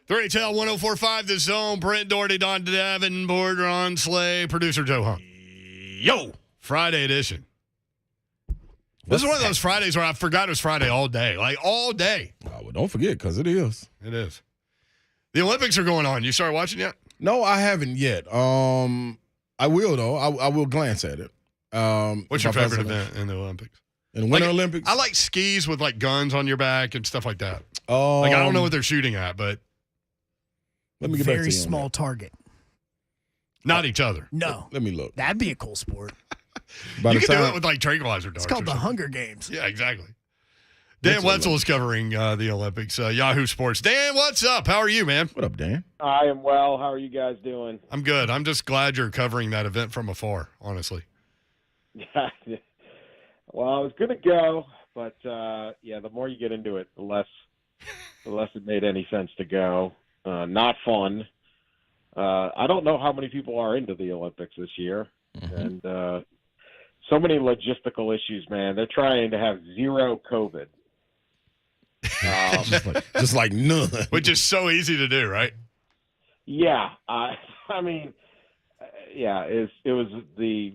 3HL 104.5 The Zone. Brent Doherty, Don Davenport, Ron Slay, producer Joe Hunt. Yo. Friday edition. This is one of those Fridays where I forgot it was Friday all day. Like, all day. Oh, well, don't forget, because it is. It is. The Olympics are going on. You started watching yet? No, I haven't yet. I will, though. I will glance at it. What's your favorite event in the Olympics? In the Winter Olympics? I like skis with, like, guns on your back and stuff like that. I don't know what they're shooting at, but. Let me get back to you. Very small target. Not each other. No. Let me look. That'd be a cool sport. You can do it with, like, tranquilizer darts. It's called the Hunger Games. Yeah, exactly. Dan Weztel is covering the Olympics, Yahoo Sports. Dan, what's up? How are you, man? What up, Dan? I am well. How are you guys doing? I'm good. I'm just glad you're covering that event from afar, honestly. Yeah. Well, I was going to go, but, the more you get into it, the less it made any sense to go. Not fun. I don't know how many people are into the Olympics this year. Mm-hmm. And so many logistical issues, man. They're trying to have zero COVID. Just like none. Which is so easy to do, right? Yeah. I mean, it was the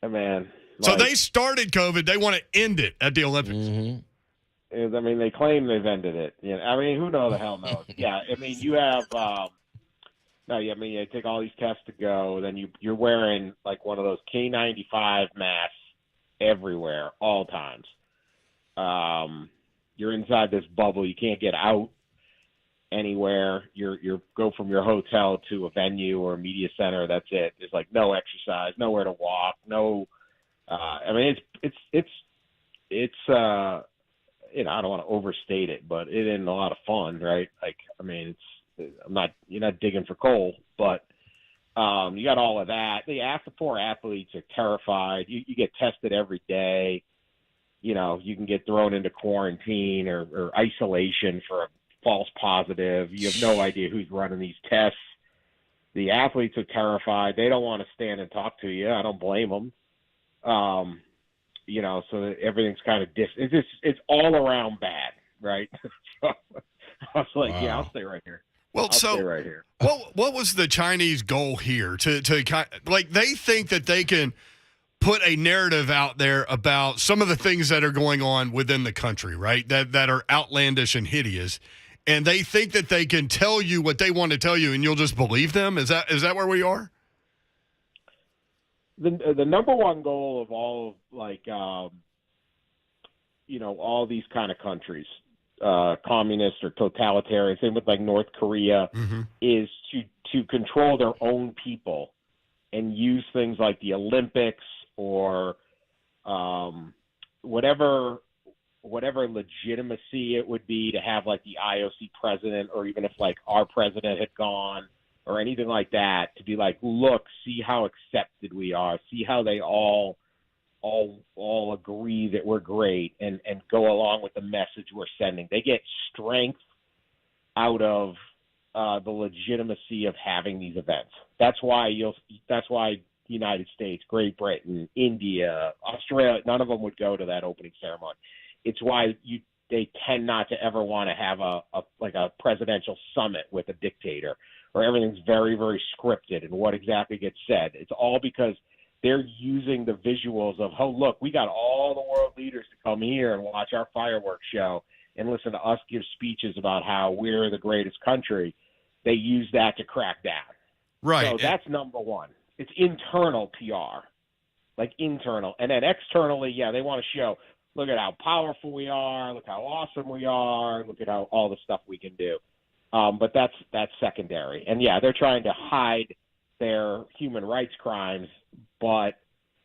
man. So they started COVID. They want to end it at the Olympics. Mm-hmm. I mean, they claim they've ended it. You know, I mean, who the hell knows? Yeah, I mean, you have you take all these tests to go, then you're wearing like one of those K95 masks everywhere, all times. You're inside this bubble. You can't get out anywhere. You go from your hotel to a venue or a media center. That's it. There's like no exercise, nowhere to walk, no. I mean, it's I don't want to overstate it, but it isn't a lot of fun, right? Like, I mean, you're not digging for coal, but you got all of that. The poor athletes are terrified. You get tested every day. You know, you can get thrown into quarantine or isolation for a false positive. You have no idea who's running these tests. The athletes are terrified. They don't want to stand and talk to you. I don't blame them. So that everything's kind of it's all around bad, right? So I was like, wow. Yeah, I'll stay right here. Well, stay right here. What was the Chinese goal here? To like, they think that they can put a narrative out there about some of the things that are going on within the country, right? That are outlandish and hideous, and they think that they can tell you what they want to tell you, and you'll just believe them. Is that where we are? The number one goal of all of all these kind of countries, communist or totalitarian, same with like North Korea, mm-hmm. is to control their own people and use things like the Olympics or whatever legitimacy it would be to have like the IOC president, or even if like our president had gone or anything like that, to be like, look, see how accepted we are, see how they all agree that we're great, and go along with the message we're sending. They get strength out of the legitimacy of having these events. That's why the United States, Great Britain, India, Australia, none of them would go to that opening ceremony. It's why they tend not to ever want to have a presidential summit with a dictator, or everything's very, very scripted and what exactly gets said. It's all because they're using the visuals of, oh, look, we got all the world leaders to come here and watch our fireworks show and listen to us give speeches about how we're the greatest country. They use that to crack down. Right. So that's number one. It's internal PR, like internal. And then externally, they want to show, look at how powerful we are, look how awesome we are, look at how all the stuff we can do. But that's secondary. And, they're trying to hide their human rights crimes, but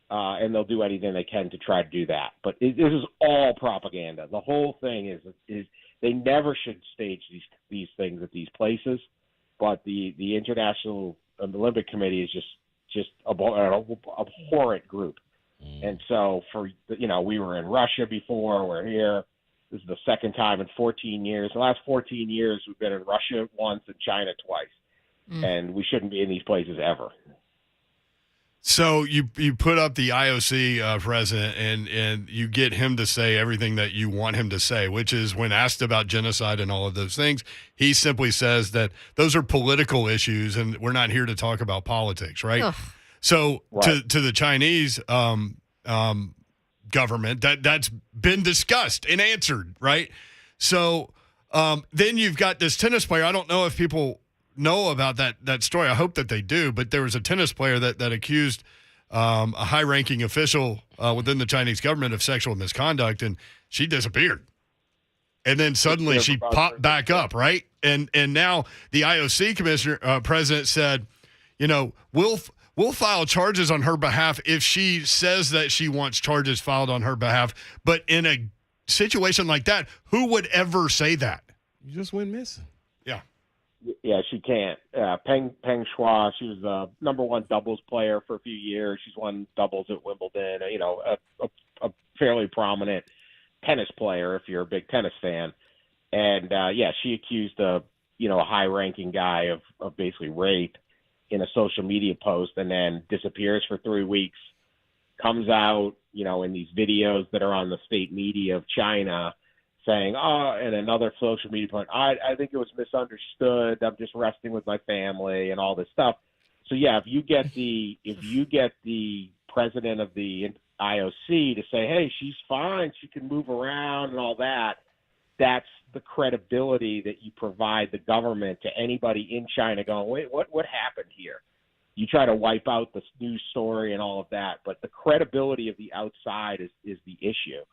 and they'll do anything they can to try to do that. But this is all propaganda. The whole thing is they never should stage these things at these places. But the International Olympic Committee is just an abhorrent group. And so we were in Russia before, we're here. This is the second time in 14 years. The last 14 years, we've been in Russia once and China twice. And we shouldn't be in these places ever. So you put up the IOC president and you get him to say everything that you want him to say, which is when asked about genocide and all of those things, he simply says that those are political issues and we're not here to talk about politics, right? Ugh. So right. To the Chinese government, that's been discussed and answered, right? So then you've got this tennis player. I don't know if people know about that story. I hope that they do, but there was a tennis player that accused a high-ranking official within the Chinese government of sexual misconduct, and she disappeared. And then suddenly she popped back up, right? And now the IOC commissioner president said, we'll file charges on her behalf if she says that she wants charges filed on her behalf. But in a situation like that, who would ever say that? You just went missing. Yeah. Yeah, she can't. Peng Shuai, she was the number one doubles player for a few years. She's won doubles at Wimbledon. A fairly prominent tennis player if you're a big tennis fan. And she accused a high-ranking guy of basically rape in a social media post, and then disappears for 3 weeks. Comes out, in these videos that are on the state media of China, saying, and another social media point, I think it was misunderstood. I'm just resting with my family and all this stuff. So yeah, if you get the president of the IOC to say, hey, she's fine, she can move around and all that, that's the credibility that you provide the government to anybody in China going, wait, what happened here? You try to wipe out the news story and all of that, but the credibility of the outside is the issue.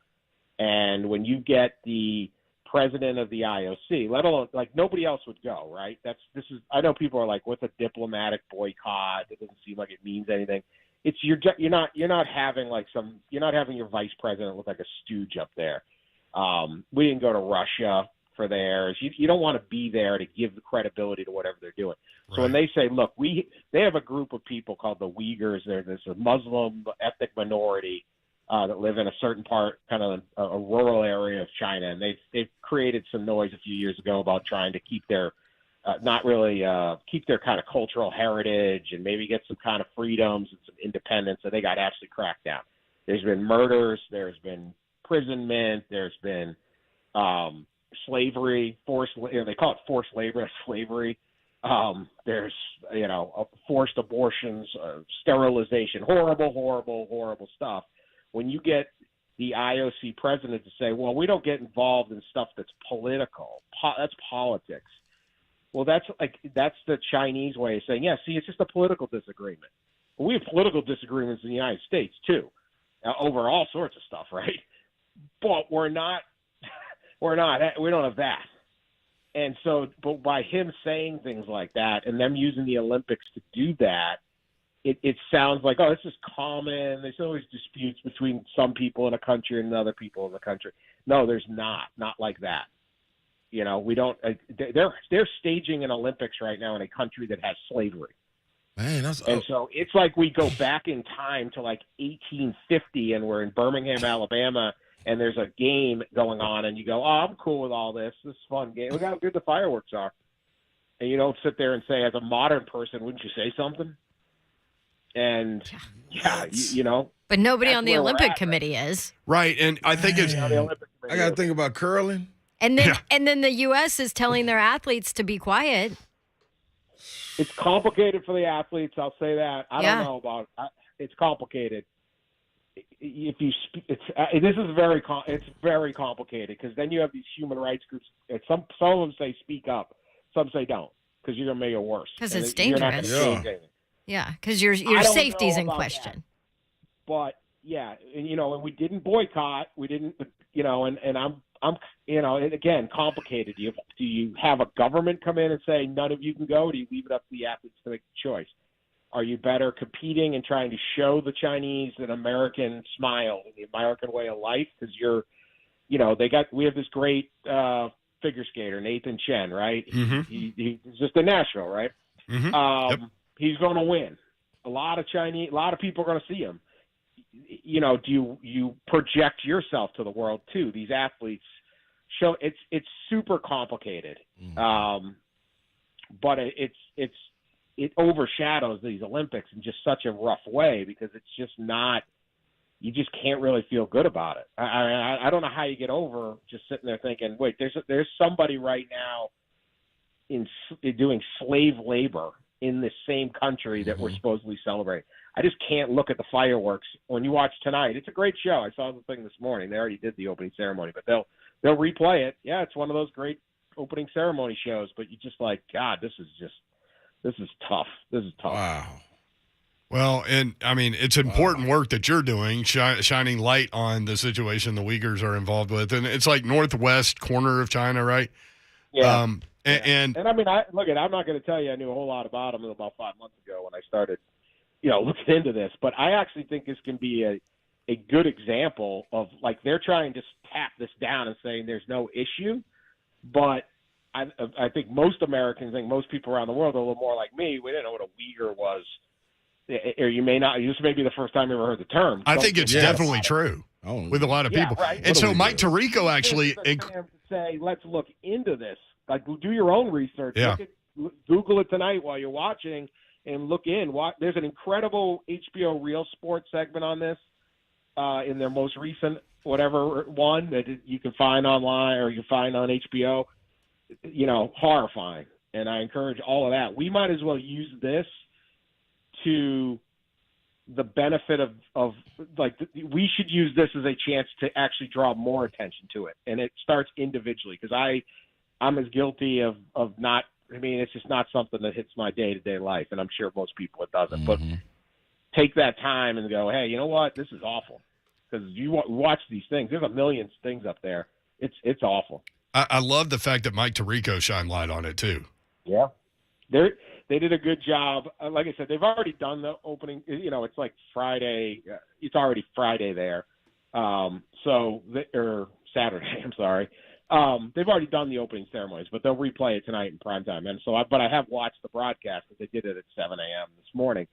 And when you get the president of the IOC, let alone nobody else would go, right? I know people are like, what's a diplomatic boycott? It doesn't seem like it means anything. It's you're not having your vice president look like a stooge up there. We didn't go to Russia for theirs. You don't want to be there to give the credibility to whatever they're doing. Right. So when they say, look, they have a group of people called the Uyghurs. There's a Muslim ethnic minority that live in a certain part, kind of a rural area of China, and they've created some noise a few years ago about trying to keep their keep their kind of cultural heritage and maybe get some kind of freedoms and some independence. So they got absolutely cracked down. There's been murders, there's been imprisonment, there's been slavery, they call it forced labor, slavery. There's forced abortions, sterilization, horrible stuff. When you get the IOC president to say, well, we don't get involved in stuff that's political, that's politics. Well, that's the Chinese way of saying, yeah, see, it's just a political disagreement. Well, we have political disagreements in the United States, too, over all sorts of stuff, right? But we don't have that. And so, but by him saying things like that and them using the Olympics to do that, it sounds like, oh, this is common. There's always disputes between some people in a country and other people in the country. No, there's not like that. We don't. They're staging an Olympics right now in a country that has slavery. Man, so it's like we go back in time to 1850, and we're in Birmingham, Alabama, and there's a game going on, and you go, oh, I'm cool with all this. This is a fun game. Look how good the fireworks are. And you don't sit there and say, as a modern person, wouldn't you say something? And But nobody on the Olympic committee is. Right, and I think it's. I got to think about curling. And then the U.S. is telling their athletes to be quiet. It's complicated for the athletes. I'll say that. I don't know about it's complicated. If you this is very complicated because then you have these human rights groups. Some of them say speak up, some say don't because you're gonna make it worse. Because it's dangerous. Yeah, because your safety's in question. That. But yeah, and we didn't boycott. We didn't, and I'm and again, complicated. Do you have a government come in and say none of you can go? Or do you leave it up to the athletes to make the choice? Are you better competing and trying to show the Chinese an American smile, the American way of life? Because we have this great figure skater, Nathan Chen, right? Mm-hmm. He's just a national, right? Mm-hmm. He's going to win. A lot of people are going to see him. Do you project yourself to the world too? These athletes show it's super complicated. Mm-hmm. But it's it overshadows these Olympics in just such a rough way because it's just not. You just can't really feel good about it. I don't know how you get over just sitting there thinking, wait, there's somebody right now in doing slave labor in the same country that we're supposedly celebrating. I just can't look at the fireworks. When you watch tonight, it's a great show. I saw the thing this morning. They already did the opening ceremony, but they'll replay it. Yeah, it's one of those great opening ceremony shows, but you just like, God, this is tough. This is tough. Wow. Well, and I mean, it's important work that you're doing, shining light on the situation the Uyghurs are involved with. And it's like northwest corner of China, right? Yeah. And I mean, I'm not going to tell you I knew a whole lot about them about 5 months ago when I started, looking into this. But I actually think this can be a good example of, like, they're trying to tap this down and saying there's no issue. But I think most Americans, most people around the world are a little more like me. We didn't know what a Uyghur was. Or you may not. This may be the first time you ever heard the term. I think it's definitely true with a lot of people. Right. And so Mike Tirico actually say, let's look into this. Like, do your own research. Yeah. Google it tonight while you're watching and look in. There's an incredible HBO Real Sports segment on this in their most recent whatever one that you can find online or you find on HBO. Horrifying. And I encourage all of that. We might as well use this to the benefit of we should use this as a chance to actually draw more attention to it. And it starts individually because I'm as guilty of not, it's just not something that hits my day-to-day life. And I'm sure most people it doesn't, but take that time and go, hey, you know what? This is awful. Because you watch these things. There's a million things up there. It's awful. I love the fact that Mike Tirico shined light on it too. Yeah. They did a good job. Like I said, they've already done the opening. It's like Friday. It's already Friday there. Or Saturday. I'm sorry. They've already done the opening ceremonies, but they'll replay it tonight in primetime. And so, but I have watched the broadcast because they did it at 7 a.m. this morning.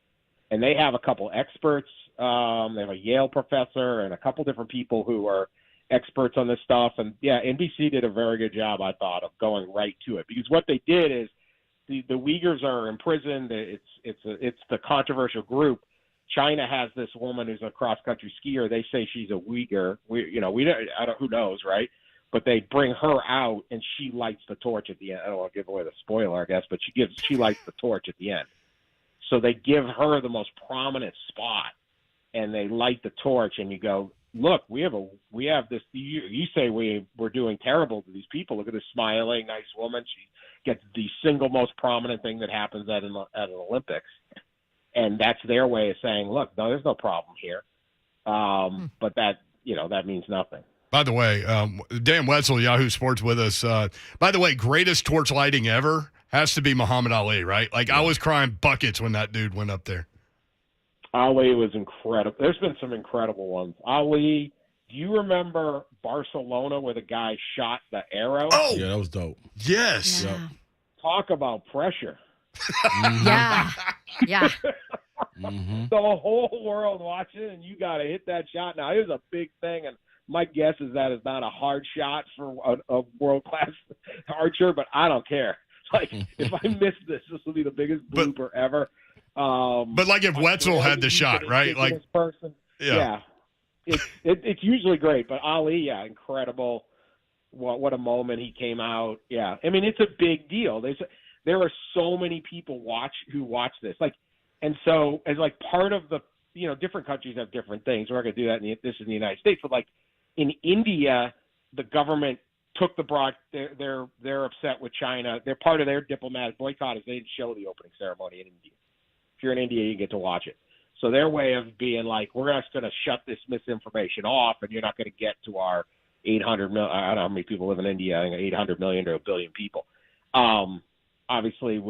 And they have a couple experts. They have a Yale professor and a couple different people who are experts on this stuff. And yeah, NBC did a very good job, I thought, of going right to it because what they did is the Uyghurs are imprisoned. It's the controversial group. China has this woman who's a cross country skier. They say she's a Uyghur. Who knows, right? But they bring her out and she lights the torch at the end. I don't want to give away the spoiler, I guess, but she lights the torch at the end. So they give her the most prominent spot and they light the torch and you go, look, we have this. You say we're doing terrible to these people. Look at this smiling, nice woman. She gets the single most prominent thing that happens at an Olympics, and that's their way of saying, look, no, there's no problem here. But that means nothing. By the way, Dan Weztel, Yahoo Sports, with us. By the way, greatest torch lighting ever has to be Muhammad Ali, right? Like I was crying buckets when that dude went up there. Ali was incredible. There's been some incredible ones. Ali, do you remember Barcelona where the guy shot the arrow? Oh, yeah, that was dope. Yes. Yeah. Yep. Talk about pressure. Yeah. Yeah. The whole world watching, and you got to hit that shot. Now, it was a big thing, and my guess is that is not a hard shot for a world-class archer, but I don't care. Like, if I miss this will be the biggest blooper ever. But like if Wetzel had the shot, right? Like, person. Yeah. It's usually great, but Ali, yeah, incredible. What a moment he came out. Yeah, I mean it's a big deal. There are so many people who watch this, like, and so as like part of the different countries have different things. We're not gonna do that. This is in the United States, but like in India, the government took the they're upset with China. They're part of their diplomatic boycott is they didn't show the opening ceremony in India. If you're in India, you get to watch it. So their way of being like, we're just going to shut this misinformation off, and you're not going to get to our 800 million. I don't know how many people live in India. I think 800 million to a billion people. Obviously,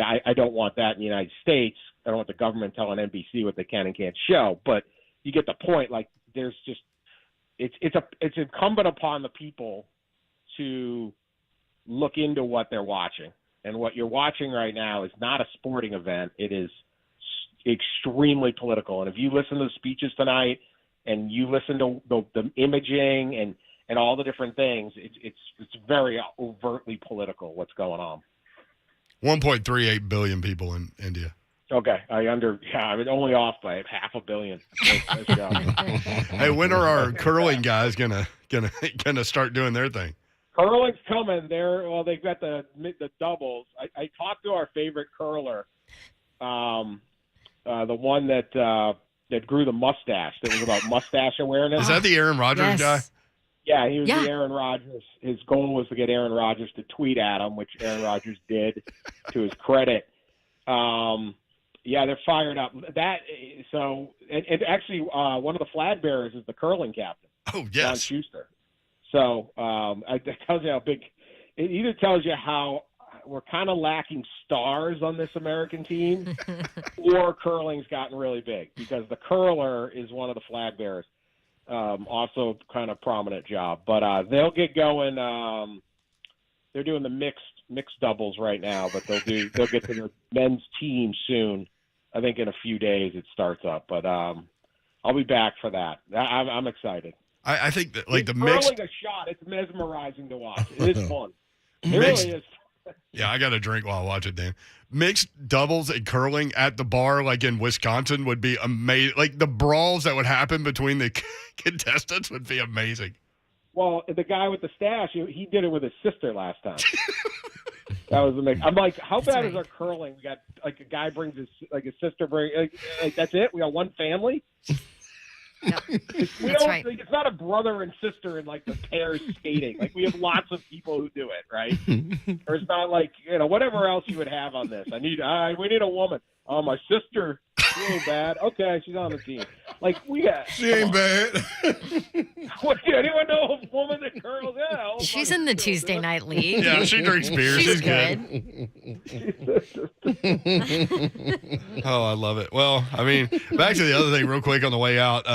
I don't want that in the United States. I don't want the government telling NBC what they can and can't show. But you get the point. Like, there's just it's incumbent upon the people to look into what they're watching. And what you're watching right now is not a sporting event. It is extremely political. And if you listen to the speeches tonight and you listen to the imaging and all the different things, it's very overtly political what's going on. 1.38 billion people in India. Okay, I'm only off by 500 million. Nice job. Hey, when are our curling guys gonna start doing their thing? Curling's coming. They've got the doubles. I talked to our favorite curler, the one that grew the mustache. That was about mustache awareness. Is that the Aaron Rodgers guy? Yeah, he was the Aaron Rodgers. His goal was to get Aaron Rodgers to tweet at him, which Aaron Rodgers did, to his credit. Yeah, they're fired up. And actually, one of the flag bearers is the curling captain. Oh, yes. John Schuster. So it tells you how big. It either tells you how we're kind of lacking stars on this American team, or curling's gotten really big, because the curler is one of the flag bearers. Also, kind of prominent job, but they'll get going. They're doing the mixed doubles right now, but they'll get to the men's team soon. I think in a few days it starts up, but I'll be back for that. I'm excited. I think that the mixed mixed. A shot. It's mesmerizing to watch. It is fun. It really is. Yeah, I got to drink while I watch it, Dan. Mixed doubles and curling at the bar, like in Wisconsin, would be amazing. Like the brawls that would happen between the contestants would be amazing. Well, the guy with the stash, he did it with his sister last time. That was amazing. I'm like, how bad is our curling? We got like a guy brings his sister like that's it. We got one family. Yep. It's not a brother and sister in like the pairs skating. Like we have lots of people who do it, right? Or it's not like whatever else you would have on this. We need a woman. Oh, my sister, she ain't bad. Okay, she's on the team. Like she ain't bad. What, anyone know a woman that curls? Yeah, she's in the Tuesday night league. Yeah, she drinks beer. She's good. Oh, I love it. Well, I mean, back to the other thing real quick on the way out.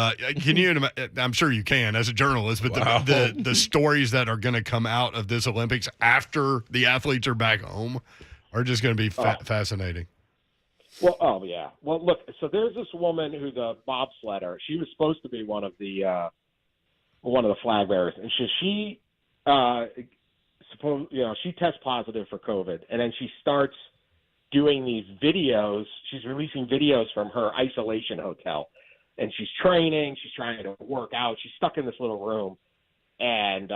Can you, I'm sure you can as a journalist, but the stories that are going to come out of this Olympics after the athletes are back home are just going to be fascinating. Well, oh yeah. Well, look. So there's this woman who's a bobsledder. She was supposed to be one of the flag bearers, and she she tests positive for COVID, and then she starts doing these videos. She's releasing videos from her isolation hotel, and she's training. She's trying to work out. She's stuck in this little room, and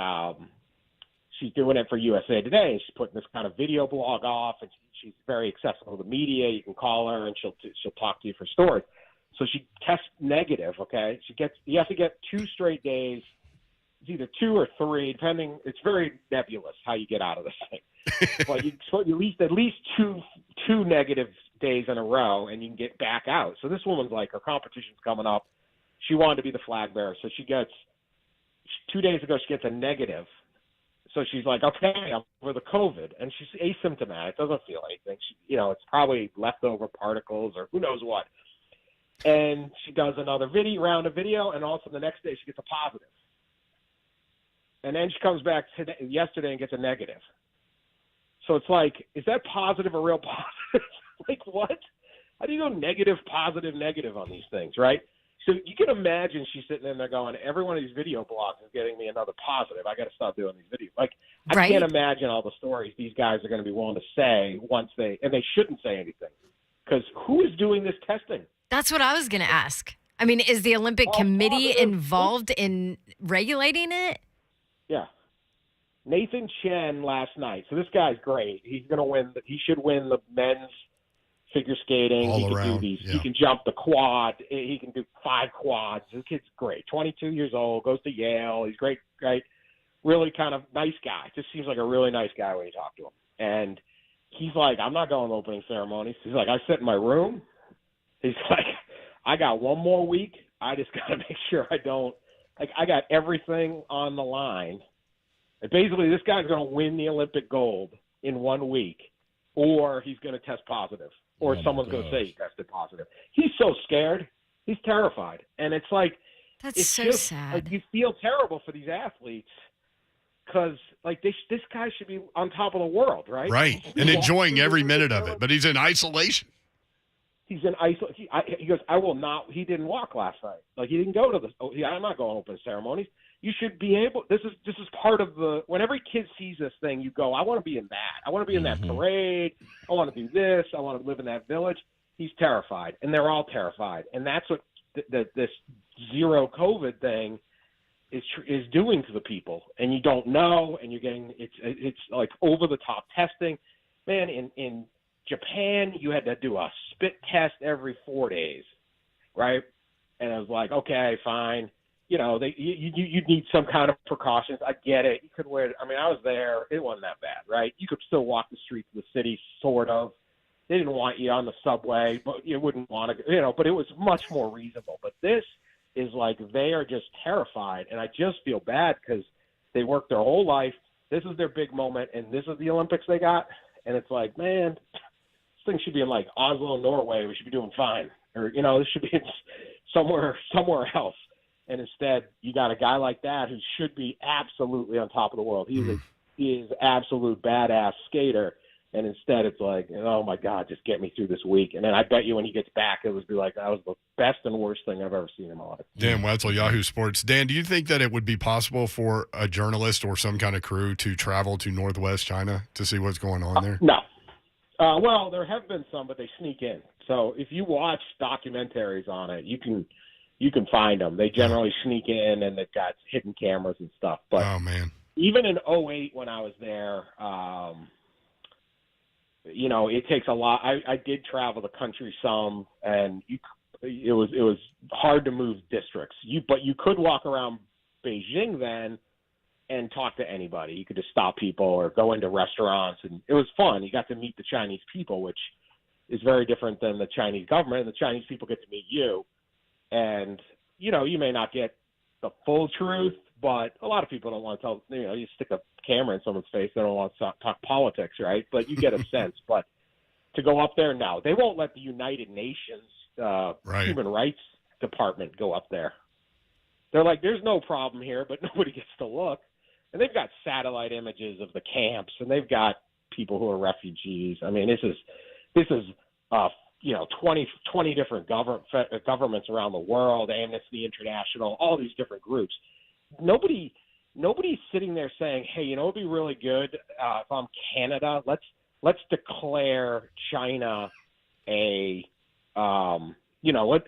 she's doing it for USA Today. She's putting this kind of video blog off, and she's very accessible to the media. You can call her, and she'll talk to you for stories. So she tests negative. Okay, you have to get 2 straight days. It's either 2 or 3, depending. It's very nebulous how you get out of this thing. But at least two negative days in a row, and you can get back out. So this woman's like, her competition's coming up. She wanted to be the flag bearer, so 2 days ago she gets a negative. So she's like, okay, I'm over the COVID, and she's asymptomatic, doesn't feel anything. It's probably leftover particles or who knows what. And she does another round of video, and also the next day she gets a positive. And then she comes back yesterday and gets a negative. So it's like, is that positive or real positive? Like what? How do you go negative, positive, negative on these things, right? So you can imagine she's sitting there going, every one of these video blogs is getting me another positive. I got to stop doing these videos. Like, I can't imagine all the stories these guys are going to be willing to say and they shouldn't say anything. Because who is doing this testing? That's what I was going to ask. I mean, is the Olympic Committee involved in regulating it? Yeah. Nathan Chen last night. So this guy's great. He's going to win. He should win the men's figure skating. All he can around, do these. yeah. He can jump the quad. He can do 5 quads. This kid's great. 22 years old, goes to Yale. He's great, really kind of nice guy. Just seems like a really nice guy when you talk to him. And he's like, I'm not going to opening ceremonies. He's like, I sit in my room. He's like, I got 1 more week. I just got to make sure I don't. Like, I got everything on the line. And basically, this guy's going to win the Olympic gold in 1 week, or he's going to test positive, or someone's going to say he tested positive. He's so scared. He's terrified. And it's like, that's so sad. Like, you feel terrible for these athletes because, like, this guy should be on top of the world, right? Right, and enjoying every minute of it, but he's in isolation. He's in isolation. He goes, I will not. He didn't walk last night. Like, he didn't go to the. I'm not going to open ceremonies. You should be able. This is part of the. When every kid sees this thing, you go, I want to be in that. I want to be in that parade. I want to do this. I want to live in that village. He's terrified, and they're all terrified, and that's what this zero COVID thing is doing to the people. And you don't know, and you're getting it's like over the top testing, man. In Japan, you had to do a spit test every 4 days, right? And I was like, okay, fine. You know, you need some kind of precautions. I get it. You could wear. I mean, I was there. It wasn't that bad, right? You could still walk the streets of the city, sort of. They didn't want you on the subway, but you wouldn't want to, but it was much more reasonable. But this is like they are just terrified, and I just feel bad because they worked their whole life. This is their big moment, and this is the Olympics they got. And it's like, man, this thing should be in like Oslo, Norway. We should be doing fine, or this should be somewhere else. And instead, you got a guy like that who should be absolutely on top of the world. He is absolute badass skater. And instead, it's like, oh, my God, just get me through this week. And then I bet you when he gets back, it would be like, that was the best and worst thing I've ever seen in my life. Dan Weztel, Yahoo Sports. Dan, do you think that it would be possible for a journalist or some kind of crew to travel to Northwest China to see what's going on there? No. Well, there have been some, but they sneak in. So if you watch documentaries on it, you can find them. They generally sneak in, and they've got hidden cameras and stuff. But oh, man. Even in 2008 when I was there, it takes a lot. I did travel the country some, and it was hard to move districts. But you could walk around Beijing then and talk to anybody. You could just stop people or go into restaurants, and it was fun. You got to meet the Chinese people, which is very different than the Chinese government. And the Chinese people get to meet you, and you may not get the full truth, but a lot of people don't want to tell. You stick a camera in someone's face, they don't want to talk politics, right? But you get a sense. But to go up there, no, they won't let the United Nations Human Rights Department go up there. They're like, there's no problem here, but nobody gets to look. And they've got satellite images of the camps, and they've got people who are refugees. I mean, this is 20 different governments around the world, Amnesty International, all these different groups. Nobody's sitting there saying, hey, it'd be really good if I'm Canada, let's declare China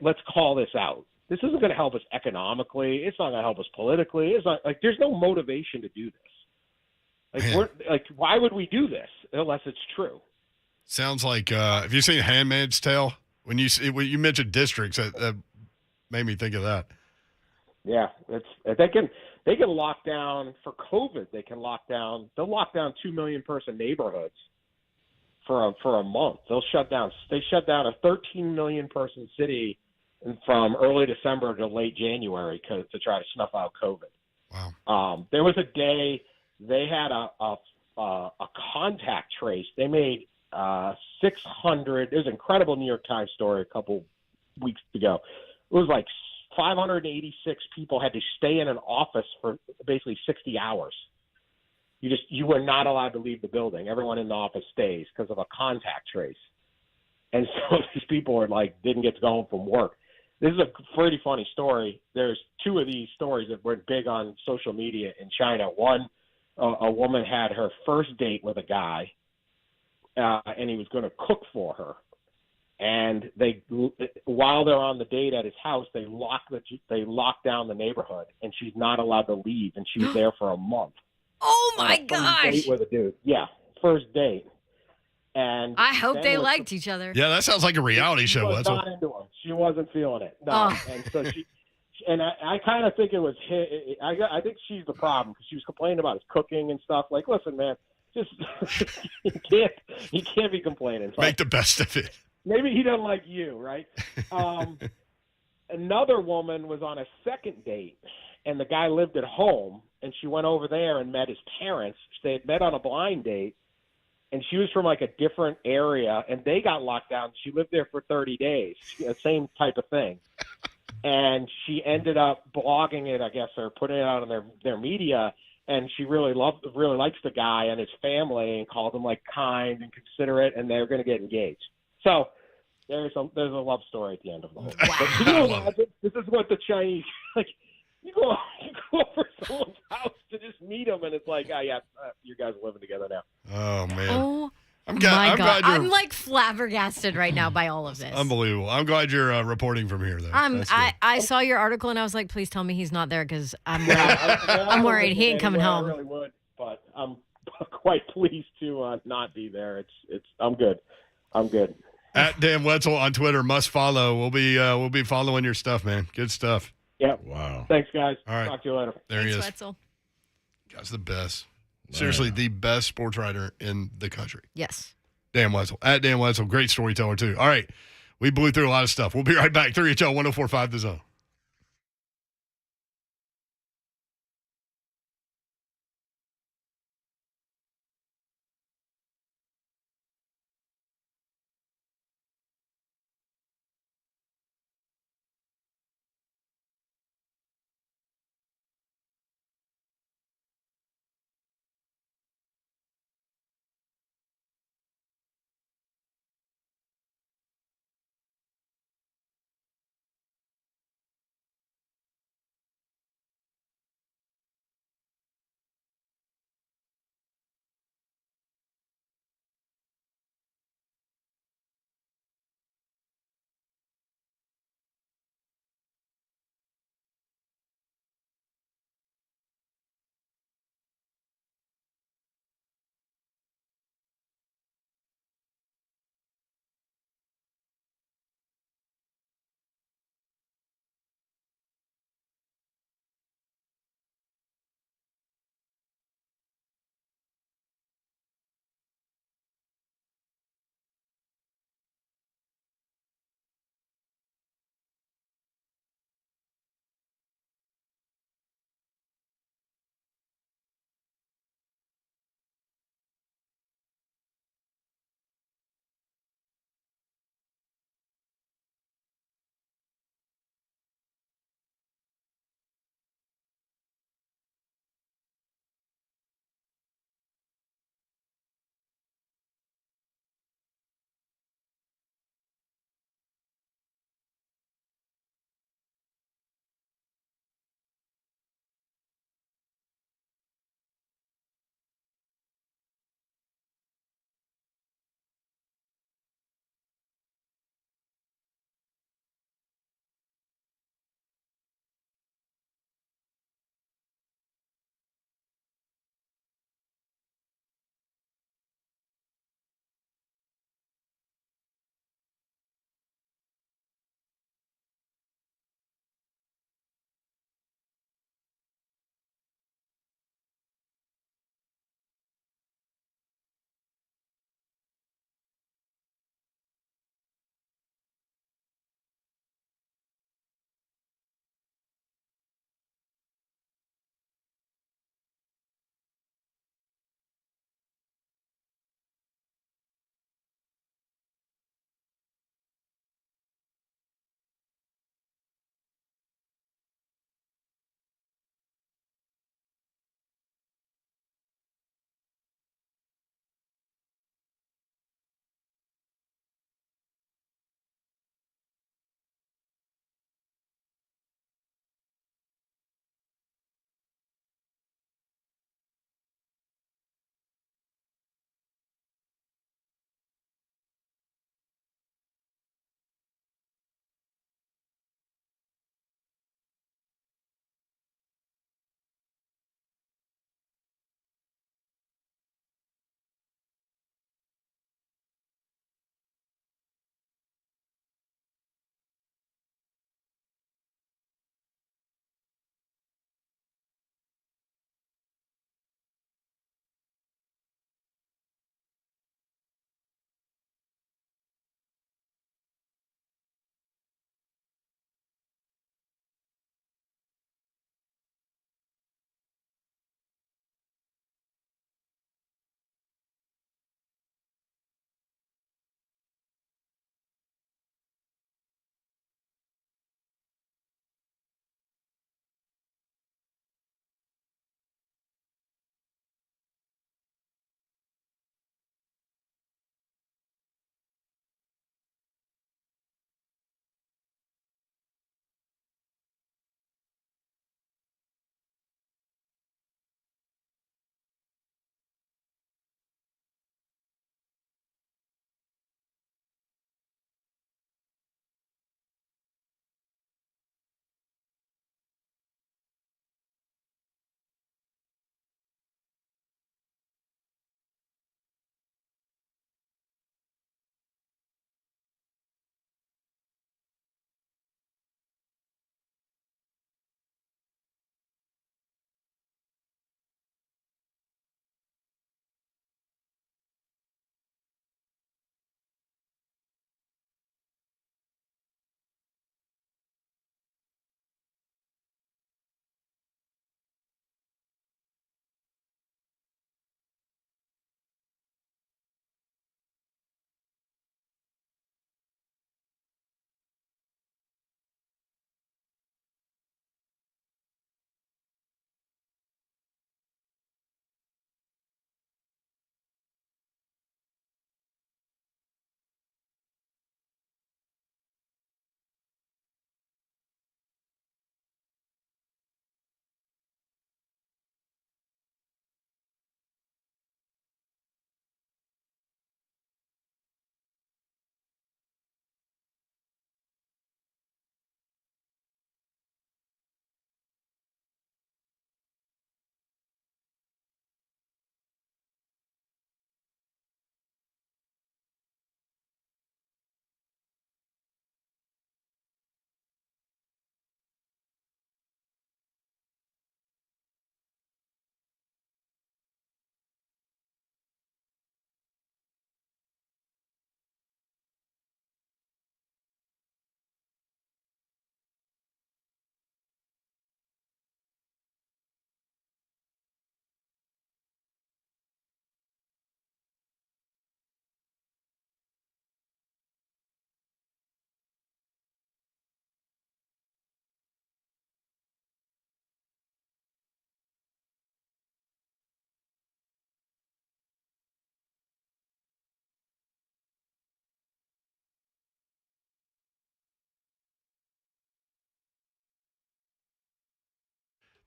let's call this out. This isn't going to help us economically. It's not going to help us politically. It's not like there's no motivation to do this. Why would we do this unless it's true? Sounds like have you seen Handmaid's Tale? When you mentioned districts, that made me think of that. Yeah, they can lock down for COVID. They'll lock down 2 million person neighborhoods for a month. They shut down a 13 million person city from early December to late January to try to snuff out COVID. Wow. There was a day they had a contact trace. They made 600. There's an incredible New York Times story a couple weeks ago. It was like 586 people had to stay in an office for basically 60 hours. You were not allowed to leave the building. Everyone in the office stays because of a contact trace. And so these people were like, didn't get to go home from work. This is a pretty funny story. There's two of these stories that were big on social media in China. One, a woman had her first date with a guy, and he was going to cook for her. And while they're on the date at his house, they lock down the neighborhood, and she's not allowed to leave. And she was there for a month. Oh my gosh! First date with a dude. Yeah, first date. And I hope they liked each other. Yeah, that sounds like a reality show. That's not into him. She wasn't feeling it. No, and so I kind of think it was. I think she's the problem because she was complaining about his cooking and stuff. Like, listen, man, just you can't be complaining. Make the best of it. Maybe he doesn't like you, right? Another woman was on a second date, and the guy lived at home, and she went over there and met his parents. They had met on a blind date, and she was from like a different area, and they got locked down. She lived there for 30 days, same type of thing. And she ended up blogging it, I guess, or putting it out on their media, and she really likes the guy and his family and called him like kind and considerate, and they're going to get engaged. So there's a love story at the end of the whole. Wow. But can you imagine? This is what the Chinese like. You go over someone's house to just meet them, and it's like, oh yeah, you guys are living together now. Oh man. Oh I'm my God. glad you're I'm like flabbergasted right now by all of this. unbelievable. I'm glad you're reporting from here, though. I saw your article and I was like, please tell me he's not there because I'm worried. I'm worried he ain't coming home. I really would, but I'm quite pleased to not be there. I'm good. I'm good. At Dan Wetzel on Twitter, must follow. We'll be following your stuff, man. Good stuff. Yep. Wow. Thanks, guys. All right. Talk to you later. There Thanks, he is. Wetzel. Guy's the best. Seriously, the best sports writer in the country. Yes. Dan Wetzel. At Dan Wetzel, great storyteller, too. All right. We blew through a lot of stuff. We'll be right back. 3HL 104.5 The Zone.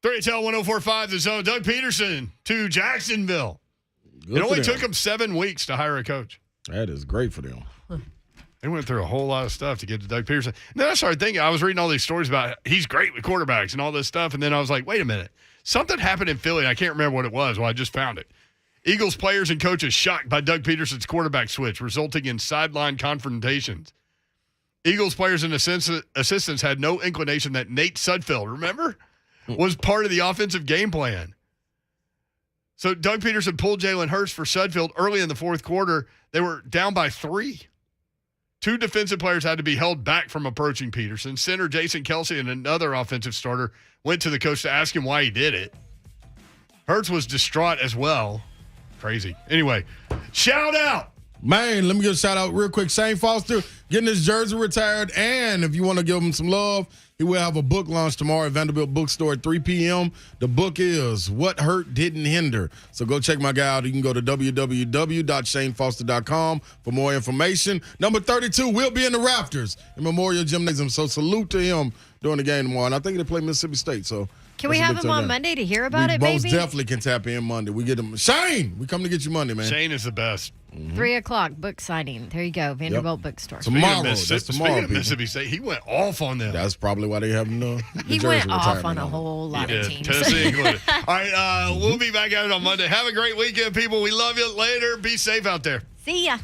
3HL 104.5 The Zone. Doug Peterson to Jacksonville. Good It only for them. took him 7 weeks to hire a coach. That is great for them. They went through a whole lot of stuff to get to Doug Peterson. And then I started thinking, I was reading all these stories about he's great with quarterbacks and all this stuff. And then I was like, wait a minute. Something happened in Philly. I can't remember what it was. Well, I just found it. Eagles players and coaches shocked by Doug Peterson's quarterback switch, resulting in sideline confrontations. Eagles players and assistants had no inclination that Nate Sudfeld, remember, was part of the offensive game plan. So Doug Peterson pulled Jalen Hurts for Sudfeld early in the fourth quarter. They were down by 3. 2 defensive players had to be held back from approaching Peterson. Center Jason Kelsey and another offensive starter went to the coach to ask him why he did it. Hurts was distraught as well. Crazy. Anyway, shout out. Man, let me give a shout out real quick. Shane Foster getting his jersey retired. And if you want to give him some love, he will have a book launch tomorrow at Vanderbilt Bookstore at 3 p.m. The book is What Hurt Didn't Hinder. So go check my guy out. You can go to www.shanefoster.com for more information. Number 32 will be in the Rafters in Memorial Gymnasium. So salute to him during the game tomorrow. And I think they play Mississippi State. So Can we have him on Monday to hear about we it, most maybe? definitely can tap in Monday. We get him. Shane, we come to get you Monday, man. Shane is the best. 3 o'clock, book signing. There you go, Vanderbilt Bookstore. Tomorrow. That's tomorrow, speaking of Mississippi State, he went off on them. That's probably why they have him. He went off on a whole lot of teams. Tennessee included. All right, we'll be back at it on Monday. Have a great weekend, people. We love you. Later. Be safe out there. See ya.